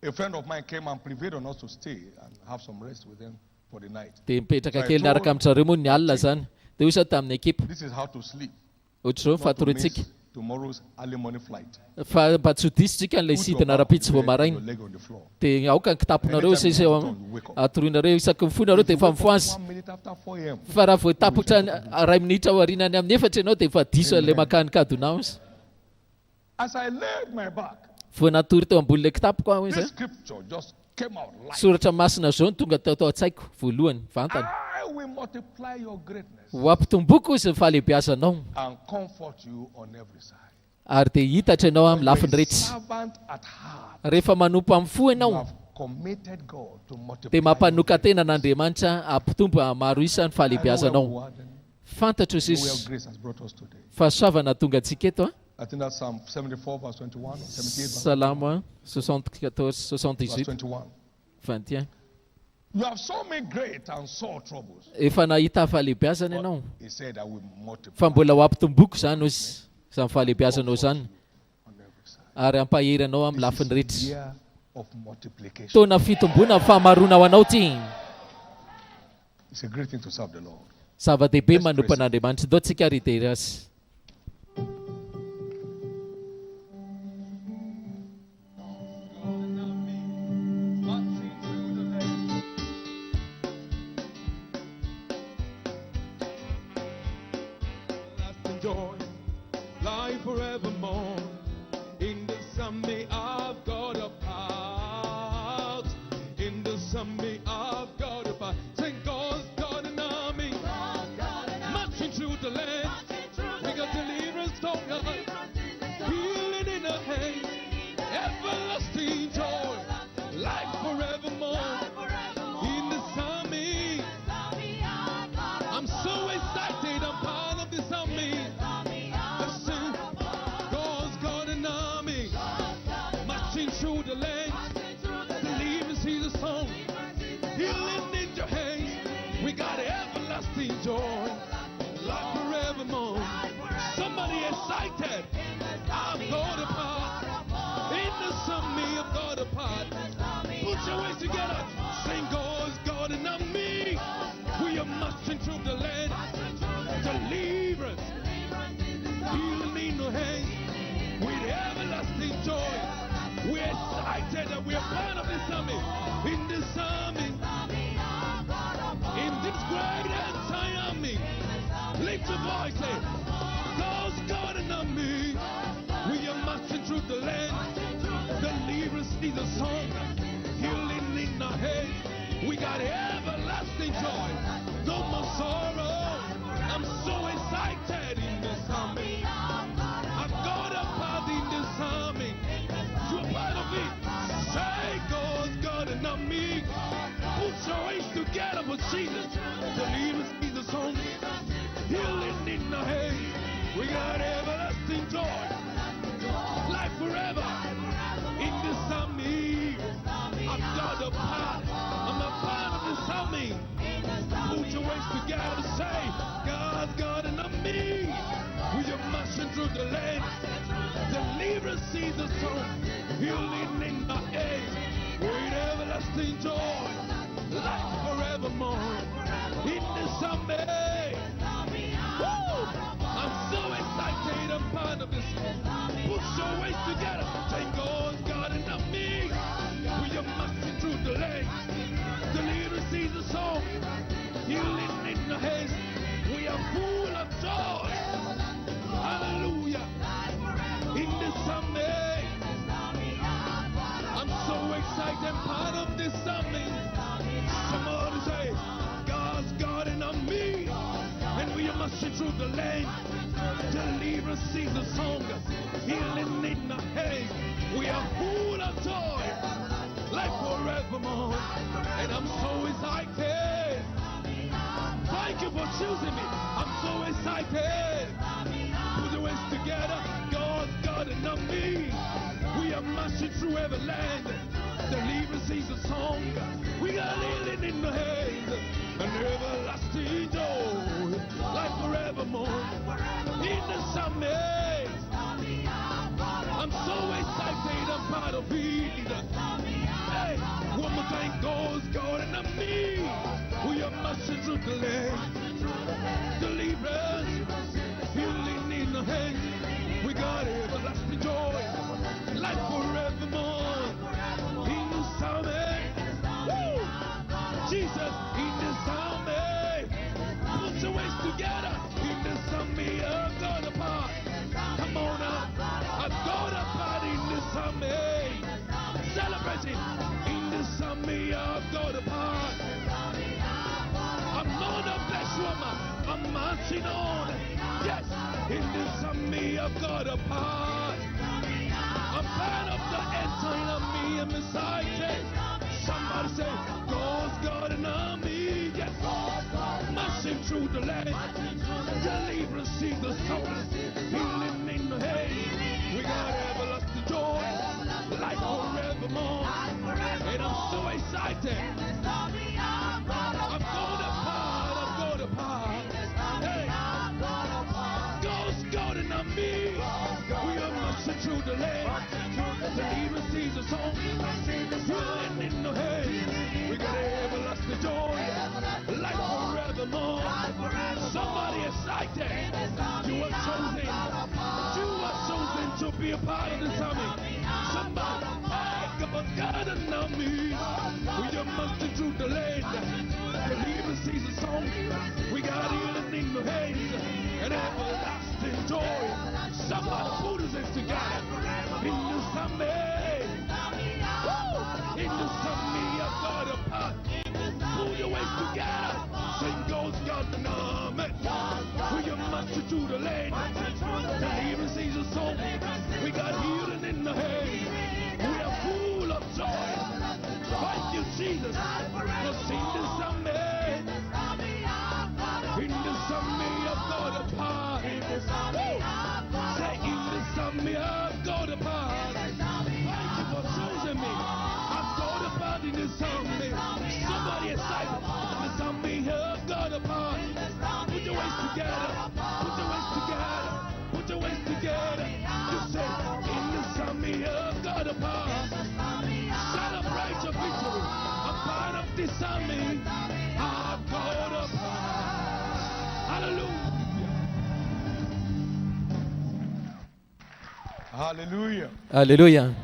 A friend of mine came and prevailed on us to stay and have some rest with him for the night. Dia mipetraka kely niaraka amin'izareo moa ny alina zany. Dia hoy tamin'ny ekipa This is how to sleep. ohatra zao Not to fatoretsika miss tomorrow's early morning flight. fa mba tsy hodisitsika n'ilay Put sidina your rapitsy vao back on maraina. your leg on the floor. Dia aoka ny kitaponareo sisy eo atoroinareo isaky mifonareo dia efa mifoazy. 1 minute after 4 a.m. Fa raha vao tapotra ray minitra aorinany amin'ny efatra ianao dia efa diso an'ilay makany Kaduna izy. As I laid my back, Vao natory teo ambonin'ilay kitapoko aho this izy. scripture just came out live. Soratra masina zao no tonga tao an-tsaiko voalohany vantana. I will multiply your greatness Ho ampitomboko izy ny fahalehibiazanao and comfort you on every side. ary dia hitatra ianao amin'ny lafiny When a rehetra. servant at heart, Rehefa manompo amin'ny fo you ianao have committed God to multiply dia your mampanoka tena n'Andriamanitra ampitombo maro isa ny I know where we fahalehibiazanao. are then. Fantatro I know where sisy grace has brought us today. fahasoavana tonga antsika eto. I think that's Psalm 74 verse 21 or 78 verse Salamo 74, 78, 21. 21. You have so many great and sore troubles. Efa nahita fahalehibiazana ianao He said, I will multiply fa mbola ho ampitomboko zany izy izany fahalehibiazanao zany on every side. ary ampahery anao amin'ny lafiny rehetra. Year of multiplication. Taona fitombona fahamarona ho anao ty. It's a great thing to serve the Lord. Zava-dehibe manompa an'Andriamanitra. Dao tsika ritery azy. Lasting joy, life forevermore. In the summit of God apart. In the summit of God apart. Sing God's got an army. Marching through the land. We got deliverance from God. Healing in our hands. Everlasting joy. Life forevermore. In the summit. I'm so excited. I'm part of this army. Listen, God's got an army marching through the land. Deliverance is a song. Healing in your hands. We got everlasting joy. Life forevermore. Somebody excited. I've got a part. In the summit of God a part. apart. Put your ways together. Sing God's God and not me. We are marching through the land. Deliverance. Healing in our hands. With everlasting joy. We're excited that we're part of this army. In this army. In this great and time army. Lift your voice, say, God's God and not me. We are marching through the land. Deliverance is a song. Healing in our hands. We got everlasting joy. No more sorrow. I'm so excited in this army. I've got a part in this army. You're part of it. Say God's God and not me. Put your hands together for Jesus. Deliverance is a song. Healing in the hands. We got everlasting joy. Life forever. In this army. I've got a part. I'm a part of this army. Put your ways together. Say, God's God and not me. We are marching through the land. Deliverance is a song. Healing in the hands. With everlasting joy. Life forevermore. In this army. Woo! I'm so excited. I'm part of this. Put your ways together. Say God's God and not me. We are marching through the land. Deliverance is a song. Healing in the hands. We are full of joy. Hallelujah. In this army. I'm so excited. I'm part of this army. Somebody say, God's God and not me. And we are marching through the land. Deliverance is a song. Healing in the hands. We are full of joy. Like forevermore. And I'm so excited. Thank you for choosing me. I'm so excited. Put your ways together. God's God and not me. We are marching through every land. Deliverance is a song. We got healing in the hands. An everlasting joy. Like forevermore. In the summer. I'm so excited. I'm part of it. Hey, one more time. God's God and not me. We are marching through the land. Deliverance. Healing in the hands. We got everlasting joy. Like forevermore. In the summer. Woo! Jesus, in the summer. Put your ways together. In the summer, I've got a part. Come on up. I've got a part in the summer. Celebrating. In the summer, I've got a part. I'm not a flesh woman. I'm marching on. Yes, in the summer, I've got a part. I'm part of the end-time army. I'm excited. Somebody say, God's got an army. Yes, marching through the land. Deliverance is the soul. Healing in the head. We got everlasting joy. Life forevermore. And I'm so excited. I've got a part. I've got a part. Hey, God's got an army. We are marching through the land. Deliverance is a song. Healing in the head. We got everlasting joy. Life forevermore. Somebody excited. You are chosen. You are chosen to be a part of this army. Somebody, hey, come on, God and not me. We are marching through the land. Deliverance is a song. We got healing in the hands. And everlasting joy. Somebody put us together. In the summer. Woo! In the summer, I've got a part. Pull your ways together. Sing God's got an army. We are marching through the land. Deliverance is a song. We got healing in the hands. We are full of joy. Thank you, Jesus. Cause in the summer. In the summer, I've got a part. Woo! Say in the summer, I've got a part. Thank you for choosing me. I've got a part in the summer. Somebody excited. In the summer, I've got a part. Put your ways together. Put your ways together. Put your ways together. You say, in the summer, I've got a part. Hallelujah. Alléluia.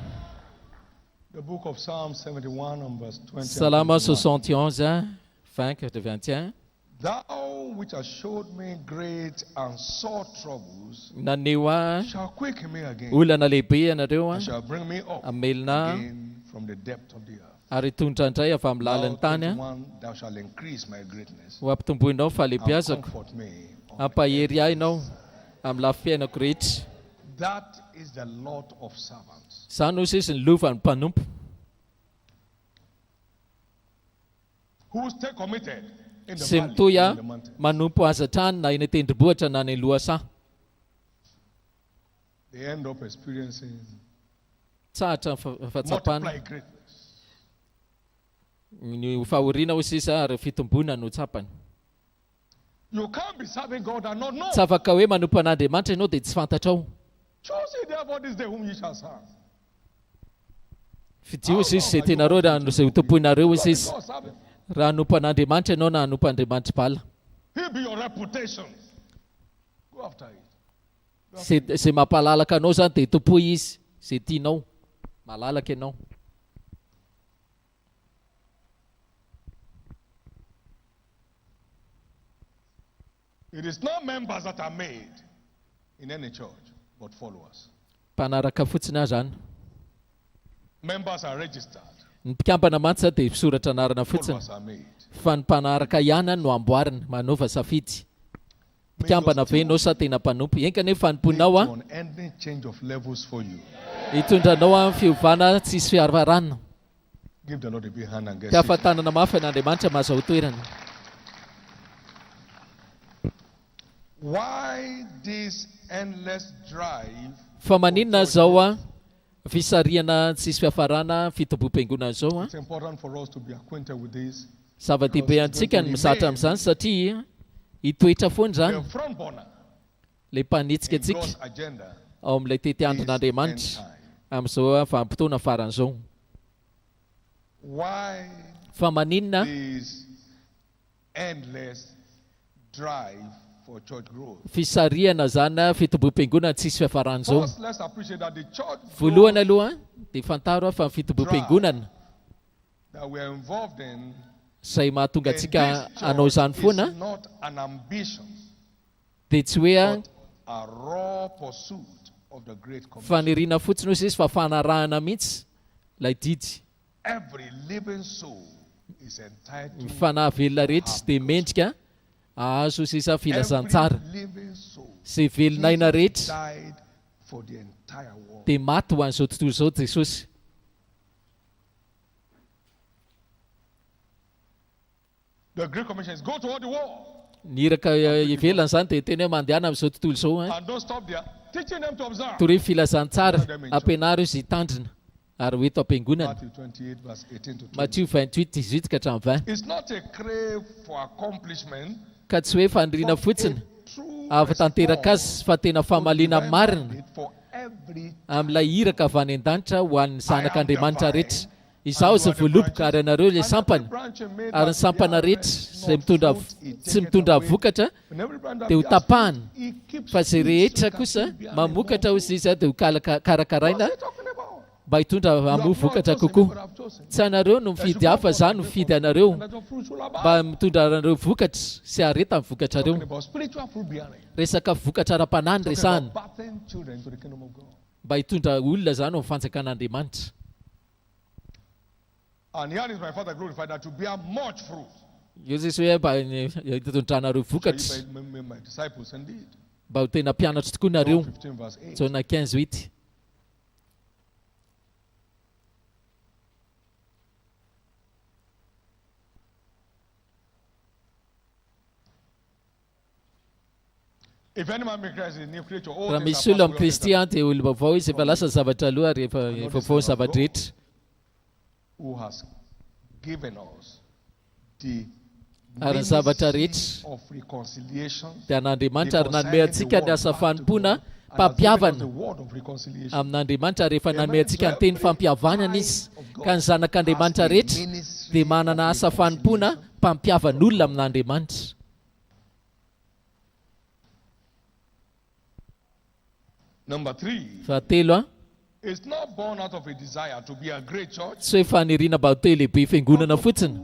The book of Psalm 71 and verse 20. Salama and 21. 71, hein, fin de 21. Thou which hast showed me great and sore troubles Naniwa, shall quicken me again, olana lehibe ianareo and shall bring me up amelona again from the depth of the earth. ary tondrandray avy amin'ny Thou lalan'ny tany 21, thou shalt increase my greatness ho ampitomboinao and fahalehibiazako comfort me. ampahery ahy ianao amin'ny lafiainako rehetra. That is the lot of servants. Izany no sisy ny lovan'ny mpanompo Who stay committed in the sy valley mitoy and in the mountain. manompo azatrany na eny tendrombohitra na ny lohasaha. They end up experiencing Tsahatra ny fahatsapana multiply greatness. ny fahoriana ho sisa ary fitombona no tsapany. You can't be serving God and not know. Tsy afaka hoe manompo an'Andriamanitra ianao dia tsy fantatrao. Choose ye therefore this day whom ye shall serve. Fidio sisy izay tenareo raha izay ho tompoinareo God sisy. serve him. Raha hanompo an'Andriamanitra ianao na hanompo Andriamanitra bala. He be your reputation. Go after it. Izay mampalalaka anao zany dia tompoy izy izay tianao. Malalaka ianao. It is not members that are made in any church, but followers. Mpanaraka fotsiny ahy zany. Members are registered. Ny mpikambana mantsy dia misoratra anarana fotsiny. Followers are made. Fa ny mpanaraka ihany no amboarina manova safidy. Mpikambana ve ianao sa tena mpanompo? Eny kanefa fanomponao a On any change of levels for you. hitondranao a fiovana tsisy fiaravarana. Give the Lord a big hand and get Ka seated. fahatanana mafy an'Andriamanitra mahazo toerana. Why this endless drive? Fa maninona zao a fisariana tsisy fiafarana fitombom-piangonana zao a It's important for us to be acquainted with this. zava-dehibe antsika ny mizatra amin'izany satria hitoetra foana The zany front burner le mpanitsika in antsika God's agenda ao amin'ilay is teteandron'Andriamanitra end time. amin'izao a vanim-potoana faran'izao. Why Fa maninona this endless drive for church growth? fisariana zany a fitombom-piangonana tsisy fiafaran'izao. First, let's appreciate that the church Voalohany growth aloha dia fantaro a fa ny fitombom-piangonana that we are involved in izay mahatonga in antsika this hanao izany church foana is not an ambition, dia tsy hoe a but a raw pursuit of the Great Commission. faniriana fotsiny ho sisy fa fanarahana mihitsy lay didy. Every living soul is Ny entitled. fanahy velona rehetra dia mendrika ahazo sisa filazantsara. Every living soul. Izay velonaina rehetra Jesus died for the entire world. dia maty ho an'izao tontolo izao Jesosy. The Great Commission is go to all the world Ny iraka ivelana zany dia teny hoe mandehana amin'izao tontolo izao a and don't stop there. Teaching them to observe. tory filazantsara ampianary izy hitandrina ary ho eto am-piangonana. Matthew 28, verse 18 to 20. Matthieu 28:18 ka hatramin'ny 20. It's not a crave for accomplishment, Ka tsy hoe faniriana but fotsiny a true avy tanteraka azy response fa tena to famalina divine marina mandate for every amin'ilay iraka avy any an-danitra ho an'ny zanak'Andriamanitra rehetra. Izaho izay voaloboka ary ianareo ilay sampana ary ny sampana rehetra izay tsy mitondra vokatra dia ho tapahana fa izay rehetra kosa mamokatra ho izy dia ho karakaraina mba hitondra hamoa vokatra kokoa. Tsy anareo no mifidy hafa zany no mifidy anareo mba mitondra anareo vokatra sy areta amin'ny vokatrareo. about spiritual fruit bearing. Resaka vokatra ara-panany resahana Birthing children into the kingdom of God. mba hitondra olona zany ao amin'ny fanjakan'Andriamanitra. And here is my Father glorified that you bear much fruit. Io zay hoe mba hitondranareo So vokatra if I made my disciples indeed. mba ho tena mpianatra tokoa nareo. John 15 verse 8. Jauna 15:8. If any man make Christ a new creature, all Raha things misy are olo amin'ny passed away. Kristy dia olo vaovao izy efa lasa zavatra aloha ary efa vao ny zavatra rehetra. Who has given us the Ary ny zavatra rehetra ministry of reconciliation. dia an'Andriamanitra ary nanome antsika ny asa fanompoana mpampiavana amin'Andriamanitra rehefa nanome antsika ny teny fampiavanana izy ka ny zanak'Andriamanitra rehetra dia manana asa fanompoana mpampiavan'olona amin'Andriamanitra. Number 3, Fahatelo a, it's not born out of a desire to be a great church. tsy hoe faniriana mba ho te lehibe fiangonana fotsiny,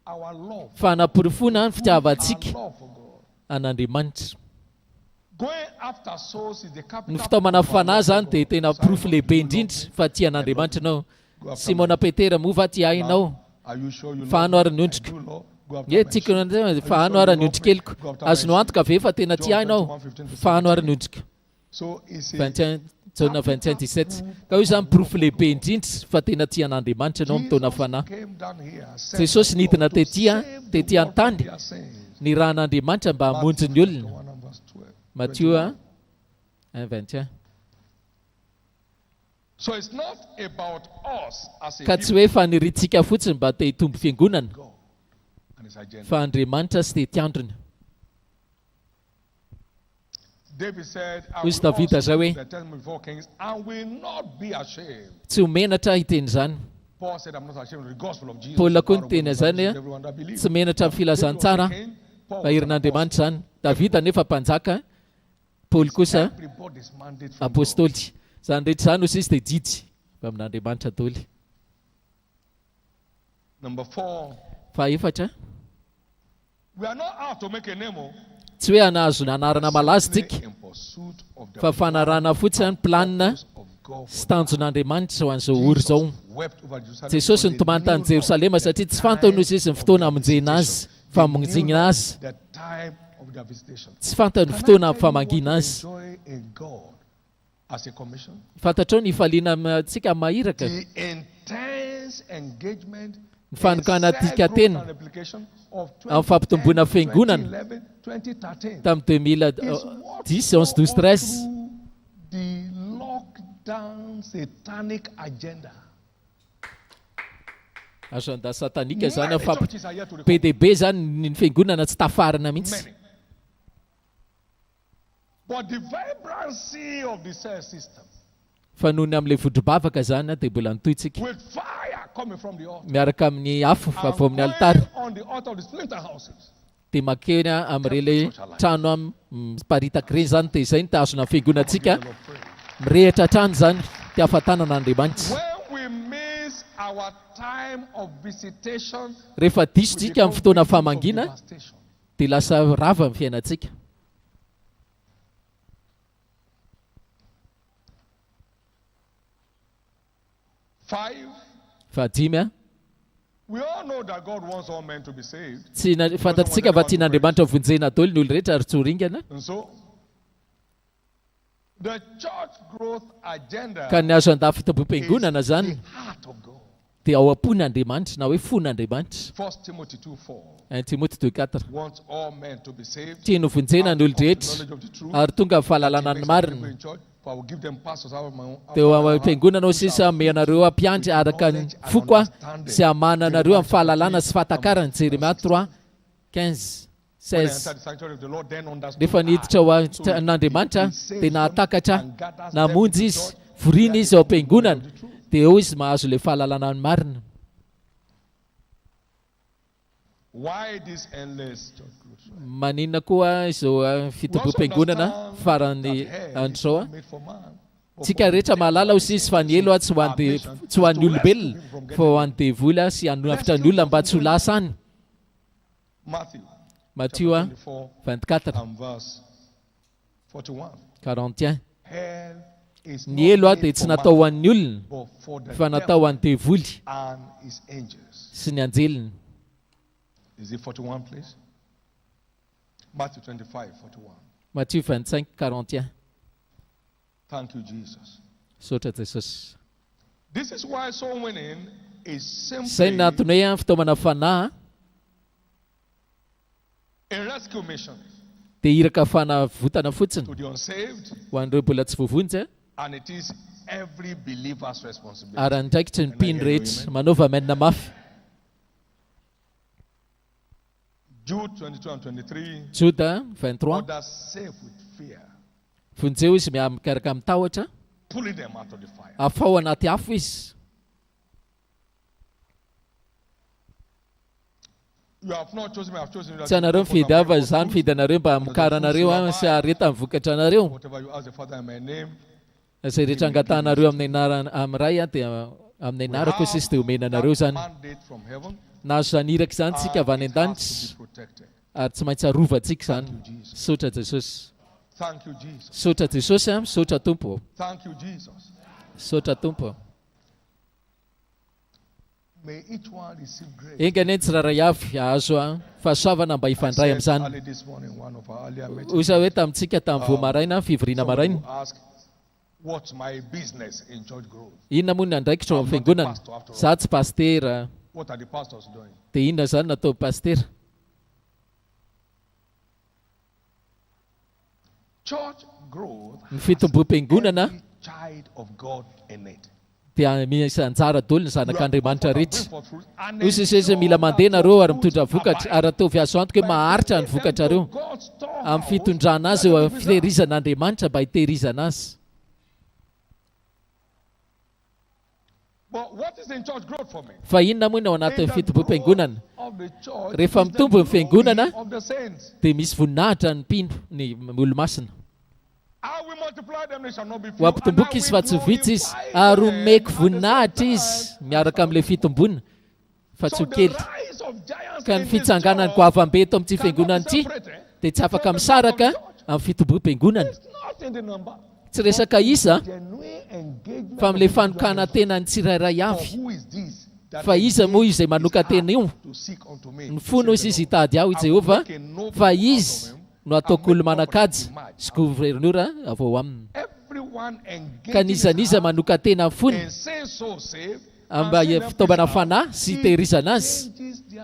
Our love, fa hanaporofona ny fitiavantsika our love for God. an'Andriamanitra. Going after souls is the Ny capital. fitaomana fanahy zany dia tena porofo lehibe indrindra fa tia an'Andriamanitra ianao. Simona Petera moa va tia hainao Are you sure you fa love hanao me? ara-niondrika. I do, Lord. Go after Ye my tiako sheep. nanzay fa hanao ara-niondrikeliko. Azonao antoka ve fa tena tia hainao fa hanao ara-niondrika. So it's a 21 taona 21-17. Ka io zany porofo lehibe indrindra fa tena tia an'Andriamanitra ianao mitona fanahy. came down here, sent Jesosy nidina to tetỳ save the tetỳ world from an-tany their sins. ny ran'Andriamanitra mba hamonjy ny olona. 1 and verse 12. Matthieu 1:21. So it's not about us as a Ka tsy people, hoe faniritsika fotsiny mba te hitombo fiangonana God and his agenda. fa Andriamanitra sy tetỳ androny. David said, I Hoy will David also aza hoe, the testimony before kings and will not be ashamed. Tsy homenatra hiteny zany. Paul said, I'm not ashamed of the gospel of Jesus. Paul the koa power of niteny God zany to a, everyone that believes. tsy menatra amin'ny filazantsara fa herin'Andriamanitra zany. Davida nefa mpanjaka, Paul kosa Everybody's mandate from God. apôstôly. Zany rehetra zany ozy izy dia jidy amin'Andriamanitra daholo. Number 4, Fahaefatra, we are not out to make a name, tsy hoe hanahazo anarana malaza tsika in pursuit of the fa fanarahana fotsiny ny planina purpose of God. sy tanjon'Andriamanitra ho an'izao ory zao. Wept over Jerusalem Jesosy because nitomany they tany knew Jerosalema satria tsy fantany ozy izy ny fotoana hamonjena azy, famonjena azy. the time of their visitation. Tsy fantany ny fotoana famangina azy. Enjoy in God as a commission. Fantatrao ny faliana amintsika mahiraka. The intense engagement Ny fanokana in tika self-growth teny and application of amin'ny fampitomboana 2010, fiangonana 2011, 2013 tamin'ny 2010, 11, 12, 13. the lockdown satanic agenda. Agenda satanika zany Many fa churches are yet to recover. PDB zany ny fiangonana tsy tafarana mihitsy. Many. But the vibrancy of the cell system Fa noho ny amin'ilay vodro-bavaka zany dia mbola nitohitsika with fire coming from the altar. miaraka amin'ny afo fa And avy amin'ny going altara on the altar of the splinter houses. dia makeny amin'ireny trano miparitaka ireny zany dia izay ny tazona fiangonantsika mirehitra trano zany ty ahafantanan'Andriamanitra. When we miss our time of visitation, Rehefa diso we tsika amin'ny become fotoana victims of famangina devastation. dia lasa rava amin'ny fiainantsika. Five, Fahadimy, we all know that God wants all men to be saved. fantatritsika fa tian'Andriamanitra vonjena daholo ny olo rehetra ary tsoringana. And so, the church growth agenda Ka ny azo andafy is fitomboam-piangonana zany the heart of God. dia ao am-pon'Andriamanitra na hoe fon'Andriamanitra. 1 Timothy 2:4 Timothée 2:4. wants all men to be saved. Tiany ho vonjena ny olo rehetra ary tonga amin'ny fahalalana ny marina. For I will give them pastors out of my own. Dia ao am-piangonana sisa ame anareo ampiandry araka ny foko sy hamana anareo amin'ny fahalalana sy fahatakarany. Jeremia 3:15, When I 16. entered the sanctuary of the Lord, then understood Rehefa niditra ao an'Andriamanitra dia nahatakatra namonjy izy, vorina izy ao am-piangonana dia eo izy mahazo ilay fahalalana ny marina. why this endless church growth? Maninona koa izao fitomboam-piangonana farany andro zao a? Made for man. Tsika rehetra mahalala ho sisy fa ny elo tsy ho an'ny olombelona fa ho an'ny devoly sy hanavitra ny olona mba tsy ho lasa any. Matthew Matthieu 24 24, and verse 41. 41. Hell is Ny elo not dia made tsy for natao ho man, an'ny olona but for the fa natao devil ho an'ny devoly and his angels. sy ny anjeliny. Is it 41, please? Matthew 25, 41. Matthieu 25, 41. Thank you, Jesus. Saotra Jesosy. This is why soul winning is Izay simply ny antony hoe fitaomana fanahy a rescue mission dia iraka fanavotana fotsiny to the unsaved, ho an'ireo mbola tsy voavonjy and it is every believer's responsibility. ary andraikitry ny mpino rehetra manaova menina mafy. Jude 22 and 23. Juda 23. Others safe with fear, Vonjeo izy mikaraka amin'ny tahotra, pulling them out of the fire. afa ao anaty afo izy. You have not chosen me, I have chosen you. Tsy anareo mifidy hafa izany fidy anareo mba mikaranareo sy hareta amin'ny vokatra anareo. Whatever you ask the Father in my name, Izay rehetra angatanareo amin'ny ray dia amin'ny anarako sisy dia omenanareo zany. Mandate from heaven. Nazo zany iraka zany tsika avy any It has to an-danitra be protected. ary tsy maintsy arovantsika zany. Sotra Jesosy. Thank you, Jesus. Sotra Jesosy a, sotra Tompo. Thank you, Jesus. Sotra Tompo. May each one receive grace. Engany tsiraray avy azo a fahasoavana mba hifandray I said amin'izany. early this morning, one of our earlier meetings, Osa hoe tamintsika tamin'ny voamaraina fivoriana somebody maraina. who asked, what's my business in church growth? Inona moa ny andraikitra ao amin'ny fiangonana? Za tsy pastera. What are the pastors doing? Dia inona zany natao pastera? Church growth Ny fitombom-piangonana every child of God in it. dia misy anjara dolo ny zanak'Andriamanitra rehetra. For fruit, and Ozy sesa mila mandeha nareo ary mitondra vokatra ary ataovy azo antoka hoe maharitra ny vokatrareo God's storehouse. amin'ny fitondrana azy eo amin'ny fitehirizan'Andriamanitra mba hitehirizana azy. But what is in church growth for me? Fa inona moa ny ao anatin'ny fitombom-piangonana? Of the church Rehefa is the mitombo ny fiangonana glory of the saints. dia misy voninahitra ny mpino ny olo-masina. I will multiply them, they shall not be few. Ho ampitomboka izy fa tsy ho vitsy izy ary omeko voninahitra izy miaraka amin'ilay fitombona fa tsy So ho the kely. rise of giants Ka in ny this fitsanganany church goavambe eto amin'ity cannot be fiangonana ity separated dia tsy afaka from the misaraka love of church. amin'ny fitombom-piangonana. It's not in the number. Tsy resaka isa Genuine engagement fa amin'ilay of fanokana individuals. tena ny tsirairay For avy. who is this that Fa iza moa izay engaged manoka his heart tena io? to seek unto me? Ny fona izy izy hitady aho i Jehova fa izy no ataoko olo manan-kaja sy governora avy ao aminy. Everyone Ka engaged nizaniza manoka tena fona and say so save amba fitaovana fanahy sy hitehirizana azy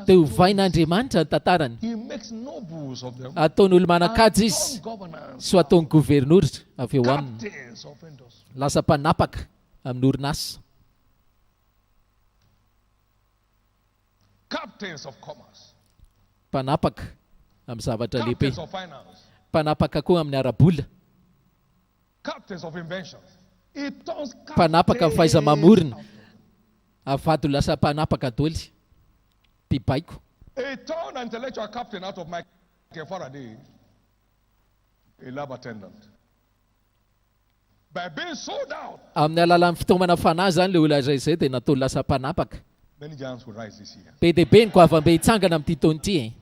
dia hovain'Andriamanitra ny tantarany. he makes nobles of them Ataony olo manan-kaja izy and governors, sy ho ataony governora avy eo aminy. captains of industry. Lasa mpanapaka amin'ny orinasa, Captains of commerce, mpanapaka amin'ny zavatra lehibe, captains of finance, mpanapaka koa amin'ny arabola, captains of inventions. It turns mpanapaka amin'ny captains fahaiza-mamorona. of them. Avady ho lasa mpanapaka doly, mpibaiko. A turned intellectual captain out of Michael Faraday, a lab attendant. By being sold out, Amin'ny alalan'ny fitaomana fanahy zany ilay olona izay dia natao lasa mpanapaka. many giants will rise this year. Be dia be ny goavambe hitsangana amin'ity taona ity.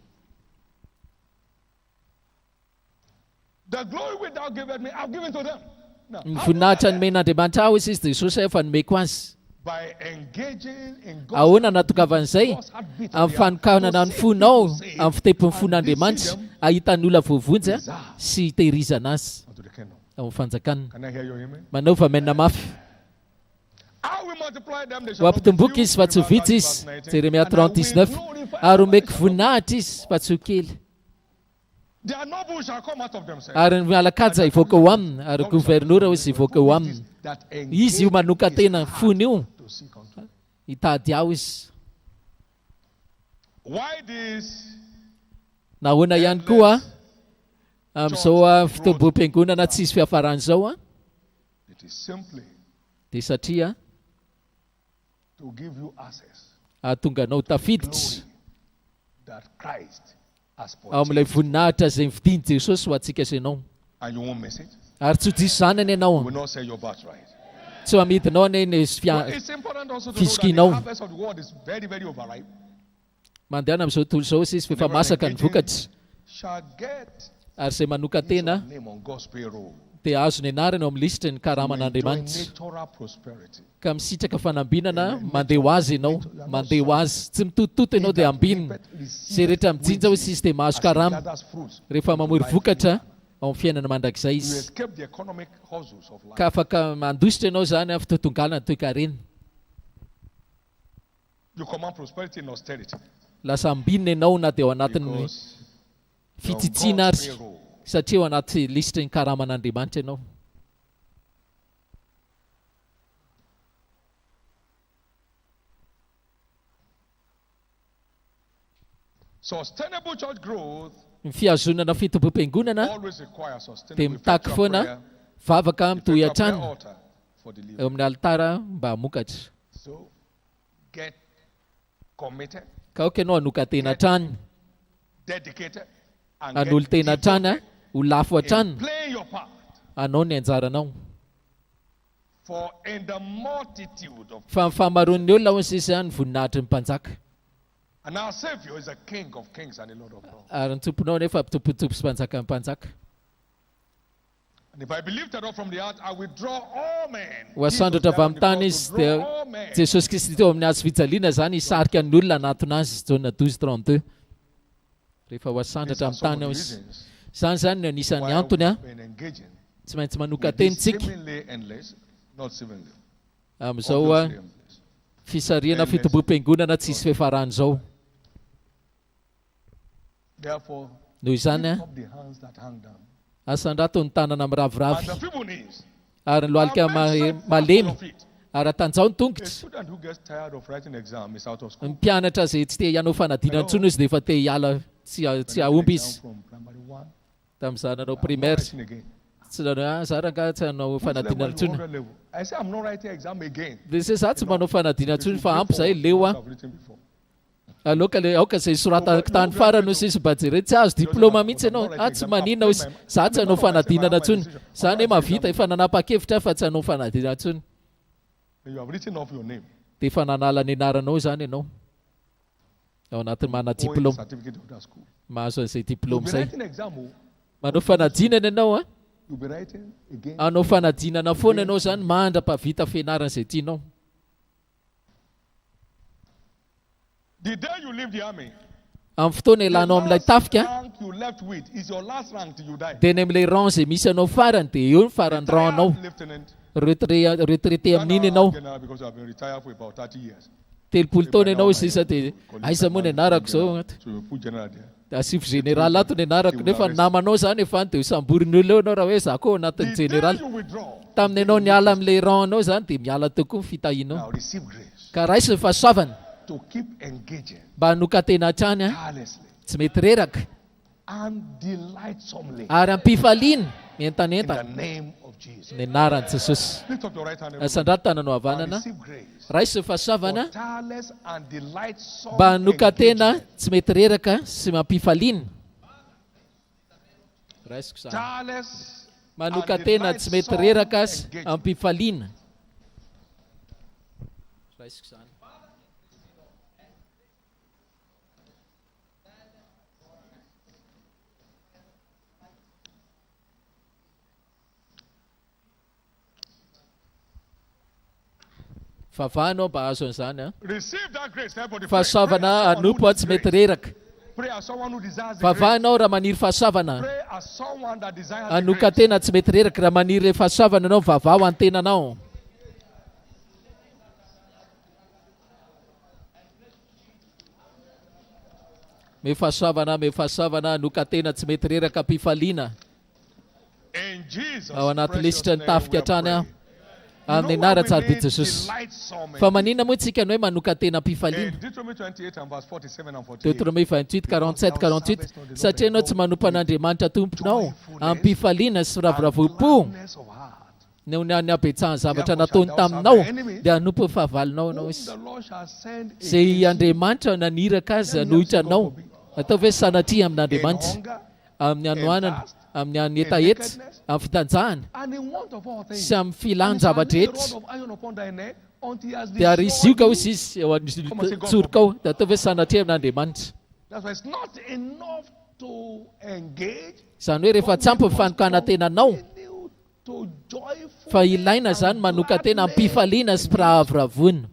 The glory which thou givest me, I've given to them. Now, Ny how do I voninahitra get? nomen'Andriamanitra aho izy dia Jesosy efa nomeko azy. By engaging in Ahoana natokavan'izay? God's heartbeat of Amin'ny the heart. fanokahana ny fonao To save amin'ny fitempon'ny and fon'Andriamanitra receive them ahitany olona voavonjy sy hitehirizana azy unto the kingdom. ao amin'ny fanjakana. Can I hear your amen? Manao fa menina mafy. I will multiply them, they Ho shall not be ampitomboka few. izy fa tsy ho vitsy izy. Jeremia 30:19. Ary omeko voninahitra izy fa tsy ho kely. Their nobles shall come out of themselves. Ary ny mialakajy hivoaka ho aminy ary governora izy hivoaka ho aminy. That Izy io manoka tena fony io to seek unto. hitady aho izy. Why this? Nahoana ihany koa amin'izao fitombom-piangonana tsisy fiafaran'izao It is simply dia satria to give you access ahatonga anao tafiditra that Christ has ao amin'ilay purchased. voninahitra izay nividiany Jesosy ho antsika sy ianao. And you won't miss it. Ary tsy ho diso zany any You ianao. will not sell your birthright. Tsy ho amidinao any ny But it's important also to know that the Fiskinao. harvest of the world is very, very overripe. mandehana amin'izao tontolo izao izy fa efa masaka ny vokatra. Shall get Ary izay manoka his tena name on God's payroll. dia azo ny anarany ao amin'ny lisitra ny You enjoy karaman'Andriamanitra. natural prosperity. Ka misitraka fanambinana mandeha ho azy ianao, mandeha ho azy. Tsy mitotototo ianao dia ambinina. Izay rehetra mijinja ho izy izy dia mahazo As he karama. gathers fruits, Rehefa mamory vokatra ao amin'ny fiainana mandrakizay you izy. escape the economic hustles of life. Ka afaka mandositra ianao zany amin'ny fitotongalana toy karena. You command prosperity and austerity. Lasa ambinina ianao na dia ao anatin'ny Because fitsitsiana God's ary payroll. satria ao anaty lisitra ny karaman'Andriamanitra ianao. Sustainable church growth Ny fiazonana fitombom-piangonana always requires dia sustainable mitaky effectual foana prayer, vavaka mitohy effectual prayer an-trano altar for deliverance. eo amin'ny alitara mba hamokatra. So get committed, Ka oka ianao hanoka tena hatrany, dedicated, and hanolo tena hatrany devoted ho lafo in hatrany, playing your part anao ny anjaranao. For in the multitude of fa famaron'ny olona ho sisy any voninahitry ny mpanjaka and our Savior is a King of kings and a Lord of lords. ary ny tomponao nefa mpitompitompy sy mpanjaka ny mpanjaka. And if I be lifted up from the earth, I will draw all men. Ho asandratra avy amin'ny tany izy dia Jesosy Kristy teo amin'ny hazo fijaliana zany hisarika ny olona anatona azy. Jauna 12:32. Rehefa ho asandratra amin'ny tany ao izy. Zany zany no anisan'ny antony a tsy maintsy manoka tenitsika amin'izao a fisariana fitobom-piangonana tsisy fiafarany zao. Noho izany a asandrato ny tanana miraviravy ary ny lohalika malemy ary atanjao ny tongotra. Ny mpianatra zay tsy te hianao fanadinana intsony izy dia efa te hiala tsy ahomby izy. Tamin'izaho nanao primaire tsy nanao zaranga tsy hanao fanadinana intsony. Dia se za tsy manao fanadinana intsony fa ampy zay leo a. Aloka le aoka zay soratako tany farany sisy bajery tsy azo diplôma mihitsy ianao. Tsy maninona hozy za tsy hanao fanadinana intsony. Zany hoe mavita efa nanapa-kevitra fa tsy hanao fanadinana intsony. Dia efa nanala ny anaranao zany ianao ao anatin'ny mana diplôma. Mahazo an'izay diplôma zay. Manao fanadinana ianao a. Anao fanadinana foana ianao zany mandra-pavita fianarana izay tianao. The day you leave the army, amin'ny fotoana ilanao amin'ilay tafika you left with is your last rank till you die. dia ny amin'ilay rang izay misy anao farany dia eo ny farany rangnao. Retraité amin'iny ianao. Because you have been retired for about 30 years. 30 taona ianao sisa dia aiza moa ny anarako zao. So you put general there. Asivy général ato ny anarako nefa namanao zany efa dia samborin'olo eo anao raha hoe za koa anatin'ny général. You withdraw. Tamin'ny ianao niala amin'ilay rangnao zany dia miala teo koa ny fitahinao. Now receive grace Ka raisy ny fahasoavana to keep engaging mba hanokatena hatrany tirelessly tsy mety reraka and delightsomely ary ampifaliana in entanentana the name of Jesus. ny anaran'i Jesosy. Lift up your right hand. Asandrato tananao And havanana receive grace raisy ny fahasoavana for tireless and delightsome mba hanokatena engagement. tsy mety reraka sy mampifaliana. Raisiko izany. Tireless Manokatena tsy mety reraka sy ampifaliana. Raisiko izany. Favanao mba azo an'izany a. Receive that grace. Everybody pray. Fahasoavana Pray as someone anompo who tsy needs mety grace. reraka. Pray as someone who desires the grace. Vavanao raha maniry fahasoavana. Pray as someone that desires the grace. Anokatena tsy mety reraka raha maniry ilay fahasoavana anao vavao an-tenanao. Me fahasoavana anokatena tsy mety reraka ampifaliana. In Jesus' Ao anaty precious lisitra ny name tafika we are hatrany a. praying. Amin'ny You know why anara we tsara be need Jesosy. delightsome Fa manina moa tsika ny hoe manokatena ampifaliana. In Deuteronomy 28 and verse 47 and 48. Deutéronome 28:47-48 satria ianao tsy manompo an'Andriamanitra tomponao ampifaliana sy firavoravoam-po Gladness of heart. noho ny habetsahany zavatra nataony taminao dia hanompo ny fahavalinao ianao izy. The Lord shall send Zay Andriamanitra naniraka azy hanohitra anao atao hoe sanatria amin'Andriamanitra hunger amin'ny anohanana amin'ny anetaeta amin'ny fitanjahana and in want of all things. sy amin'ny filany And shall lay zavatra a rehetra rod of iron upon thy neck until he has dia ary destroyed izioka you. hozy izy eo antsorika ao dia atao hoe sanatria amin'Andriamanitra. That's why it's not enough to engage. Izany hoe rehefa tsy ampy ny fanokana tenanao You to joyful. fa ilaina zany manokatena ampifaliana sy mpirahavravona.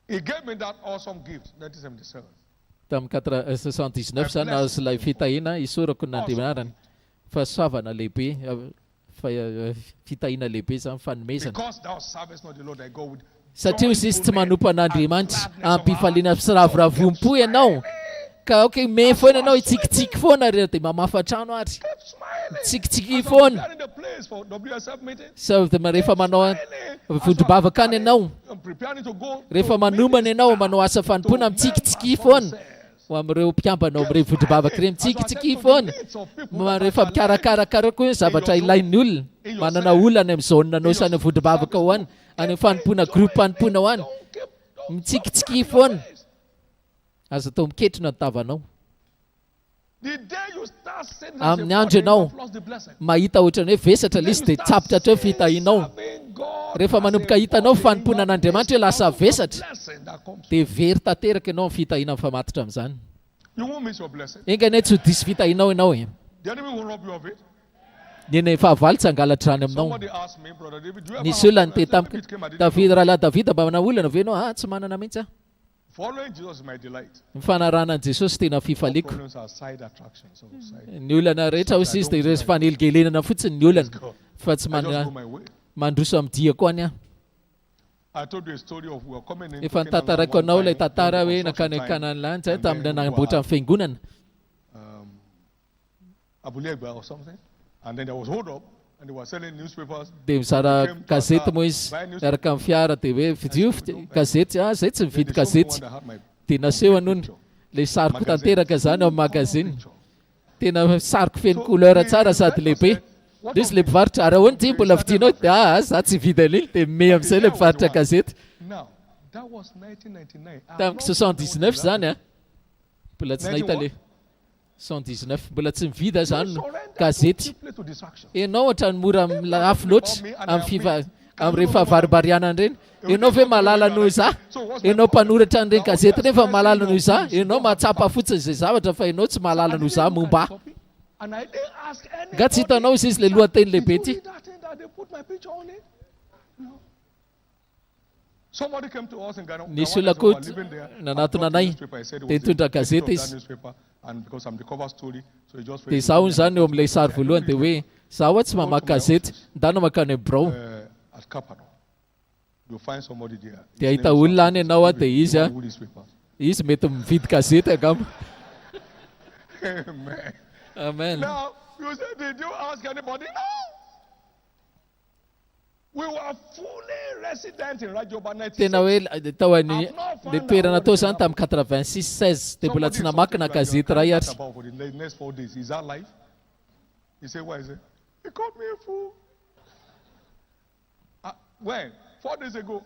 He gave me that awesome gift, 1977. Tamin'ny 79 zany nahazo ilay fitahiana isorako n'Andriamanitra fahasoavana lehibe fitahiana lehibe zany fanomezana. Because thou servest not the Lord thy God with Satria hozy izy tsy manompo an'Andriamanitra ampifaliana sy ravoravoam-po ianao ka okay me foana ianao hitsikitsiky foana dia mamafatrano ary tsikitsiky foana preparing the place for WSF meeting. sa rehefa manao vodrom-bavaka any ianao I'm preparing to go. rehefa manomana ianao manao asa fanompoana mitsikitsiky foana ho amin'ireo mpiambanao amin'ireo vodrom-bavaka ireny mitsikitsiky foana rehefa mikarakaraka koa zavatra ilain'ny olona manana olana amin'ny zaonina anao sy any vodrom-bavaka ho any any fanompoana groupe fanompoana ho any mitsikitsiky foana aza atao miketrina ny tavanao. The day you start sending Amin'ny andro ianao lost the blessing. mahita ohatrany hoe vesatra lisy dia tsapitra hatreo fitahinao. Serving rehefa manomboka hitanao fanompoana an'Andriamanitra hoe lasa vesatra blessing that comes. dia very tanteraka ianao amin'ny fitahiana mifamatitra amin'izany. You won't miss your blessing. Engany tsy ho diso fitahianao ianao e. The enemy will rob you of it. Ny fahavalo tsy hangalatra rany aminao. Somebody asked me, Brother David, do you ever Nisy olona have nyte tamiko, it came, I didn't David, know. rahalahy Davida mba manaholana ve ianao? Tsy manana mihitsy aho. Following Jesus is my delight. Mifanarahana an'i Jesosy tena fifaliako. Problems are side attractions. So side. Ny olana rehetra hoy izy dia resy faneligelenana fotsiny ny olana fa tsy I just go my way. mandroso amin'ny dia koa any aho. I told you a story of we were coming in. Efa nitantarako anao ilay tantara hoe nakany kanany lanitra tamin'ny nanamboatra amin'ny fiangonana. Abulegba or something. And then there was hold up and they were selling newspapers. Dia mizara gazety moa izy miaraka amin'ny fiara dia hoe vidio gazety, zay tsy mividy They showed me gazety. one that had my Dia naseho anony ilay sariko tanteraka zany ao amin'ny magazine. Tena sariko feno couleur tsara sady lehibe. Dia izy le mpivarotra raha hoany ty mbola vidinao dia za tsy vidy an'iny dia me amin'izay le mpivarotra gazety. Now, that was 1999. Tamin'ny 79 zany a. Mbola tsy nahita le 119 mbola tsy mividy zany gazety. Ianao ohatrany mora afo loatra amin'ny rehefa varibariana ireny. Ianao ve mahalala noho za? Ianao mpanoratra an'ireny gazety nefa mahalala noho za? Ianao mahatsapa fotsiny izay zavatra fa ianao tsy mahalala noho za momba. Nga tsy hitanao izy le lohateny lehibe ty. Nisy olona koa nanatona anay dia nitondra gazety izy. Dia za hono zany eo amin'ilay sary voalohany dia hoe za hoa tsy mamaky gazety ndana makany Brao. Dia ahita olona any ianao a dia izy mety mividy gazety angamba. Amen. Now, you say, did you ask anybody? No. We were fully resident in Rajoba 96. Tena hoe tao any le toerana tao zany tamin'ny 86-16 dia mbola tsy namakina gazety ray ary. For the next 4 days. Is that life? He said, why is it? He called me a fool. When? 4 days ago.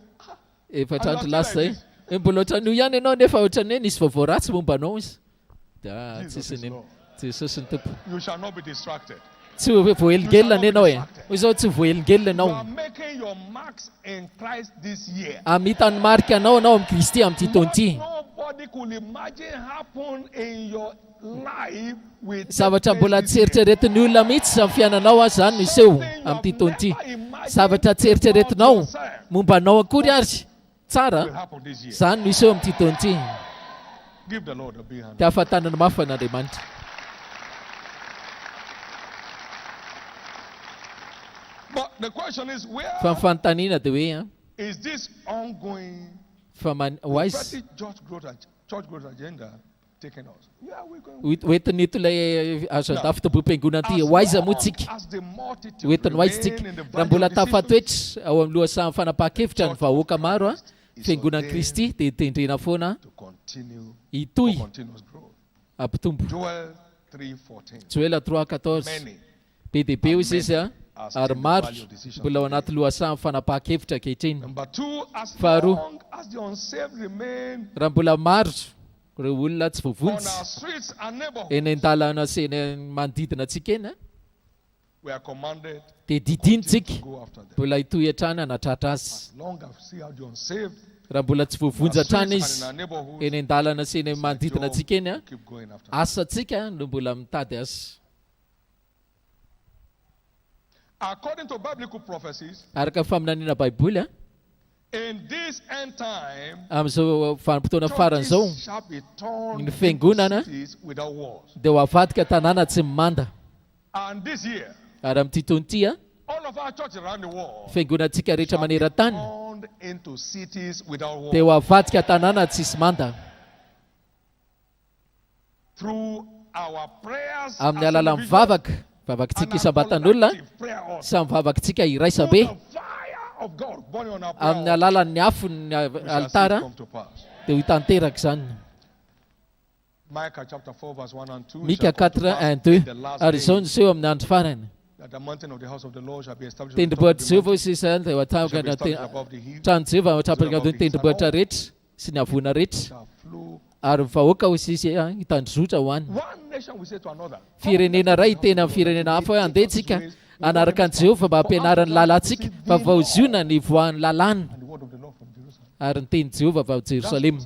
Efatra andro lasa zay. Mbola ohatrany io ihany ianao nefa ohatrany hoe nisy vaovao ratsy momba anao izy. Dia tsisy nini. Jesosy ny tompo. You shall not be distracted. Tsy voaeligelina ny ianao e. Hoy zao tsy voaeligelina You are ianao. making your marks in Christ this year. Amitany marika anao amin'ny Kristy amin'ny ty taona ty. Nobody could imagine happen in your life with Zavatra mbola tsy eritreretin'ny olona mihitsy amin'ny fiainanao azy zany miseho amin'ny ty taona ty. Zavatra tsy eritreretinao momba anao akory ary tsara will happen this year. zany miseho amin'ny ty taona ty. Give the Lord a big hand. Dia ahafantanana mafy an'Andriamanitra. But the question is, where Fa ny fanontaniana dia hoe is this ongoing why prophetic church growth agenda taking us? Yeah, we're going. hoentin'ito ilay azo andafy toboam-piangonana ty hoaiza moa tsika As the multitude hoentiny hoaiza tsika remain in the raha mbola branch of tafatoetra ao amin'ny lohasaha fanapahakevitra ny vahoaka maro a fiangonan'i Kristy dia hitendrena foana to continue hitohy continuous growth. ampitombo. Joel 3:14. Joela 3:14 Many be dia be hozy izy a ary maro mbola ao anaty lohasaha fanapahakevitra ankehitriny. Number 2, as Faharoa. long as the unsaved remain Raha mbola maro ireo olona tsy on voavonjy our streets and neighborhoods, eny an-dalana sy eny manodidina antsika eny a we are commanded dia didinitsika to go after them. mbola hitohy hatrany hanatratra azy. As long as we see how the unsaved Raha mbola tsy on our voavonjy streets hatrany and izy in our neighborhoods, eny an-dalana sy eny manodidina antsika eny a keep going after them. asantsika no mbola mitady azy. According to biblical prophecies, Araka faminaniana Baiboly a in this end time, amin'izao vanim-potoana faran'izao churches shall be torn ny into fiangonana cities without walls. dia ho avadika tanàna tsy mimanda. And this year, Ary amin'ity taona ity a all of our churches around the world fiangonantsika rehetra shall be maneran-tany turned into cities without walls. dia ho avadika tanàna tsisy manda. Through our prayers Amin'ny as alalan'ny individuals vavaka vavakantsika and our isambatan'olona collective prayer also. sy amin'ny vavakantsika iraisabe Through the fire of God burning on our prayer amin'ny altar, alalan'ny afon'ny we shall see it altara come to pass. dia ho hitanteraka zany. Micah chapter 4 verse 1 and 2 Mika shall come to 4 pass 1 2 in the last ary izao days, ny seho amin'ny andro farany. that the mountain of the house of the Lord shall be established Tendrombohitra on top of Jehovah the hoy sisa dia ho mountain, shall atapaka be established above the hill, trano Jehovah ho atrapaka ny tendrombohitra rehetra sy ny avona rehetra shall flow. ary ny vahoaka hoy sisy hitandrozotra ho any. One nation will say to another, Firenena ray tena amin'ny firenena hafa hoe andehitsika anaraka an Jehovah mba hampianarany lalantsika fa vaoziona ny voan'ny lalàna and the word of the Lord from Jerusalem. ary ny teny Jehovah avy ao Jerosalema.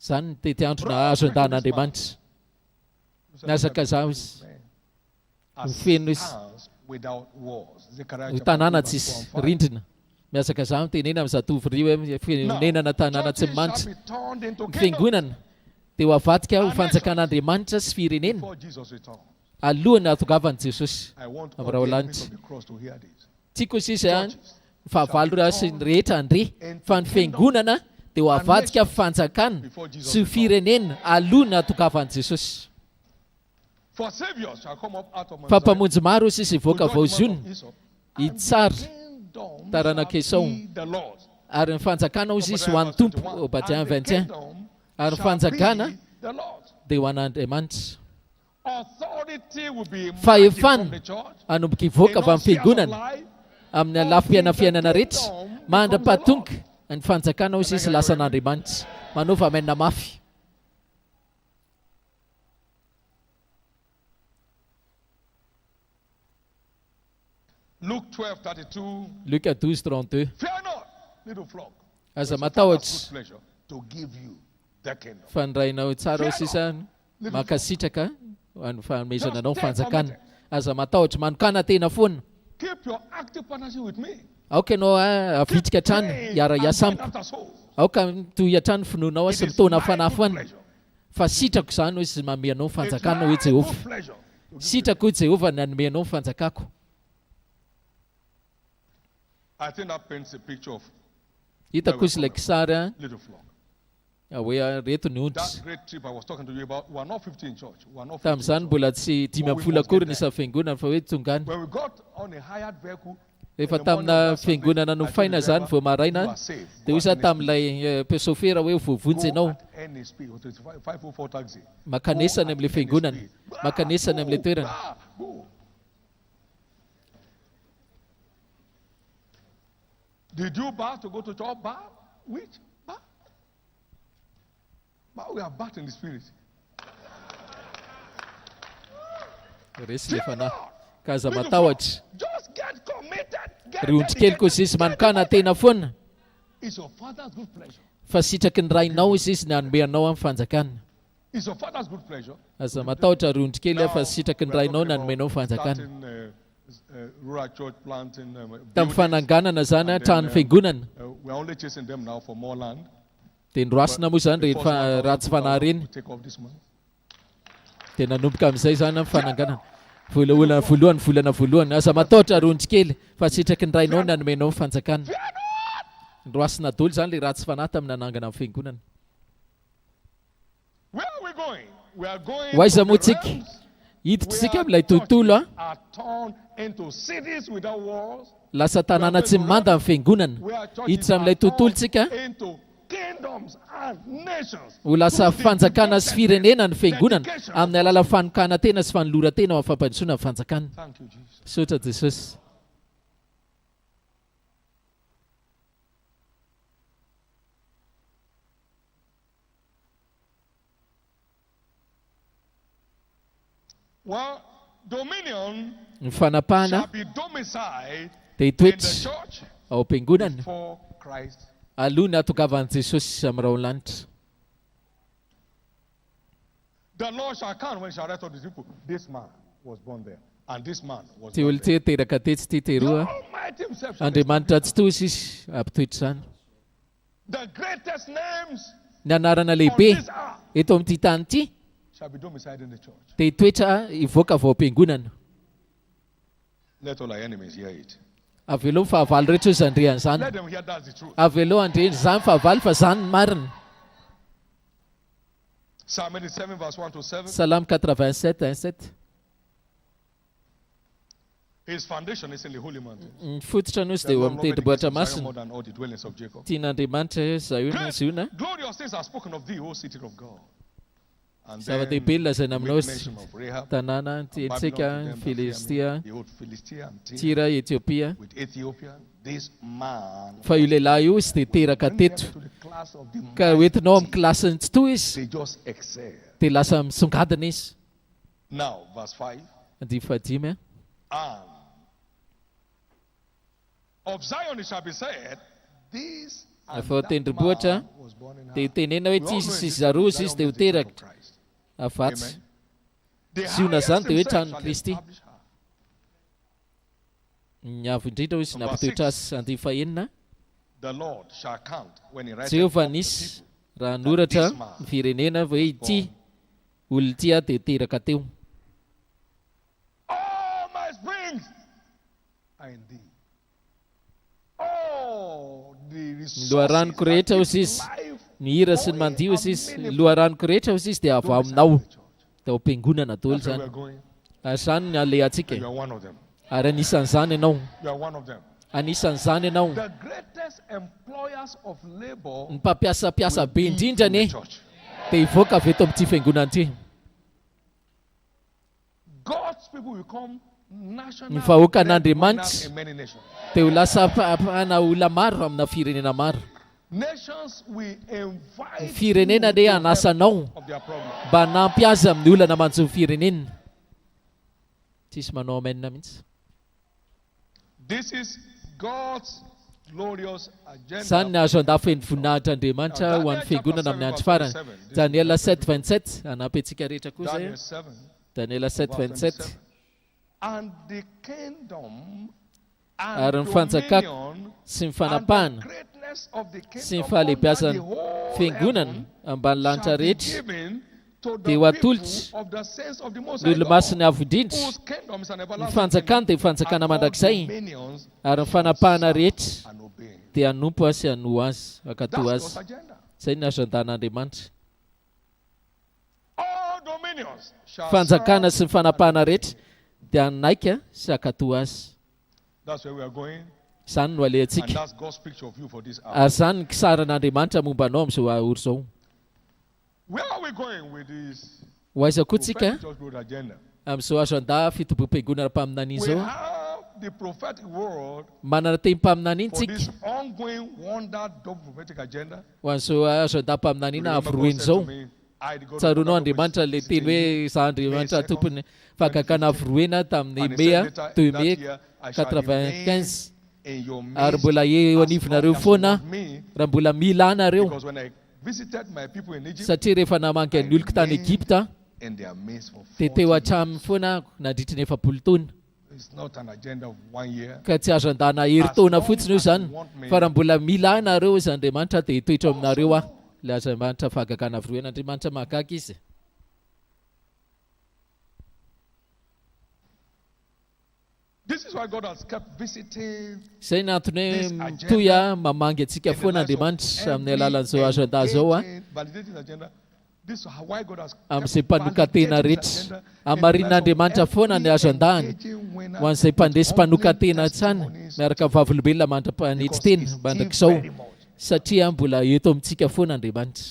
Zany ny tety-andro na azo andahan'Andriamanitra. Niazaka zaho izy As feno izy towns without walls. Zechariah ho chapter 2 tanàna verse tsisy 4 and 5. rindrina. Miazaka zaho mitenena amin'ny zatovy ry hoe firenenana tanàna tsy Churches manitra. shall be turned into kingdoms Fiangonana dia ho avadika ho fanjakan'Andriamanitra sy firenena before Jesus returns. alohany hatogavan'i Jesosy I want all amin'ny the raha enemies lanitra. of the cross to hear this. Tiako sisy any fahavalo raha sy ny rehetra andre fa ny fiangonana dia ho avadika fanjakana sy firenena alohany hatogavan'i Jesosy. For saviors shall come up out of Mount Fa Zion, mpamonjy maro sisy with hivoaka judgment vaoziona of Esau, hitsara kingdoms taranaka shall Esau. be the Lord's. ary ny fanjakana ho sisy ho an'ny tompo Obadiah 21 ary ny fanjakana The Lord. dia ho an'Andriamanitra. Authority will be Fahefana from the church. anomboka hivoaka avy amin'ny spheres of fiangonana life, amin'ny alafim-piainafiainana rehetra mandra-pahatonga ny fanjakana ho sisy lasan'Andriamanitra manova amainina mafy. Luke 12:32. Luka 12:32. Fear not, little flock. Aza It's your matahotra Father's good pleasure to give you the kingdom. fa ny rainao tsara ho sisa mankasitraka ho fanomezana anao ny fanjakana. Aza matahotra manokana tena foana. Keep your active partnership with me. Aoka ianao avitrika hatrany hiara hiasa And amiko. after soul. Aoka mitohy hatrany finoanao It sy is mitona my fanafo good any. pleasure. Fa sitrako zany hoe izy manome anao ny It's fanjakana my hoe good Jehovah. pleasure to give you. Sitrako hoe Jehovah ny anome anao ny fanjakako. I think that paints a picture of Hitako izy ilay kisary little flock. hoe reto ny That ontsy. great trip I was talking to you about, we are not 50 in church. We are not 50 in Tamin'izany church. mbola tsy 5 akory ny isa fiangonana fa hoe tongany. When we got on a hired vehicle, Rehefa in the morning tamina of that Sunday, fiangonana I nofaina told the zany driver, vao maraina you are safe. dia Go hoza at any tamin'ilay pesofera hoe vovonjy speed. ianao Go at any speed. It was 504 taxi. makanesany amin'ilay fiangonana makanesany amin'ilay toerana. Go. Did you bar to go to church? Bar? Which? Bar? But we are bat in the spirit. Resy le fanahy ka aza Little matahotra. flock, just get committed. Get Ry ondry keliko dedicated. sisy manokana tena foana It's your father's good pleasure. fa sitraky ny rainao izy izy ny anome anao amin'ny fanjakana. It's your father's good pleasure. Aza matahotra ry ondry kely fa sitraky ny we are rainao ny talking anome anao amin'ny about fanjakana. starting, rural church planting. Tamin'ny Buildings. fananganana zany And trano then, fiangonana we're only chasing them now for more land. dia nroasina moa zany The first rehefa 1,000 ratsy fanahy reny we take off this month. dia nanomboka amin'izay zany amin'ny fananganana. Volana voalohany aza matahotra ry ondry kely fa sitraky ny rainao ny anome anao amin'ny fanjakana. Nroasina daholo zany le ratsy fanahy tamin'ny nanangana amin'ny fiangonana. Where are we going? We are going Ho aiza to moa the tsika? realms Hiditra where amin'ilay tontolo churches are turned into cities without walls. lasa tanàna tsy manda amin'ny fiangonana. Where churches Hiditra are amin'ilay tontolo turned tsika into kingdoms and nations. ho lasa To be fanjakana sy devoted firenena ny fiangonana dedication. amin'ny alala fanokana tena sy fanolora-tena ao afampandrosoana amin'ny fanjakana. Thank you, Jesus. Sotra Jesosy. Well, dominion Ny fanapahana shall be domiciled dia in the hitoetra church ao am-piangonana before Christ. aloha ny hatogavan'i Jesosy amin'ny raha lanitra. The Lord shall count when he shall write all these people. This man was born there, and this man was Ty born olo there. ty teraka tetsy ty The teroa Almighty himself shall Andriamanitra tsy tosy izy ampitoetra zany. the greatest names Ny anarana on lehibe this earth eto amin'ity tany ity shall be domiciled in the church. dia hitoetra hivoaka avao am-piangonana. Let all our enemies hear it. Avy aloha ny fahavalo rehetra ozy andreany Let zany. them hear that's the truth. Avy aloha andreny zany fahavalo fa zany ny marina. Psalm 87 verse 1 to 7. Salamy 87:1-7. His foundation is in the holy mountain. Ny fototra nosy The dia eo Lord amin'ny loveth the tendrombohitra gates of Zion masina. more than all the dwellings of Jacob. Tian'Andriamanitra Zaiona Ziona. Glorious things are spoken of thee, O city of God. And Zava-dehibe lazaina we aminao make sy mention of Rahab, tanàna and tiantsika Babylon, them that fear Filistia, me, the old Philistia, and Tyre, Tira, Etiopia. with Ethiopia. This man Fa io lehilahy io izy dia teraka bring them teto to the class of the ka hoentinao amin'ny mighty. klasiny tsy toy izy They just excel. dia lasa misongadina izy. Now, verse 5. Andiny fahadimy And of Zion it shall be said, this and Afo that tendrombohitra man was born in her. dia tenena hoe We all know tsisy in zaro this sisy Zion dia ho means the church teraka of Christ. afatsy. Amen. The Siona highest zany dia hoe himself tranon'i shall Kristy. establish her. Ny avo indrindra hoy sy nampitoetra azy andihy fahenina. The Lord shall count when he writes Jehovah up the nisy people. raha noratra ny firenena hoe ity olona ity dia teraka teo. All my springs are in thee. All the resources Loharanoko rehetra that hozy give izy, life ny hira sy ny mandio hozy izy, loharanoko rehetra hozy izy dia avy aminao. Dia am-piangonana daholo that's where zany. we're going. Ary zany ny alehantsika. You are one of them. Ary anisan'izany ianao. You are one of them. Anisan'izany ianao. The greatest employers of labor Ny mpampiasapiasa be be indrindra from the ne church. dia hivoaka avy eto amin'ity fiangonana ity. God's people will come national Ny vahoaka breadwinners an'Andriamanitra in many nations. dia ho lasa mpahana olona maro amina firenena maro. Nations will invite Ny firenena you dia to help anasanao of their problem. mba hanampy azy amin'ny olana manjo ny firenena. Tsisy manao amenina mihitsy. This is God's glorious Izany ny agenda. azo andafen'ny voninahitr'Andriamanitra ho an'ny fiangonana amin'ny andro farany. Daniela 7:27 anampy antsika rehetra koa Daniel izay. 7, Daniela verse 7:27. 27. And the kingdom Ary and ny fanjakako dominion sy ny and the fanapahana greatness of the sy ny kingdom under fahalehibiazan'ny the whole fiangonana heaven ambany lanitra shall be rehetra given to dia ho the people atolotry of the saints of the Most ny High olo God, masiny avo indrindra. whose kingdom is an Ny everlasting fanjakana dia kingdom, fanjakana and all mandrakizay, dominions ary ny fanapahana rehetra and obeying. dia hanompo azy sy hanoa azy, That's akatoa God's azy. agenda. Izay ny azo andan'Andriamanitra. All dominions shall Fanjakana serve sy ny fanapahana and obey. rehetra dia hanaika sy hakatoa azy. That's where we are going, Izany no and alehantsika. that's God's picture of you for this hour. Ary zany ny kisaran'Andriamanitra momba anao amin'izao ahoro izao. Where are we going with this Ho aiza koa tsika prophetic church growth agenda? amin'izao azo anda fitobom-piangonana mpaminany We izao. have the prophetic word Manana tem-paminany iny for this tsika ongoing wonder double prophetic agenda. ho an'izao azo anda mpaminany iny Remember God ahavoroeny said to izao. me, I, the God of Tsaronao wonder Andriamanitra double le teny hoe za Andriamanitra tompony 2nd, fakakana avoroena tamin'ny and he mai said later deux that mai year, I shall 95 in your ary midst mbola eo as anivonareo long as foana you want me, raha mbola mila anareo because when I visited my people in Egypt, satria rehefa namangy ny oloko tany Egypta in their midst for dia 40 teo years. hatraminy foana nandritra ny 7 taona. It's not an agenda of 1 year. Ka tsy azo andana herintaona fotsiny io zany fa raha mbola mila anareo izy Andriamanitra dia hitoetra aminareo aho. Ilay Andriamanitra fahagakana avoroena, Andriamanitra mahagaga izy. This is why God has kept visiting Izay ny antony hoe mitoya mamangy antsika foana Andriamanitra amin'ny alalan'izao azo anda zao a. validating agenda. This is why God has Amin'izay kept mpanokantena validating rehetra. this agenda Amarin'Andriamanitra foana ny azo andahany ho an'izay mpandresy mpanokantena tsany miaraka amin'ny vavolombelona mandra-panitsy teny mandrakizao satria mbola eto amintsika foana Andriamanitra.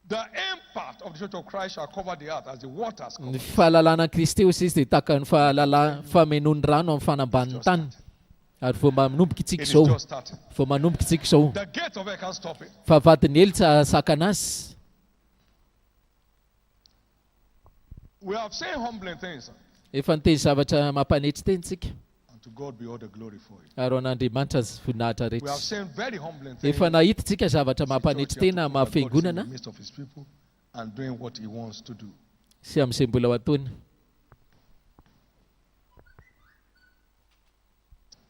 The impact of the Church of Christ shall cover the earth as the waters cover. Ny fahalalana Kristy hozy izy dia tahaka ny famenoan'ny rano amin'ny fanambanin'ny tany. Ary vao manomboka It itsika is izao, just starting. vao manomboka itsika izao, The gate of hell can't stop it. fa vadiny hely tsy ahasakana azy. We have seen humbling things, Efa niteny zavatra mampanetsy teny tsika. and to God be all the glory for it. Ary ho an'Andriamanitra azy voninahitra We have rehetra. seen very humbling things. Efa nahita tsika zavatra Church, mampanetsy you have tena to know that God is in mahafiangonana the midst of his people and doing what he wants to do. sy amin'izay mbola ho ataony.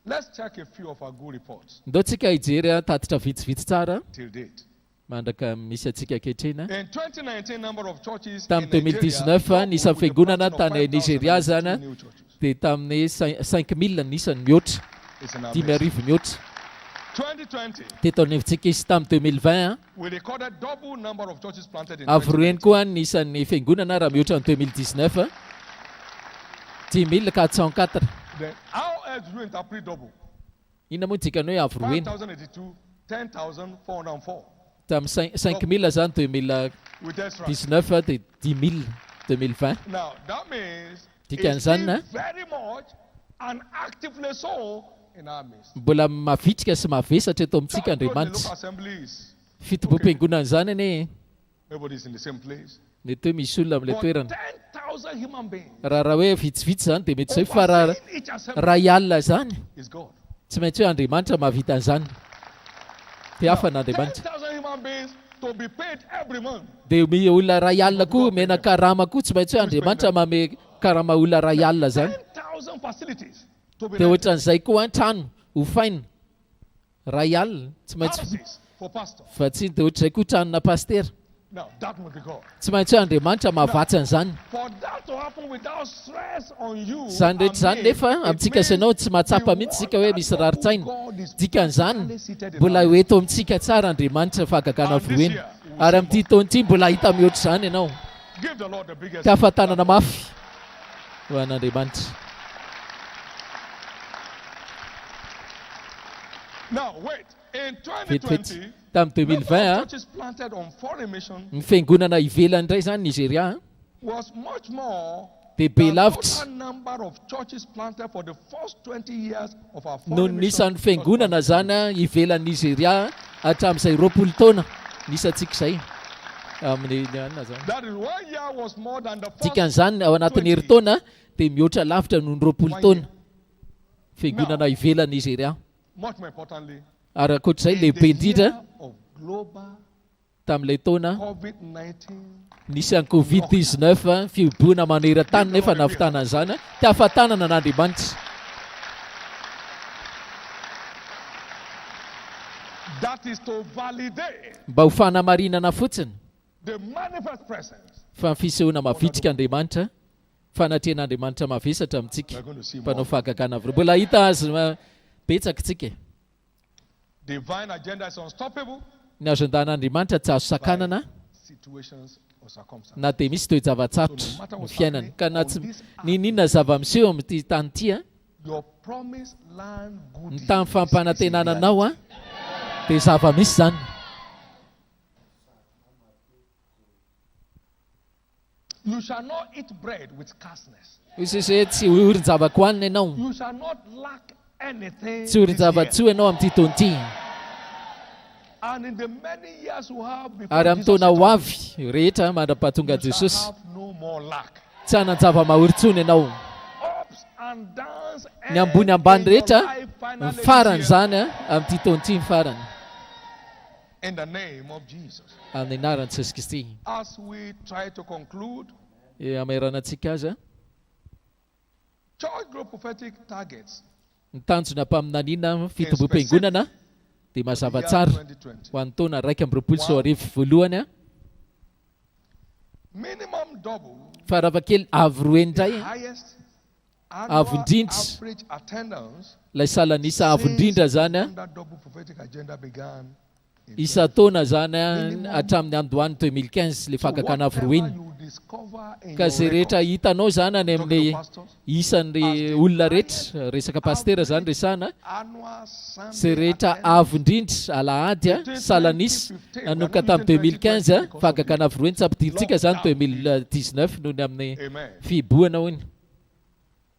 Let's check a few of our good reports Ndao tsika hijery tatitra vitsivitsy tsara till date. mandraka misy atsika ankehitrina. In 2019, number of churches Tamin'ny in Nigeria 2019 nisy doubled with the fiangonana planting of tany 5,000 Nigeria zany new churches. dia tamin'ny 5,000 nisany mihoatra, It's an 5,000 mihoatra. 2020, Teto anivontsika izy tamin'ny 2020 we recorded double number of churches planted in avoroeny 2019. koa nisan'ny fiangonana raha mihoatra ny 2019 10,404. Then how else do you interpret double? Inona moa dikany hoe avoroeny 5,082, 10,404. tamin'ny 5,000 zany 2019 With extra. dia 10,000 2020. Now, that means Dikan'izany, it's still very much and actively so in our midst. mbola mavitrika sy mavesatra eto amintsika Can't go to the Andriamanitra. local assemblies. Fitobom-piangonana zany anie Everybody's in the same place. mety hoe misy olona amin'ilay But toerana. 10,000 human beings Raha hoe vitsivitsy zany dia mety zay fa overseeing each assembly ray alina zany is God. tsy maintsy hoe Andriamanitra mahavita an'izany. Dia hafa n'Andriamanitra. 10,000 human beings to be paid every month. Dia olona ray alina koa mena karama koa tsy maintsy hoe Andriamanitra mame karama olona ray alina zany. 10,000 facilities to be Dia rented. ohatran'izay koa trano hofaina ray alina tsy maintsy Houses for pastors. fa tsy dia ohatr'izay koa tranona pastera Now that must be God. tsy maintsy hoe Andriamanitra mahavatsy an'izany. For that to happen without stress on you, Zany rehetra zany nefa amintsika sanao tsy mahatsapa mihitsy sika hoe misy raritsaina. Dikan'izany mbola hoeto amintsika tsara Andriamanitra fahagagana voeny. Ary amin'ity taona ity mbola hita mihoatra izany ianao. give the Lord the biggest. Ka ahafantanana mafy ho an'Andriamanitra. Now wait, in Vetivety 2020, tamin'ny number 2020 of churches planted on foreign mission ny fiangonana ivelany indray zany Nigeria was much more dia be than lavitra total number of churches planted for the first 20 years of our no foreign mission. nisan'ny fiangonana zany ivelany Nigeria hatramin'izay 20 taona nisantsika izay amin'ny anina zany. That is 1 year was more than the first. Dikan'izany ao anatin'ny herintaona dia mihoatra lavitra noho ny 20 taona fiangonana ivelany Nigeria. Much more importantly, Ary ankoatr'izay in lehibe the indrindra year of global tamin'ilay taona COVID-19, nisy an'ny Covid-19 fiobona maneran-tany nefa nahavitana an'izany ty ahafantanana n'Andriamanitra. that is to validate Mba ho fanamarinana fotsiny the manifest presence. fa ny fisehoana mavitrika Andriamanitra fanatrehan'Andriamanitra mavesatra amintsika We're going to see mpanao more. fahagagana avy mbola hita azy betsaka tsika. Divine agenda is unstoppable Ny azon-dan'Andriamanitra tsy azo sakanana situations or circumstances. na dia misy toe-javatsarotra ny fiainana ka na tsy ninona zava-miseho amin'ity tany ity Your promised land ny goodies tamin'ny is in fampanantenananao dia zava-misy zany. You shall not eat bread with scarceness. Hoe tsy orin-javako hanina ianao, You shall not lack anything. tsy orin-javatsoa ianao amin'ity taona ity. And in the many years you have before Ary amin'ny Jesus taona ho return, avy rehetra mandra-pahatonga you shall Jesosy have no more lack. tsy hanan-java-mahoritsony ianao. Ups and downs. Ny ambony ambany and in your rehetra life finally ny farany this year. zany amin'ity taona ity ny farany In the name of Jesus. amin'ny anaran'i Jesosy Kristy. As we try to conclude, Amerana antsika azy church group prophetic targets ny tanjona ampaminaniana fitobom-piangonana dia mazava tsara year 2020. ho an'ny taona 2021 voalohany Minimum double faravakely avo roa indray highest Avo annual indrindra. average attendance ilay salanisa avo indrindra zany when that double prophetic agenda began. in isa taona zany hatramin'ny andohany 2015 le fahagakana avo roa iny. you discover in Ka your zay rehetra records, hitanao zany any talking to amin'ny pastors, isan'ny olona rehetra resaka pastera zany resana annual Sunday zay rehetra attendance avo indrindra alahady salanisa nanomboka tamin'ny 2015 fahagakana avo roa iny tsapidiritsika zany 2019 noho ny amin'ny Amen. fiboana hoiny.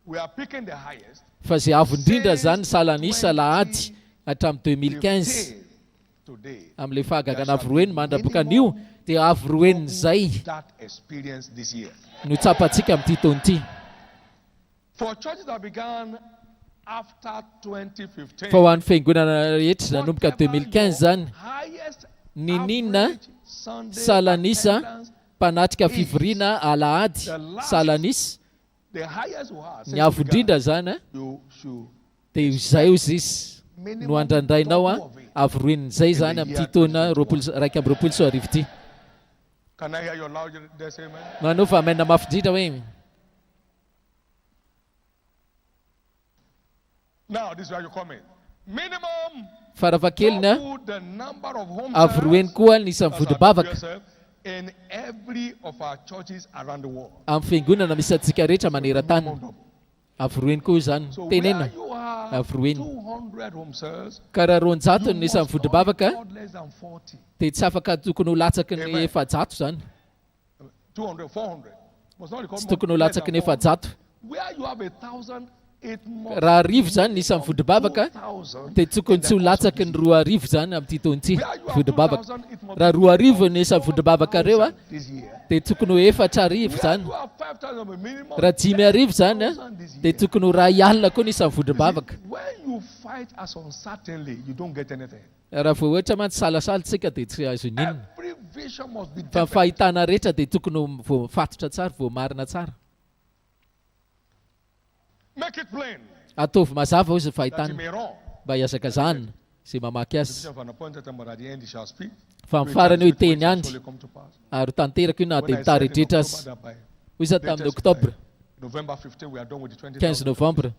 We are picking the highest. Fa zay avo indrindra zany salanisa alahady hatramin'ny 2015 Today. amin'ilay fahagagana avo roa iny mandraboka an'io dia avo roa iny zay That experience this year. no tsapantsika amin'ity taona ity. For churches that began after 2015. Fa ho an'ny fiangonana rehetra nanomboka whatever 2015 zany your highest ninina average Sunday salanisa attendance, mpanatrika fivoriana alahady salanisa the highest you have, ny avo indrindra zany you should dia izay ozy izy no andrandrainao avo roen'izay zany amin'ity taona 2021 ity. Can I hear your loud there say amen? Manao fa amena mafindrindra hoe Now this is where you come in. Minimum faravakelina double the number of home avo roeny koa nisan'ny serves vodibavaka in every of our churches around the world. amin'ny fiangonana misy antsika rehetra maneran-tany. Avo roeny koa zany So tenena where you have avo roeny 200 home serves, karaha roanjato you ny nisan'ny must not vodibavaka afford less than 40. dia tsy afaka tokony ho latsaky ny Amen. efajato zany 200, 400. Must not tsy record tokony ho less latsaky than ny 400. efajato. Where you have 1,000 raha arivo zany ny isan'ny vodibavaka dia tokony tsy ho latsaky ny 2 arivo zany amin'ity taona ity vodibavaka. Raha 2 arivo ny isan'ny vodibavaka reo a dia tokony ho 4 arivo zany. Raha 5 arivo zany a dia tokony ho 2 alina koa ny isan'ny vodibavaka. Raha vao ohatra mantsy salasalantsika dia tsy azo ninona. Fa ny fahitana rehetra dia tokony ho voafatotra tsara, voamarina tsara. Ataovy mazava ao izay fahitana mba hiazaka zany izay mamaky azy. Fa mifarany hoe teny andry ary tanteraka io na dia mitaretrehitra azy. Hoy iza tamin'ny oktobra 15 novembre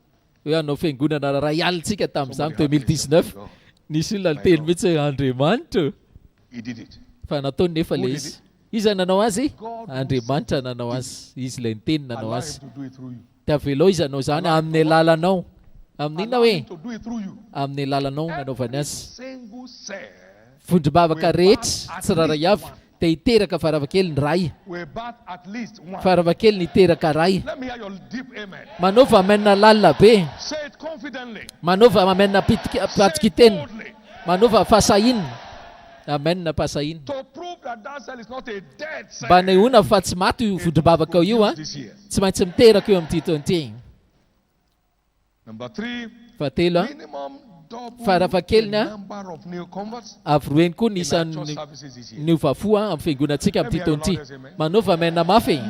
hoe hanao fiangonana 2 alintsika tamin'izany 2019. Nisy olona liteny mihitsy hoe Andriamanitra. Fa nataony nefa le izy. Iza nanao azy? Andriamanitra nanao azy. Izy ilay niteny nanao azy. Dia velao izy anao zany amin'ny alalanao. Amin'inona hoe? Amin'ny alalanao nanaovany azy. Vondrobavaka rehetra tsy raray avy dia hiteraka varavakely ny ray. Varavakely ny hiteraka ray. Manaova amenna lalina be. Manaova amenna patikiteny. Manaova fahasahinina. Amenna pahasahinina. Mba nahoana fa tsy maty io vondrobavaka io a, tsy maintsy miteraka eo amin'ity taona ity. Fahatelo a, farafahakeliny a, avy 2 koa ny isan'ny niovafo a amin'ny fiangonantsika amin'ity taona ity. Manaova amenna mafy.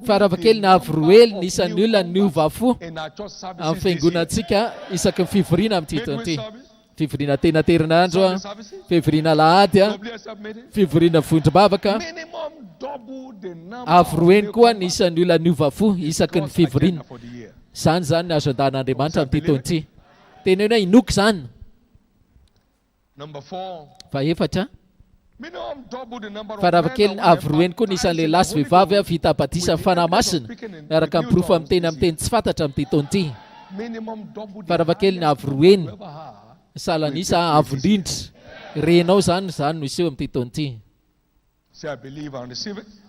Farafahakeliny avy 2 ny isan'ny olona niovafo amin'ny fiangonantsika isaky ny fivoriana amin'ity taona ity. Fivoriana tena terinandro a, fivoriana lahady a, fivoriana vondrobavaka. Avy 2 koa ny isan'ny olona niovafo isaky ny fivoriana. Zany zany azo andahan'Andriamanitra amin'ity taona ity. Tena hoe inoky zany. Faefatra. Farafahakeliny avy 2 koa ny isan'ny lehilahy sy vehivavy vita batisa fanahy masina miaraka miprofo amin'ny teny tsy fantatra amin'ity taona ity. Farafahakeliny avy 2 salanisa avondrindra renao zany no iseho amin'ity taona ity.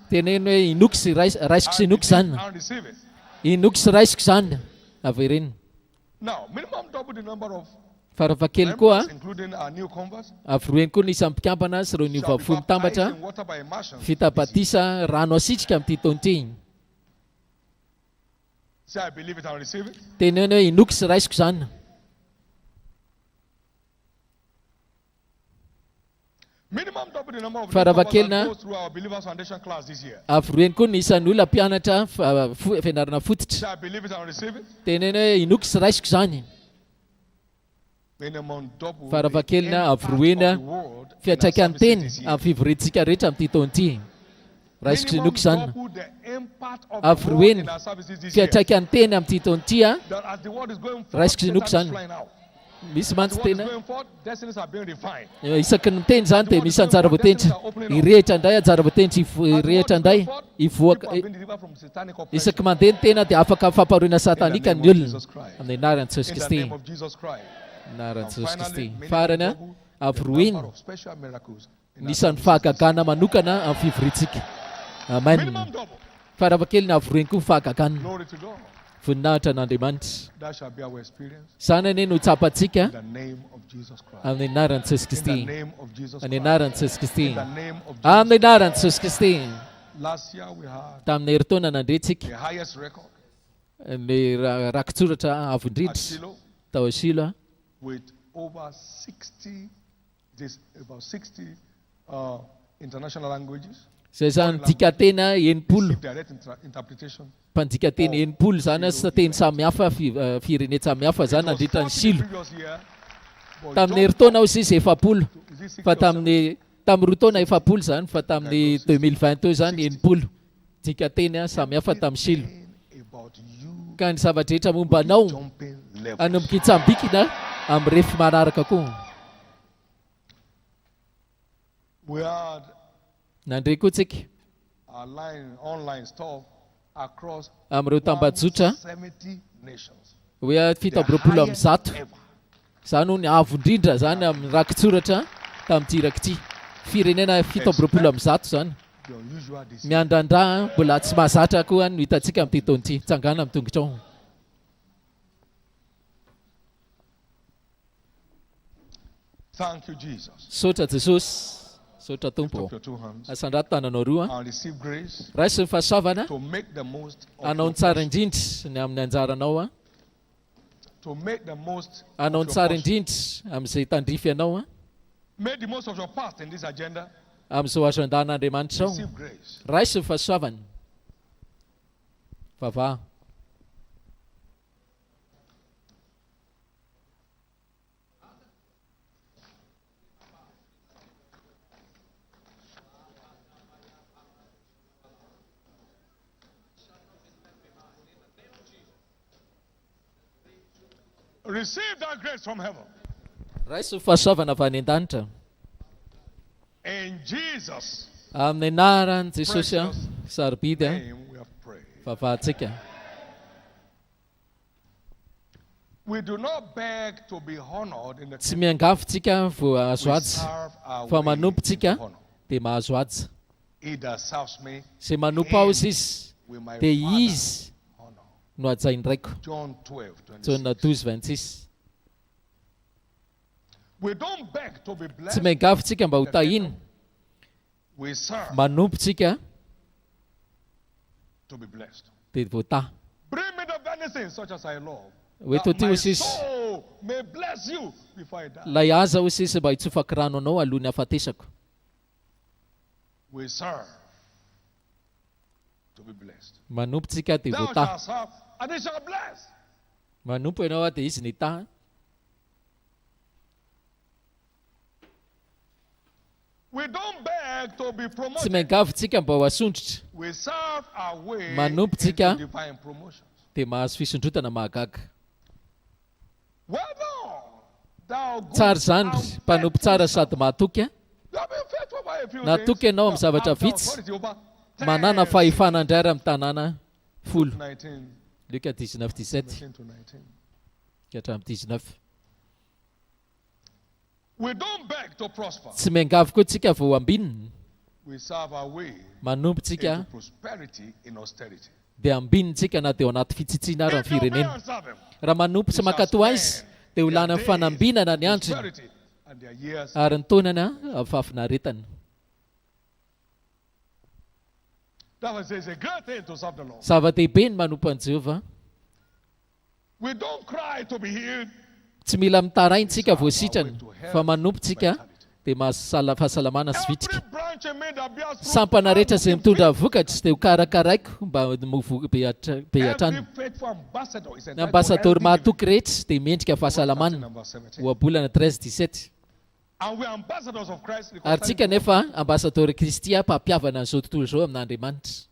Teneno hoe inoky sy raisiko sy inoky zany. Inoky sy raisiko zany avy reny. Faravakely koa avy 2 koa ny isan'ny mpikambana sy ireo niovafo mitambatra vita batisa rano asitrika amin'ity taona ity. Teneno hoe inoky sy raisiko zany. Faravakelina avy 2 koa ny isan'ny olona mpianatra fianarana fototra. Teneno hoe inoky sy raisiko zany. Faravakelina avy 2 fiantraikany teny amin'ny fivorintsika rehetra amin'ity taona ity. Raisiko sy inoky zany. Avy 2 fiantraikany teny amin'ity taona ity a, raisiko sy inoky zany. Misy mantsy tena isaky ny teny zany dia misy anjara voatenitra irehitra indray, anjara voatenitra irehitra indray ivoaka. Isaky mandeha ny tena dia afaka famparoina satanika ny olona amin'ny anaran'i Jesosy Kristy. Anaran'i Jesosy Kristy. Farany a avy 2 nisan'ny fahagagana manokana amin'ny fivorintsika. Amen. Faravakeliny avy 2 koa fahagagana. Voninahitra n'Andriamanitra. Sana ne no tsapantsika amin'ny anaran'i Jesosy Kristy. Amin'ny anaran'i Jesosy Kristy. Amin'ny anaran'i Jesosy Kristy. Tamin'ny herintaona nandretsika ny rakotsoratra avondrindra tao Asilo with over 60 international languages. Zay zany dikatena 80. Direct interpretation. Mpandikateny 80 zany sa teny samihafa firenena samihafa zany nandritra ny Silo. Tamin'ny herintaona aussi izy 70. Fa tamin'ny roa taona 70 zany, fa tamin'ny 2020 zany 80. Dikatena samihafa tamin'ny Silo. Ka ny zavatra rehetra momba anao anomboka hitsambikina amin'ny refy manaraka koa. We had nandre koa tsika online stuff across amin'ireo tambajotra 70 nations. hoe 720 amin'ny 100. Zany ho ny avondrindra zany amin'ny rakotsoratra tamin'ity raky firenena 720 amin'ny 100 zany. Miandrandra mbola tsy mahazatra koa no hitantsika amin'ity taona ity, tsangana amin'ny tongotra ao. Thank you, Jesus. Sotra Jesosy, sotra Lift Tompo. up your two hands Asandrato tananao roa. and receive grace Raisy ny fahasoavana. to make the most of Anao your ny tsara portion. indrindra ny amin'ny anjaranao a. To make the most Anao of ny your tsara portion. indrindra amin'izay tandrify anao a. Make the most of your part in this agenda. Amin'izao azo andahan'Andriamanitra ao. Receive grace. Raisy ny fahasoavana. Vavaha. Receive that grace from heaven. Raisy ny fahasoavana avy any an-danitra. In Jesus' Amin'ny anaran'i Jesosy a. Sarobidy a. name we have prayed. Vavahantsika. We do not beg to be honored in the Tsy kingdom. miangafontsika vao azo We aja. serve our Fa way manompontsika to honor. dia mahazo aja. He that serves me, Izay manompo ao izy will my dia Father izy honor. no ajainy raiko. John 12, 26. Jauna 12:26. We don't beg to be Tsy blessed. miangafontsika mba ho tahiny. We serve Manompontsika to be blessed. dia voataha. Bring me the venison such as I love. Hoe That toty my sisy soul may bless you before I die. lay aza ho sisy mba hitsofako rano anao alohan'ny hafatesako. We serve to be blessed. Manompontsika dia Thou voataha. shalt serve and he shall bless. Manompo ianao a dia izy ny taha. We don't beg to be Tsy promoted. miangafontsika mba ho asondrotra. We serve our way Manompontsika into divine promotions. dia mahazo fisondrotana mahagaga. Well done, thou good Tsara zany and mpanompo faithful tsara servant. sady mahatoky a. You have been faithful by a few Natoky things. ianao amin'ny zavatra Have the vitsy. authority over Manana 10, fahefana indray ary amin'ny tanàna folo. 19, Luka 19:17 19 to 19. ka hatramin'ny 19. We don't beg to prosper. Tsy miangavy koa tsika vao ambininy. We serve our way Manompontsika into prosperity in austerity. dia ambinintsika na dia ao anaty fitsitsiana ary If amin'ny you firenena. bear and serve him, Raha manompo sy mankatoa azy dia ho lany amin'ny fanambinana ny andriny prosperity and their years. ary ny taonany a amin'ny fahafinaretana. That was it's a great thing to serve the Lord. Zava-dehibe ny manompo an'i Jehovah. We don't cry to be healed. Tsy mila mitaraintsika voasitrany fa manompontsika dia fahasalamana sy vitrika. Every branch in me that bears fruit, Sampana rehetra I izay will mitondra give vokatra dia ho karakaraiko mba movo be Every hatrany. faithful ambassador is Ny entitled to ambasador healthy mahatoky living. rehetra dia mendrika fahasalamana. Number 17. Oabolana 13:17. And we are ambassadors of Christ. Ary tsika nefa ambasador Kristia mpampiavana an'izao tontolo izao amin'Andriamanitra.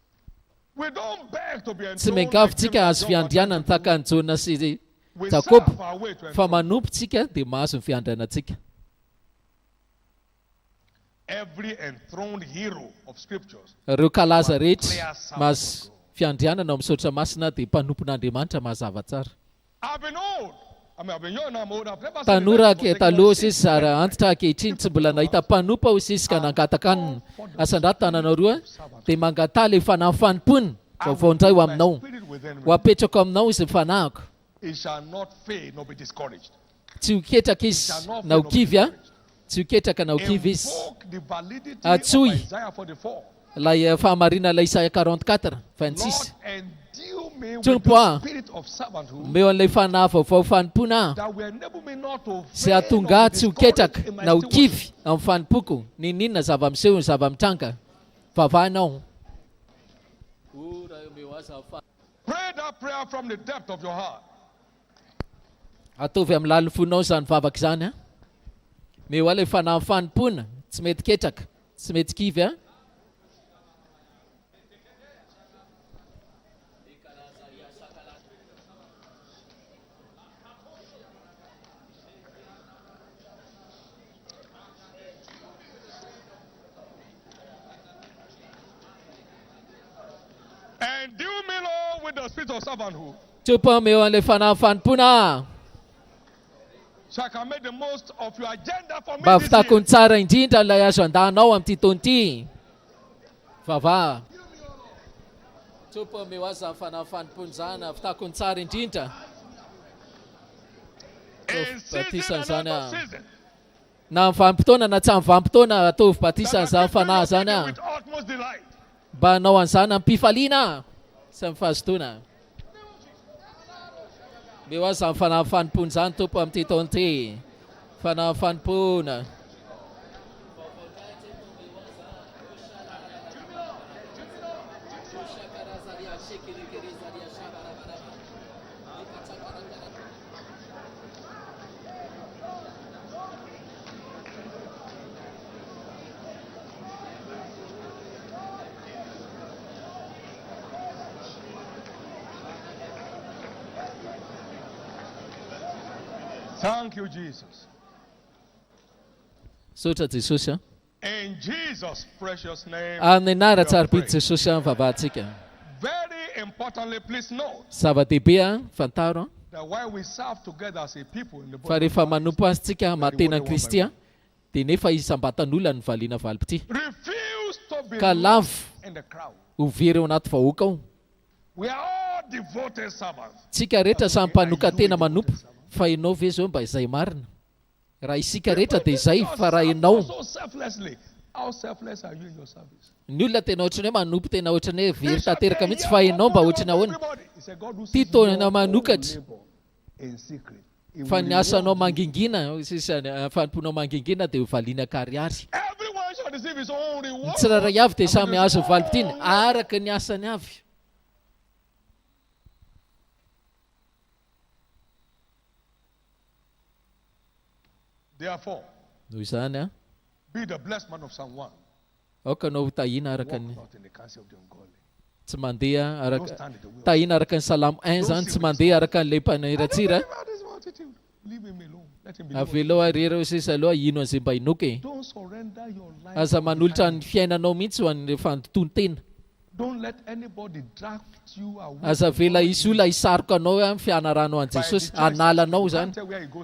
We don't beg to be Tsy enthroned miangavy like tsika James azo and John fiandrianana were tahaka ny Jona sy We Jakob serve our way to fa enthroned. manompontsika dia mahazo ny fiandrianantsika. Every enthroned hero of scriptures. Ireo kalaza rehetra mahazo fiandrianana ao misaotra masina dia mpanompon'Andriamanitra mazava tsara. I've been old. I mean, I've been young, I'm old. I've never seen Tanora the best taloha forsaken sisy ary antitra ankehitriny tsy mbola nahita mpanompo aho sisy ka nangataka anina. Asandrato tananao roa dia mangata ilay fanahy fanimpony vaovao indray ho aminao. Ho apetrako aminao izy ny fanahiko. It shall not fail nor be discouraged. Tsy ho ketraka izy na ho kivy a. Tsy ho ketraka na ho kivy izy. Invoke the validity Atsoy. of Isaiah 44. Ilay fahamarina ilay Isaia 44, 26. Lord, endue me with Tompo a, the spirit of servanthood omeo an'ilay fanahy vaovao fanimpona aho. that will enable me not to Sy fail ahatonga nor ahy be tsy ho discouraged ketraka in my na ho stewardship. kivy amin'ny fanimpoko. Ninona zava-miseho ny zava-mitranga. Vavahanao. Pray that prayer from the depth of your heart. Ataovy amin'ny laliny fonao izany vavaka izany a. Meo ilay fanahy fanimpona, tsy mety ketraka, tsy mety kivy a. Endue me, Lord, with the spirit of servanthood, Tompo meo an'ilay fanahy fanimpona so I can make the most of your agenda for me mba this havitako year. ny tsara indrindra ilay azo andahanao amin'ity taona ity. Vava. Tompo meo aza fanahy fanimpona izany havitako ny tsara indrindra. In season Baptista and zany out a. of season. na vanim-potoana na tsy amin'ny vanim-potoana atovy batisa That zany I may fanahy do your zany bidding a with utmost delight. mba hanao an'izany amin'ny mpifaliana sy amin'ny fahazotoana. Be ho azy zany fanahy fanimpony zany tompo amin'ity taona ity. Fanahy fanimpona. Thank you, Jesus. Sotra Jesosy a. In Jesus' precious name. Amin'ny anara we are tsara praying. bidy Jesosy a vavahantsika. Very importantly, please note Zava-dehibe a fantaro a that while we serve together as a people in the fa body of rehefa Christ, manompo azy tsika matena ny Kristy a dia nefa isam-batan'olona ny valiana valipity refuse to be ka lavo in the crowd. ho very ao anaty vahoaka ao. We are all devoted servants. Tsika rehetra samy mpanoka tena manompo fa ianao ve zao mba izay marina. Raha isika rehetra dia izay fa raha ianao So selflessly. How selfless are you in your service? ny olona tena ohatrany hoe manompo tena ohatrany hoe very tanteraka mihitsy fa ianao mba ohatrany ahoana Everybody. It's a God who ty sees taonana your manokatra labor in secret. He fa will ny asanao reward you. mangingina sisa fanimponao mangingina dia ho valiana kariary. Everyone shall receive his own Ny reward. tsiraray avy dia samy azo valipitiana araka ny asany avy. Therefore, Noho izany a be the blessed man of Psalm 1. aoka anao tahina araka Walk ny not in the counsel of the ungodly. tsy mandeha Don't araka stand in the way of tahina araka ny salamo 1 zany tsy mandeha araka n'ilay mpaniratsira. About this multitude. Leave him alone. Let him be. Avelao arera ho sisa aloha ino an'izay mba hinoka e. Don't surrender your life. Aza to manolotra ny behind. fiainanao mihitsy ho an'ilay fandotoan-tena. Don't let anybody drag you away. Aza vela isy olona hisaroka anao amin'ny fianaranao an' Jesosy analanao zany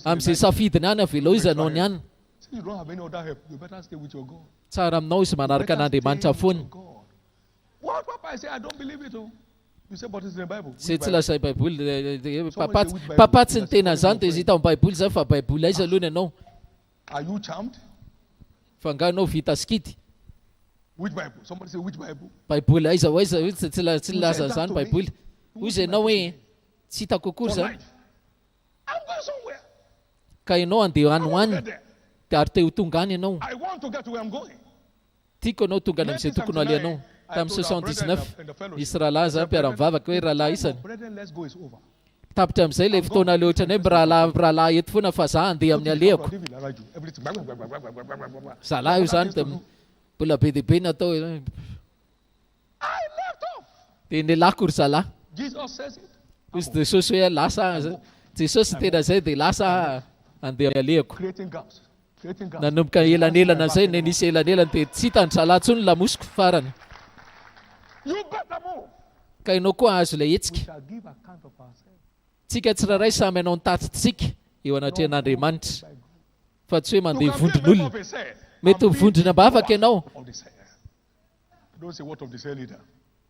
amin'izay safidiny any avelao izy anao ny any. Since you don't have any other help, you better stay with your God. Tsara aminao izy manaraka an'Andriamanitra foana. What Papa I say, I don't believe it. Oh. You say, but it's in the Bible. Zay Which tsy Bible? lazay baiboly papa tsy nitena zany dia izy hita amin'ny baiboly zany fa baiboly aiza aloha ny ianao. Are you charmed? Fa nga anao vita skidy. Which Bible? Somebody say, which Bible? Baiboly aiza ho aiza tsy laza zany baiboly. Hoy izay ianao hoe tsy hitako akory For zany. life. I'm going somewhere. Ka ianao andeha I any ho want to any get there. dia ary te ho tonga any ianao. I want to get to where I'm going. Tiako anao tonga any amin'izay tokony aleanao. Tamin'ny 79 isy rahalahy zany mpiara-mivavaka hoe rahalahy isany. Brethren, let's go. It's over. Tapitra amin'izay ilay fotoana le ohatrany hoe rahalahy eto foana fa za andeha amin'ny alehako. Everything. Zalahy io zany dia mbola be dia be natao. I left off. Dia nelahy ry zalahy. Jesus says it. Izy Jesosy hoe lasa Jesosy tena zay dia lasa andeha amin'ny alehako. Creating gaps. Creating gaps. Nanomboka elanelana izay ny nisy elanelana dia tsy hitany zalahy tsony lamosiko farany. You better move. Ka ianao koa azo ilay We hetsika. shall give account of ourselves. Tsika tsiraray samy anao ny tatitsika eo anatrehan'Andriamanitra. Fa tsy hoe You mandeha can be a member vondron'olona. of a cell Mety and ho vondrona bavaka ianao. of the cell. Don't say what of the cell leader.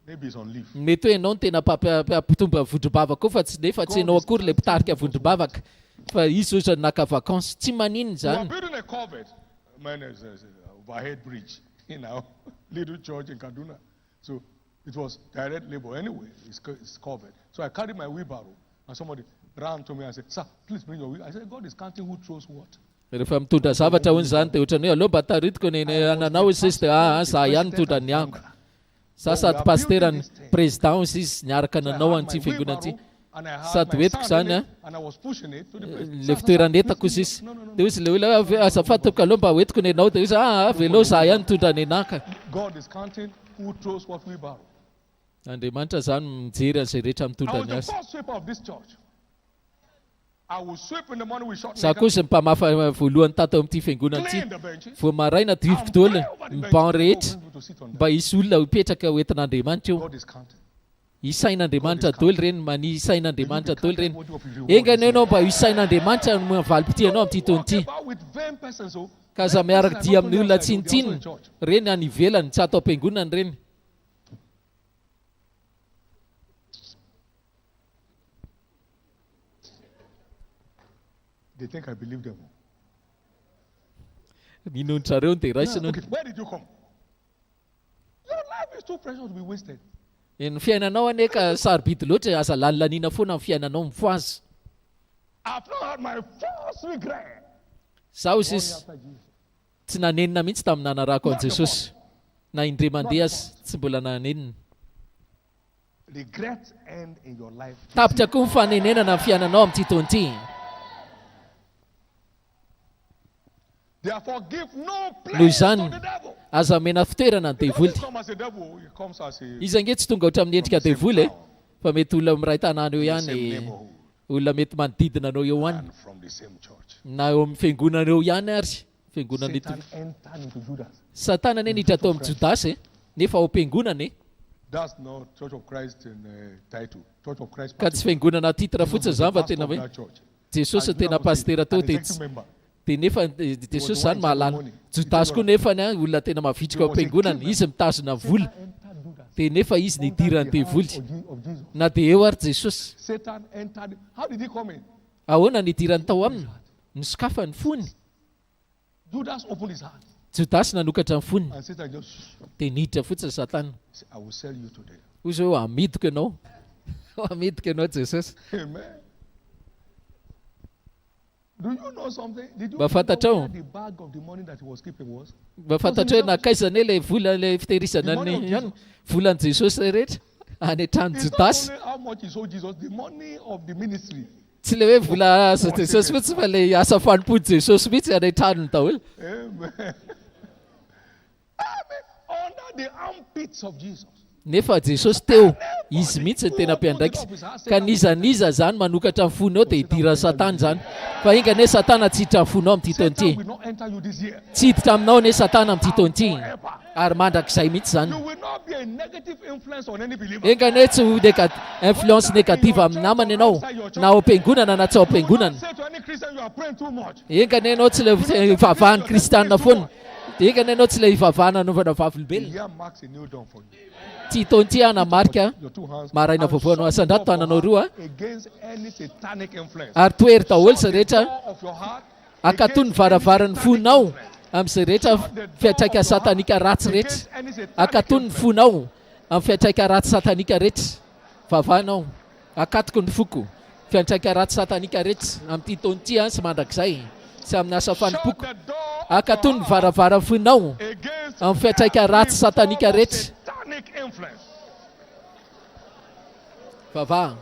Maybe it's on leave. Mety hoe ianao no tena mpampitomba vondrom-bavaka koa fa tsy nefa tsy ianao akory ilay mpitarika vondrom-bavaka. Fa izy oza naka vacances tsy manino We are zany. building a covered overhead bridge in our little church in Kaduna. So it was direct labor anyway. It's covered. So I carried my wheelbarrow and somebody ran to me and said, "Sir, please bring your wheel." I said, "God is counting who throws what." Rehefa mitondra zavatra hono zany dia ohatrany hoe aloha mba taritiko ny ananao izy izy dia za ihany mitondra ny ango. Za sady pasteran'ny président izy izy niaraka nanao an'ity fiangonana ity. And I had Sady my hoentiko son in zany it, and I was pushing it to the place. le fitoeranetako izy izy. Dia izy le olona azafady aloha mba hoentiko ny anao dia izy avelao za ihany mitondra ny anaka. God is counting who throws what wheelbarrow. Andriamanitra zany mijery an'izay rehetra I mitondra was ny the azy. first sweeper of this church. I will sweep in the morning with short Za koa izy mpamafa voalohany tato amin'ity fiangonana ity. clean the benches. Vao maraina dirivoko daholo ny banc rehetra mba hisy olona hipetraka ho entin'Andriamanitra eo. God is counting. Isain'Andriamanitra daholo ireny, mani isain'Andriamanitra daholo ireny. Engany ianao mba isain'Andriamanitra no mavalipity ianao amin'ity taona ity. About with vain persons, so Ka za miaraka dia amin'ny olona tsinitsinina reny any ivelany tsy ato am-piangonana reny. they think I believe them. ninontrareo ny dia raisina Okay, where did you come? Your life is too precious to be wasted. ny fiainanao ane ka sarobidy loatra aza laninlanina foana amin'ny fiainanao mifoazy I've not had my first regret. zaho sisy tsy nanenina mihitsy tamin'ny nanarako an Jesosy na indre mandeha azy tsy mbola nanenina Regret end in your life. tapitra koa mifanenenana amin'ny fiainanao amin'ity taonty Therefore, give no noho place izany to the devil. aza mena fitoerana ny He devoly doesn't come as a devil, he comes as a izy ange tsy tonga ohatra amin'ny endrika devoly fa mety olona miray tanàna eo ihany same neighborhood olona mety manodidina anao eo ihany and from the same church. na eo amin'ny fiangonana eo ihany ary fiangonana Satan entered into Judas. satana ane niditra tao amin'ny jodasy nefa ao am-piangonana That's not Church of Christ in title. Church of Christ. ka tsy fiangonana titra fotsiny zany fa tena hoe Jesosy tena pastera tao dia nefa Jesosy zany mahalala jodasy koa nefa ny olona tena mavitrika ao am-piangonana izy mitazona vola dia nefa izy nidirany devoly na dia eo ary Jesosy Satan entered. How did he come in? ahoana nidirany tao aminy nisokafa ny fony Judas opened his heart jodasy nanokatra ny foniny and Satan just dia niditra fotsiny satana said, I will sell you today. hoy zao amidiko ianao amidiko ianao Jesosy Amen. Do you know something? Did you Mba know fantatrao? where the bag of the money that he was keeping was? mba fantatra hoe nakaizany hoe le vola le fitehirizana ny ihany volan'i Jesosy rehetra any an-trano It's not jodasy only how much he sold Jesus, the money of the ministry. tsy le hoe vola asa Jesosy fotsy fa le asa fanompoly Jesosy mihitsy any an-tranony daholo Amen. Amen. Under the armpits of Jesus. nefa Jesosy teo izy mihitsy ny tena mpiandraikitra ka nizaniza zany manokatra ny fonao dia hidiran'ny satana zany fa inga ne satana tsy hiditra ny fonao amin'ity taonty Satan will not enter you this year. tsy hiditra aminao ne satana amin'ity taonty ary mandrakizay mihitsy zany You will not be a negative influence on any believer. enga ne tsy ho influence négative amin'ny namana ianao na ao am-piangonana na tsy ao am-piangonana Say to any Christian, you are praying too much. enga ne ianao tsy le ivavahan'ny kristianina foana enga ne ianao tsy le ivavahana anaovana The vavolombelona year marks a new dawn for you. tsy taonty anamarika Your two hands maraina vaovao anao asan-drato tananao roa against any satanic influence. ary toery daholo izay rehetra Door of your heart akatony ny varavaran'ny fonao amin'izay rehetra fiatraika satanika ratsy rehetra against any satanic akatony ny fonao amin'ny fiatraika ratsy satanika rehetra vavanao akatoko ny foko fiatraika ratsy satanika rehetra amin'ity taonty sy mandrakizay sy amin'ny asa fanimpoko the door akatony ny varavaran'ny fonao against amin'ny fiatraika ratsy satanika rehetra satanic influence. vava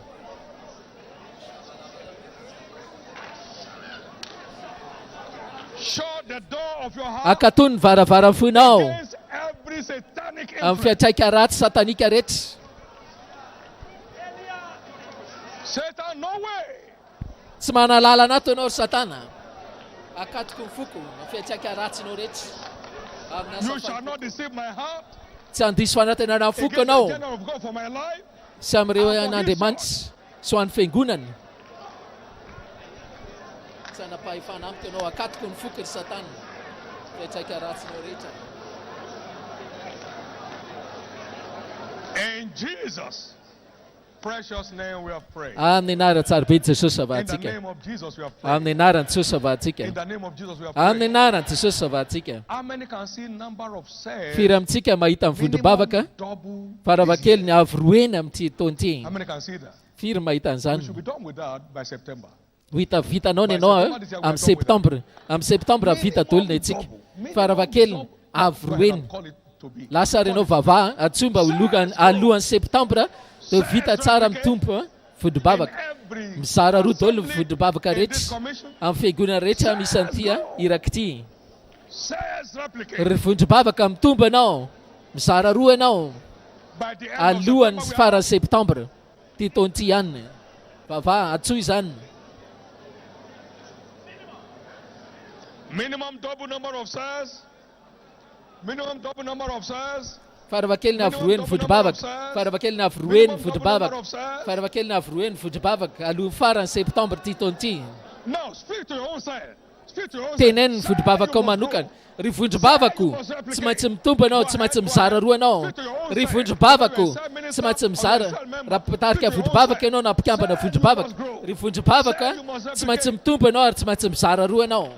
Shut the door of your heart akatony ny varavaran'ny fonao against every satanic amin'ny influence. fiatraika ratsy satanika rehetra Satan, no way. tsy manalala anato ianao ry satana akatoko ny foko amin'ny fiatraika ratsinao rehetra amin'ny asa You shall fanimpoko. not deceive my heart tsy andiso fanantenana ny foko against the ianao general of God for my life. sy amin'ireo an'Andriamanitra sy ho an'ny fiangonany tsy anapahefana amiko ianao akatoko ny foko ry satana fiatraika ratsinao rehetra In Jesus' precious name we have prayed. amin'ny anarany tsarabe Jesosy In the avahantsika name of Jesus we have prayed. amin'ny anarany Jesosy avahantsika In the name of Jesus we have amin'ny prayed. anarany Jesosy avahantsika How many can see number of cells? firy amintsika mahita ny vondrom-bavaka double. faravakely ny avroeny amin'ity taonty How many can see that? firy mahita We an'izany should be done with that by September. vitanao ny ianao amin'ny septambra vita daholo ny antsika faravakely avroeny Call it to be. lasa ary ianao vava atsomba alohan'ny septambra dia vita tsara mitompo vondrom-bavaka Every mizara roa daholo ny vondrom-bavaka in this rehetra commission amin'ny fiangonana rehetra misy an'ity irak'ity says replicate ry vondrom-bavaka mitombo ianao mizara roa ianao by the end of alohan'ny September. farany septambra ty taonty ihany vava atsoy zany Minimum double number of cells. Minimum double number of cells. faravakely ny avroeny vondrom-bavaka faravakely ny avroeny vondrom-bavaka faravakely ny avroeny vondrom-bavaka alohan'ny farany septambra ty taonty Now speak to your own side. Speak to your own teneny ny side. vondrom-bavaka ao manokana ry vondrom-bavako tsy maintsy mitombo ianao tsy maintsy mizara roa ianao ry vondrom-bavako tsy maintsy mizara raha pitarika vondrom-bavaka ianao na mpikambana vondrom-bavaka ry vondrom-bavaka tsy maintsy mitombo ianao ary tsy maintsy mizara roa ianao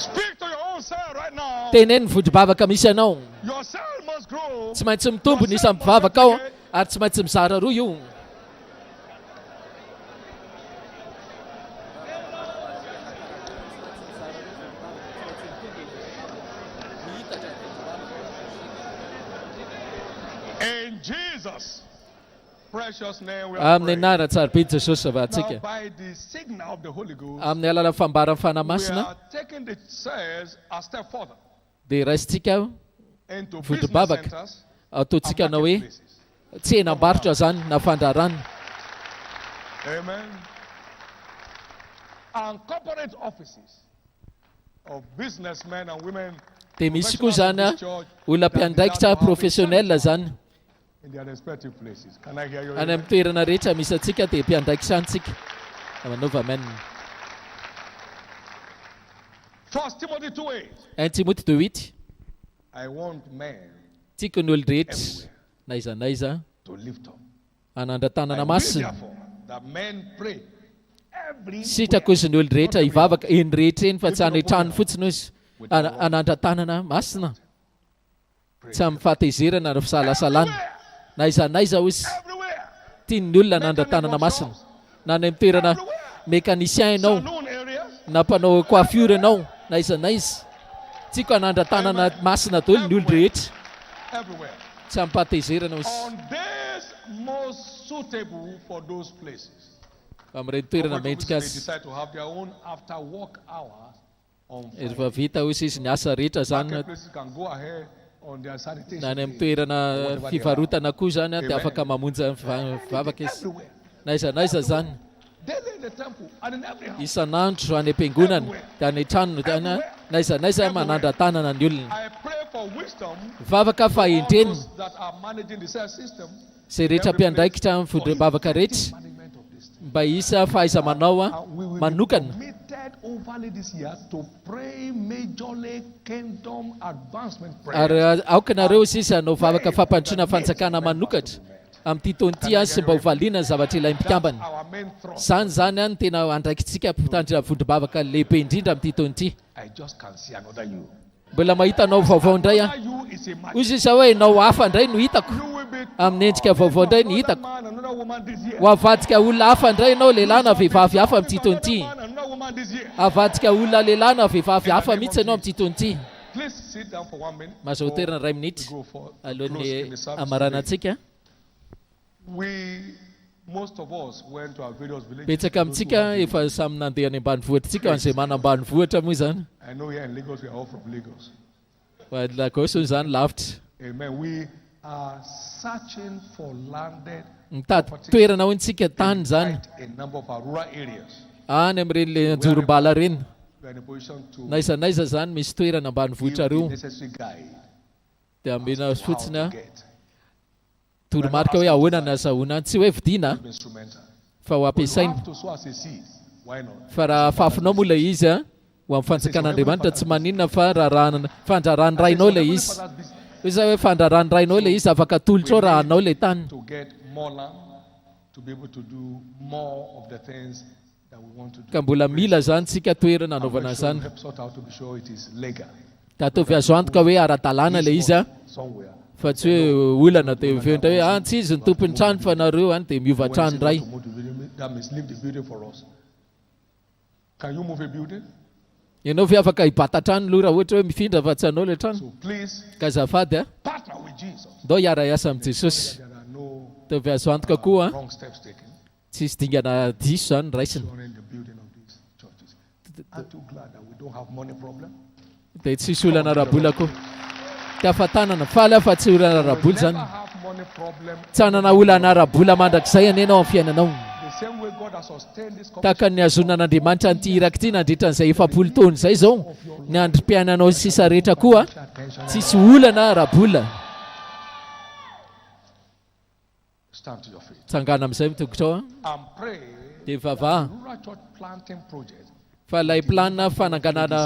Speak to your own self right now. teneny vodibavaka misy anao Your cell must grow. tsy maintsy mitombo ny isan'ny mpivavaka ao ary tsy maintsy mizara roa io In Jesus' precious name we are amin'ny praying. anarana tsara be Jesosy Now avatsika by the signal of the Holy Ghost, amin'ny alalan'ny fambaran'ny we fanamasina are taking the church a step further dia raisitsika into Food business babak. centers ataontsika and na hoe marketplaces. tsenam-barotra zany na fandrarana Amen. And corporate offices of businessmen and women dia misy koa professionals zany in a this church olona that mpiandraikitra desire to have a professionnel center zany in their respective places. Can I hear you? any Amen? amin'ny toerana rehetra misy atsika dia mpiandraikitra antsika manova amen 1 Timothy 2:8. 1 Timothée 2:8 I want men tiako ny olo rehetra everywhere na iza na iza to lift up. anandra-tanana I will masina therefore that men pray every sitrako izy ny olo rehetra hivavaka eny rehetra eny fa tsy hanetrano fotsiny izy anandra-tanana masina tsy amin'ny fahatezerana ary fisalasalana na iza izy everywhere. tiany olona anandra-tanana masina na ny amin'ny toerana mécanicien ianao Saloon areas, na mpanao coiffure ianao na iza tiako anandra-tanana masina daholo ny olo rehetra everywhere. tsy amin'ny fahatezerana izy On days most suitable for those places. amin'ireny toerana Corporate mentrika offices may azy decide to have their own after work hours on Friday. rehefa vita hozy izy ny asa rehetra zany Marketplaces can go ahead on their sanitation na ny amin'ny day. toerana Whatever they fivarotana koa zany a dia Amen. afaka mamonja fivavaka izy Everywhere. na iza zany Daily in the temple and in every house. isan'andro any am-piangonana dia any tranony tana na iza manandra-tanana ny olona I pray for wisdom vavaka for all fahenteny those that are managing the sales system. zay rehetra mpiandraikitra amin'ny vodibavaka rehetra Management of this thing. mba isa fahaiza-manao a And we will be manokana committed overly this year to pray majorly kingdom advancement ary prayers. aokanareo sisa hanao vavaka fampandrosoana fansakana manokatra amin'ity taon'ity a sy mba hovaliana ny zavatra ilay mpikambana Our main thrust. zany any tena andraikitsika mpitandrina vodibavaka lehibe indrindra amin'ity taon'ity I just can see another you. mbola mahita anao vaovao indray a Another you is a man. ozy isa hoe nao hafa indray no hitako You will be amin'ny endrika vaovao indray no another hitako man, another woman this year. ho avadika olona hafa indray ianao lehilahy na vehivavy hafa amin'ity taon'ity Another man, another woman this year. avadika olona lehilahy na vehivavy hafa mihitsy ianao amin'ity taon'ity Please sit down for 1 minute. mahazo before toerana ray we minitra go for close alohan'ny in the service amarana today. antsika Most of us went to our various villages. betsaka amintsika efa samy nandeha any ambanivohitra tsika an'izay mana ambanivohitra moa zany I know here in Lagos we are all from Lagos. fa lagos zany lavitra Amen. We are searching for landed mitady toerana hointsika tany zany quite a number of our rural areas. any amin'ireny le anjorom-bala reny We are in a position to na iza zany misy toerana ambanivohitra give reo the necessary guide dia ambena how fotsiny a to get toromarika hoe ahoana ny azahoana tsy hoe vidiana instrumental. fa ho But you ampiasaina have to sow as a seed. Why not? fa raha afafinao moa ilay izy a ho amin'ny fanjakan'andriamanitra tsy maninona fa fandrarany rainao ilay izy hoe zay hoe fandrarany rainao ilay izy afaka tolotrao raha anao ilay tany To get more land, to be able to do more of the things that we want to do. ka mbola mila zany tsika toerana And anaovana make sure we zany help sort out to be sure it is legal. ka ataovy azo antoka hoe ara-dalàna ilay izy a Somewhere. fa tsy hoe olana dia vendra hoe tsy izy ny tompony trano fa nareo any dia miova trano ray To move the building, that means leave the building for us. Can you move a building? ianao ve afaka hibata trano aloha raha ohatra hoe mifindra fa tsy anao ilay trano So please ka zafady a partner with Jesus. ndao hiara-iasa amin'i jesosy There are no ataovy azo antoka koa a wrong steps taken tsy isy dingana diso zany raisina during the building of these churches. Aren't you glad that we don't have money problem? dia tsisy olana rabola koa ka fa tanana faly a fa tsy olana raboly zany Never have money problem. tsy hanana olana rabola mandrakizay anenao amin'ny fiainanao The same way God has sustained this tahaka ny azonan'andriamanitra nyity iraka ity nandritra n'izay efapolo taona izay zao ny androm-piainanao sisa rehetra koa tsisy olana rabola stand to your feet tsangana amin'izay mitokotrao a and pray dia vavaha rural church planting project fa ilay planina fananganana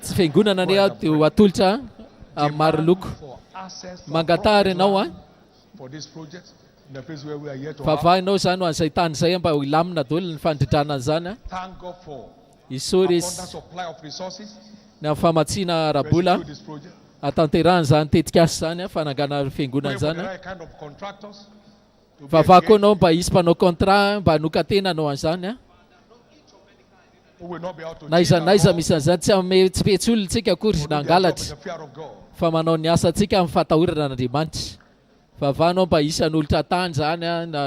tsy fiangonana ne a dia ho atolotra amin'ny maro loko for access to mangatary ianao a for this project in the place where we are yet to have. vavaha ianao zany ho an'izay tany izay mba ho ilamina daholo ny fandridrana zany a Thank God for isory abundant supply of resources. ny amin'ny famatsiana arabola pursue this project. atanterahany zany tetikasy zany fanangana fiangonana Pray for zany the right kind of contractors to be vavako engaged, anao mba hisy mpanao contrat mba nokatena anao an'izany who will not be able to na cheat iza and na iza rob, misy an'izany tsy ame tsy petsolontsika akory who na will do their job with angalatra the fear of God. fa manao ny asantsika amin'ny fatahorana n'Andriamanitra vavanao mba isan'olitra tany zany na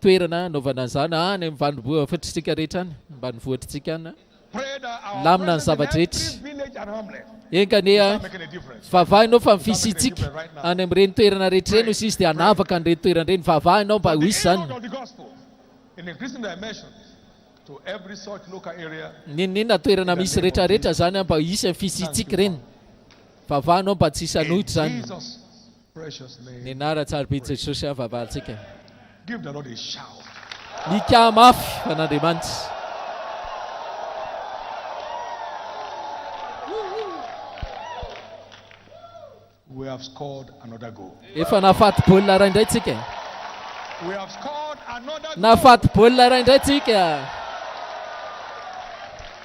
toerana anaovana an'izany any amin'ny vanim-potritsika rehetra any mba nivoatritsika any Pray that our Lamina ny presence in zava-drehetra. every village and hamlet enkania start making a difference. vavahinao fa mifisitsika any amin'ireny toerana rehetra reny izy dia anavaka an'ireny toerana reny vavahinao mba For ho the isy zany inroad of the gospel in increasing dimensions to every such local area. ninina toerana misy rehetrarehetra zany mba hisy amin'ny fisitsika reny vavahinao mba tsy hisy In anohitra zany Jesus' precious name. ny anara-tsarobiny Jesosy a vavahantsika Give the Lord a shout. nika mafy an'Andriamanitra We have scored another goal. efa nafaty baolina ray indray tsika We have scored another goal. nafaty baolina ray indray tsika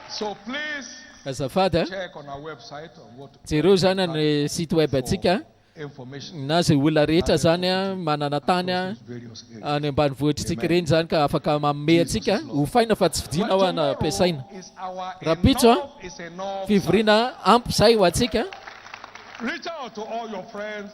So please azafady a check on our website on what jereo zany ny site web atsika information na zay olona rehetra zany a manana tany a various areas. any ambanivohitritsika reny zany ka afaka manome atsika ho faina fa tsy vidina ho ana ampiasaina Is our Rapitso, enough is enough. fivoriana ampy zay ho atsika Reach out to all your friends.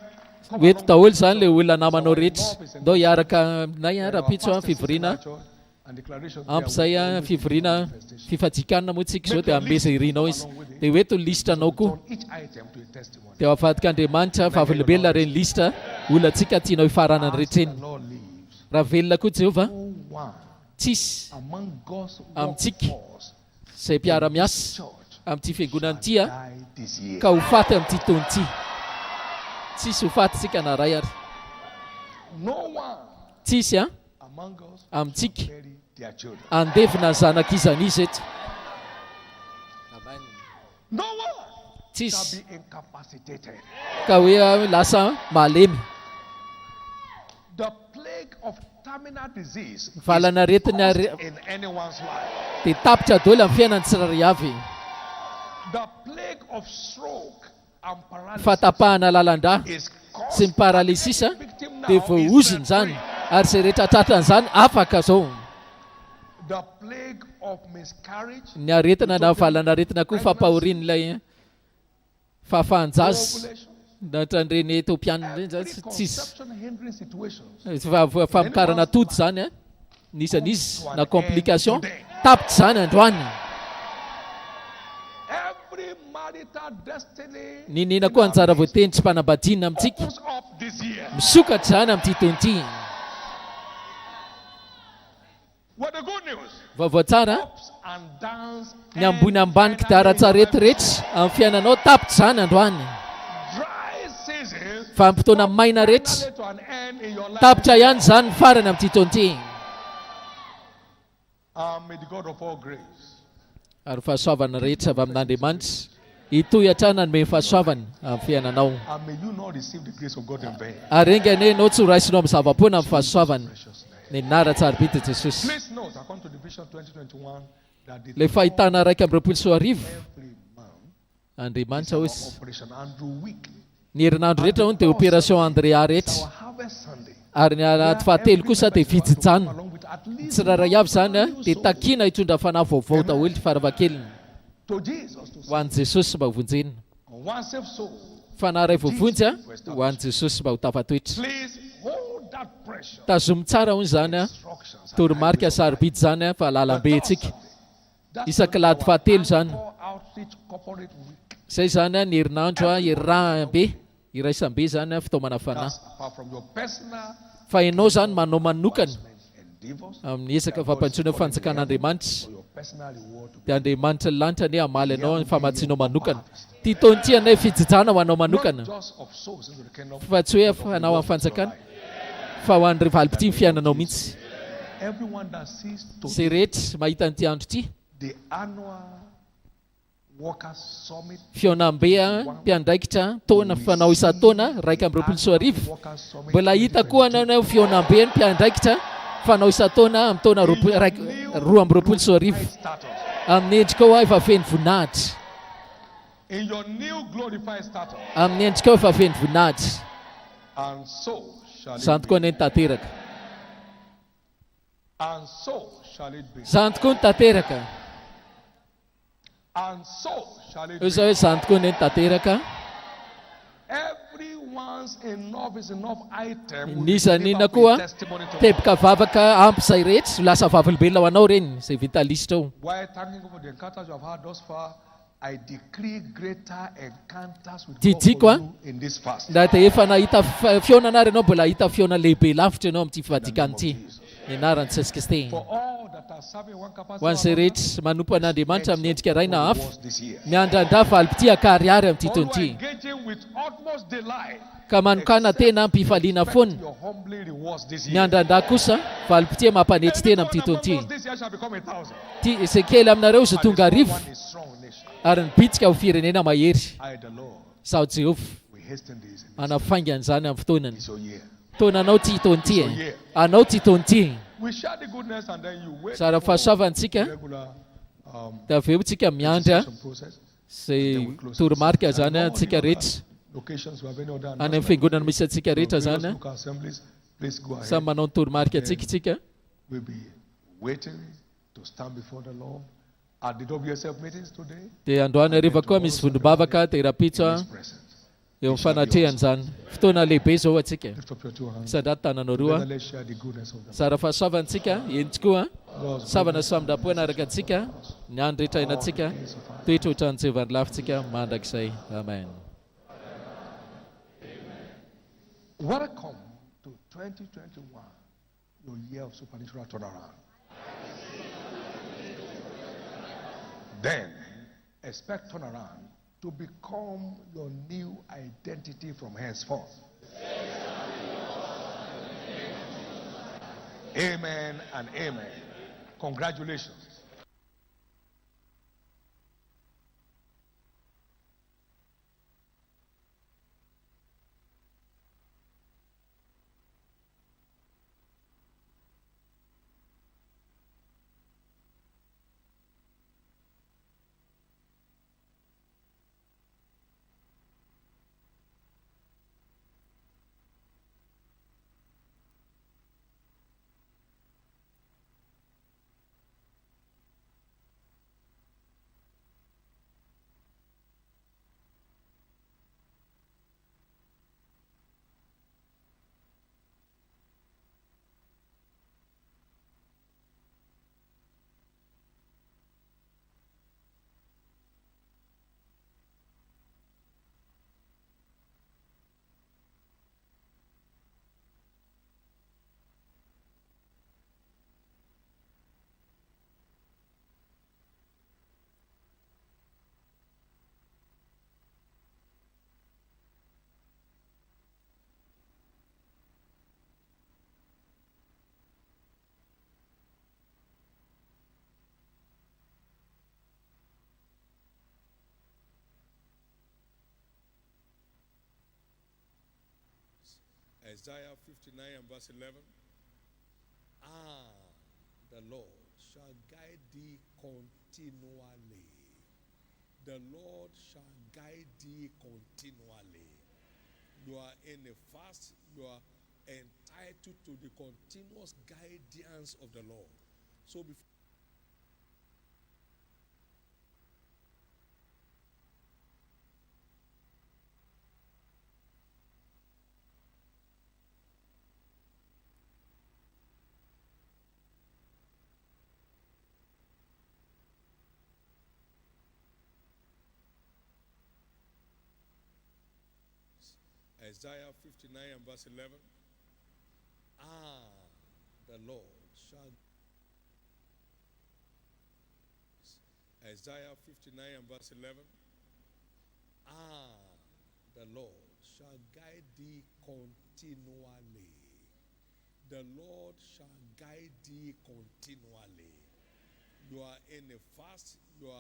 Come hoeto along daholo with zany le us. olona namanao Our rehetra enough is enough. ndao hiaraka aminay a Our rapitso a pastors fivoriana in our church and declaration ampy there zay will a always be fivoriana manifestation. fifajikanina moa tsika zao dia ameza irinao izy dia hoeto ny listranao koa Turn each item to a testimony. dia avadika Andriamanitra fahavelobelona reny listra olona tsika tianao hifaranany rehetreny The Lord lives. raha velona koa Jehova No one tsisy among God's Amtsika. workforce zay mpiara-miasa church amin'ity fiangonana ity a die this year. ka ho faty amin'ity taona ity tsisy ho faty tsika na ray ary No one tsisy a among us amintsika bury their children. andevina ny zanak'izanizy eto No one tsisy shall be incapacitated. ka hoe lasa malemy The plague of terminal disease valana retina in anyone's life. dia tapitra daholo amin'ny fiainany tsirairay avy The plague of stroke and paralysis fatapahana lalandrà is sy ny paralysisa victim now dia is voahozony set zany free. ary zay rehetra tratran'izany afaka zao The plague of miscarriage, ny aretina na valana aretina koa fampahorian'ilay fahafahanjazy ovulation, natran'ireny etopianina reny zany every tsisy conception hindering situations. famokarana atody zany a nisan'izy na complication tapitra zany androany Every marital destiny ninina koa anjara voateny tsy mpanambadiana amintsika opens up this year. misokatra zany amin'ity taona ity What the good news? vaovao tsara Ups and downs. ny ambony ambany kidara-tsarehetrarehetra amin'ny fiainanao tapitra zany androany Dry season. fa amin'ny fotoana maina rehetra Finally to an end in your life. tapitra ihany zany ny farany amin'ity taona ity May the God of all grace ary fahasoavana rehetra avy amin'Andriamanitra hitohy hatrana ny me fahasoavany amin'ny fiainanao and may you not receive the grace of God in vain. ary engane ianao tsy ho raisinao amin'ny zava-poana amin'ny fahasoavany Precious name. ny nara-tsarobida Jesosy Please note, according to the vision 2021, that the le fahitana raika amby roapolo sy arivo every month Andriamanitra our hozy operation Andrew week. ny herinandro rehetra hono dia opération Andrea Our rehetra harvest Sunday. ary ny anaty fahatelo kosa dia vijijana Along with at least tsiraray avy zany a dia takina hitondra fanahy vaovao daholo faravakeliny to Jesus to ho an'i Jesosy mba ho vonjena on one saved soul. fanahy ray voavonjy a ho an'i Jesosy mba ho tafatoetra Please hold that pressure. tazomy tsara hono zany a Instructions. toromarika sarobidy zany a fa lalambe antsika That's isan-kilady fahatelo zany our outreach corporate week. zay zany a ny herinandro a irabe iraisambe zany a fitaomana fanahy That's apart from your personal fa ianao zany manao manokana endeavors, amin'ny esaka fampantsoana fanjakan'Andriamanitra for your personal reward. dia Andriamanitra ny lanitra ny amaly anao ny famatsianao manokana ty taonty anay fijijana ho anao manokana Not just of souls into the kingdom. fa tsy hoe fanao amin'ny fanjakana fa ho an'ny rivalipity ny fiainanao mihitsy Everyone that sees to zay rehetra mahita an'ity andro ity the annual workers summit, fionambe a mpiandraikitra taona fanao isan-taona raika amby roapolo sy arivo workers summit. mbola hita koa anao fionambe ny mpiandraikitra fanao isan-taona amin'ny taona roa amby roapolo sy arivo Status. amin'ny endrika ao efa feno voninahitra In your new glorified status. amin'ny endrika efa feno voninahitra. And so shall it Zany tokoa be. ny tanteraka. And so shall it be. Zany tokoa ny tanteraka. And so shall it Izao be. hoe zany tokoa ny tanteraka. Everyone's enough is enough item. will Nisan'ina deliver koa a testimony to God. teboka vavaka ampy izay rehetra lasa vavolombelona ho anao reny izay vita lisitra ao. While thanking God for the encounters you have had thus far, I decree greater encounters with God Tidiako for a. you in this fast. Raha dia efa nahita fiaonana ary ianao mbola hita fiaona lehibe lavitra ianao amin'ity fivadikana ity. Ny anaran'i Jesosy Kristy. For all that are serving one capacity Ho an'izay or another, rehetra manompo an'Andriamanitra amin'ny endrika iray na hafa, was this year. miandrandra valopity akariary amin'ity All who taona are ity. engaging with utmost delight, Ka manokana tena ampifaliana expect foana. your humbly rewards this year. Miandrandra kosa valopity mampanety tena amin'ity taona Everyone ity. among us this year shall become 1,000. Ty izay kely aminareo izay But tonga this arivo one is strong nation. ary ny bitsika ho firenena mahery. I, the Lord, Zaho Jehovah we hasten this. anafaingana izany amin'ny fotoanany. It's your year. Taonanao ty taona ity e. Anao ty taona ity. We share the goodness and then you wait Sara for fahasoavantsika regular dia avy eo tsika miandra registration process. izay toromarika zany antsika rehetra. Locations we have any other Any amin'ny announcement. fiangonana misy antsika rehetra Various zany local assemblies, please go ahead. samy manao ny toromarika antsika tsika. We'll be waiting to stand before the Lord at the WSF meetings today Dia androany hariva koa misy vondrom-bavaka dia rapitso in His a presence. eo amin'ny fanatrehany zany. Fotoana lehibe zao atsika. Lift up your two hands. Sandraty tananao Together, roa. let's share the goodness of the Sara fahasoavantsika eny tokoa Lord. savana sy famindrapoana araka antsika ny andro rehetra hainantsika toetra ohatran'ny Jehovah lafintsika mandrakizay. Amen. Welcome to 2021, your year of supernatural turnaround. Then, expect turnaround to become your new identity from henceforth. Amen and amen. Congratulations. Isaiah 59 and verse 11. The Lord shall guide thee continually. The Lord shall guide thee continually. You are in a fast, you are entitled to the continuous guidance of the Lord. So before Isaiah 59 and verse 11. The Lord shall. Isaiah 59 and verse 11. The Lord shall guide thee continually. The Lord shall guide thee continually. You are in a fast, you are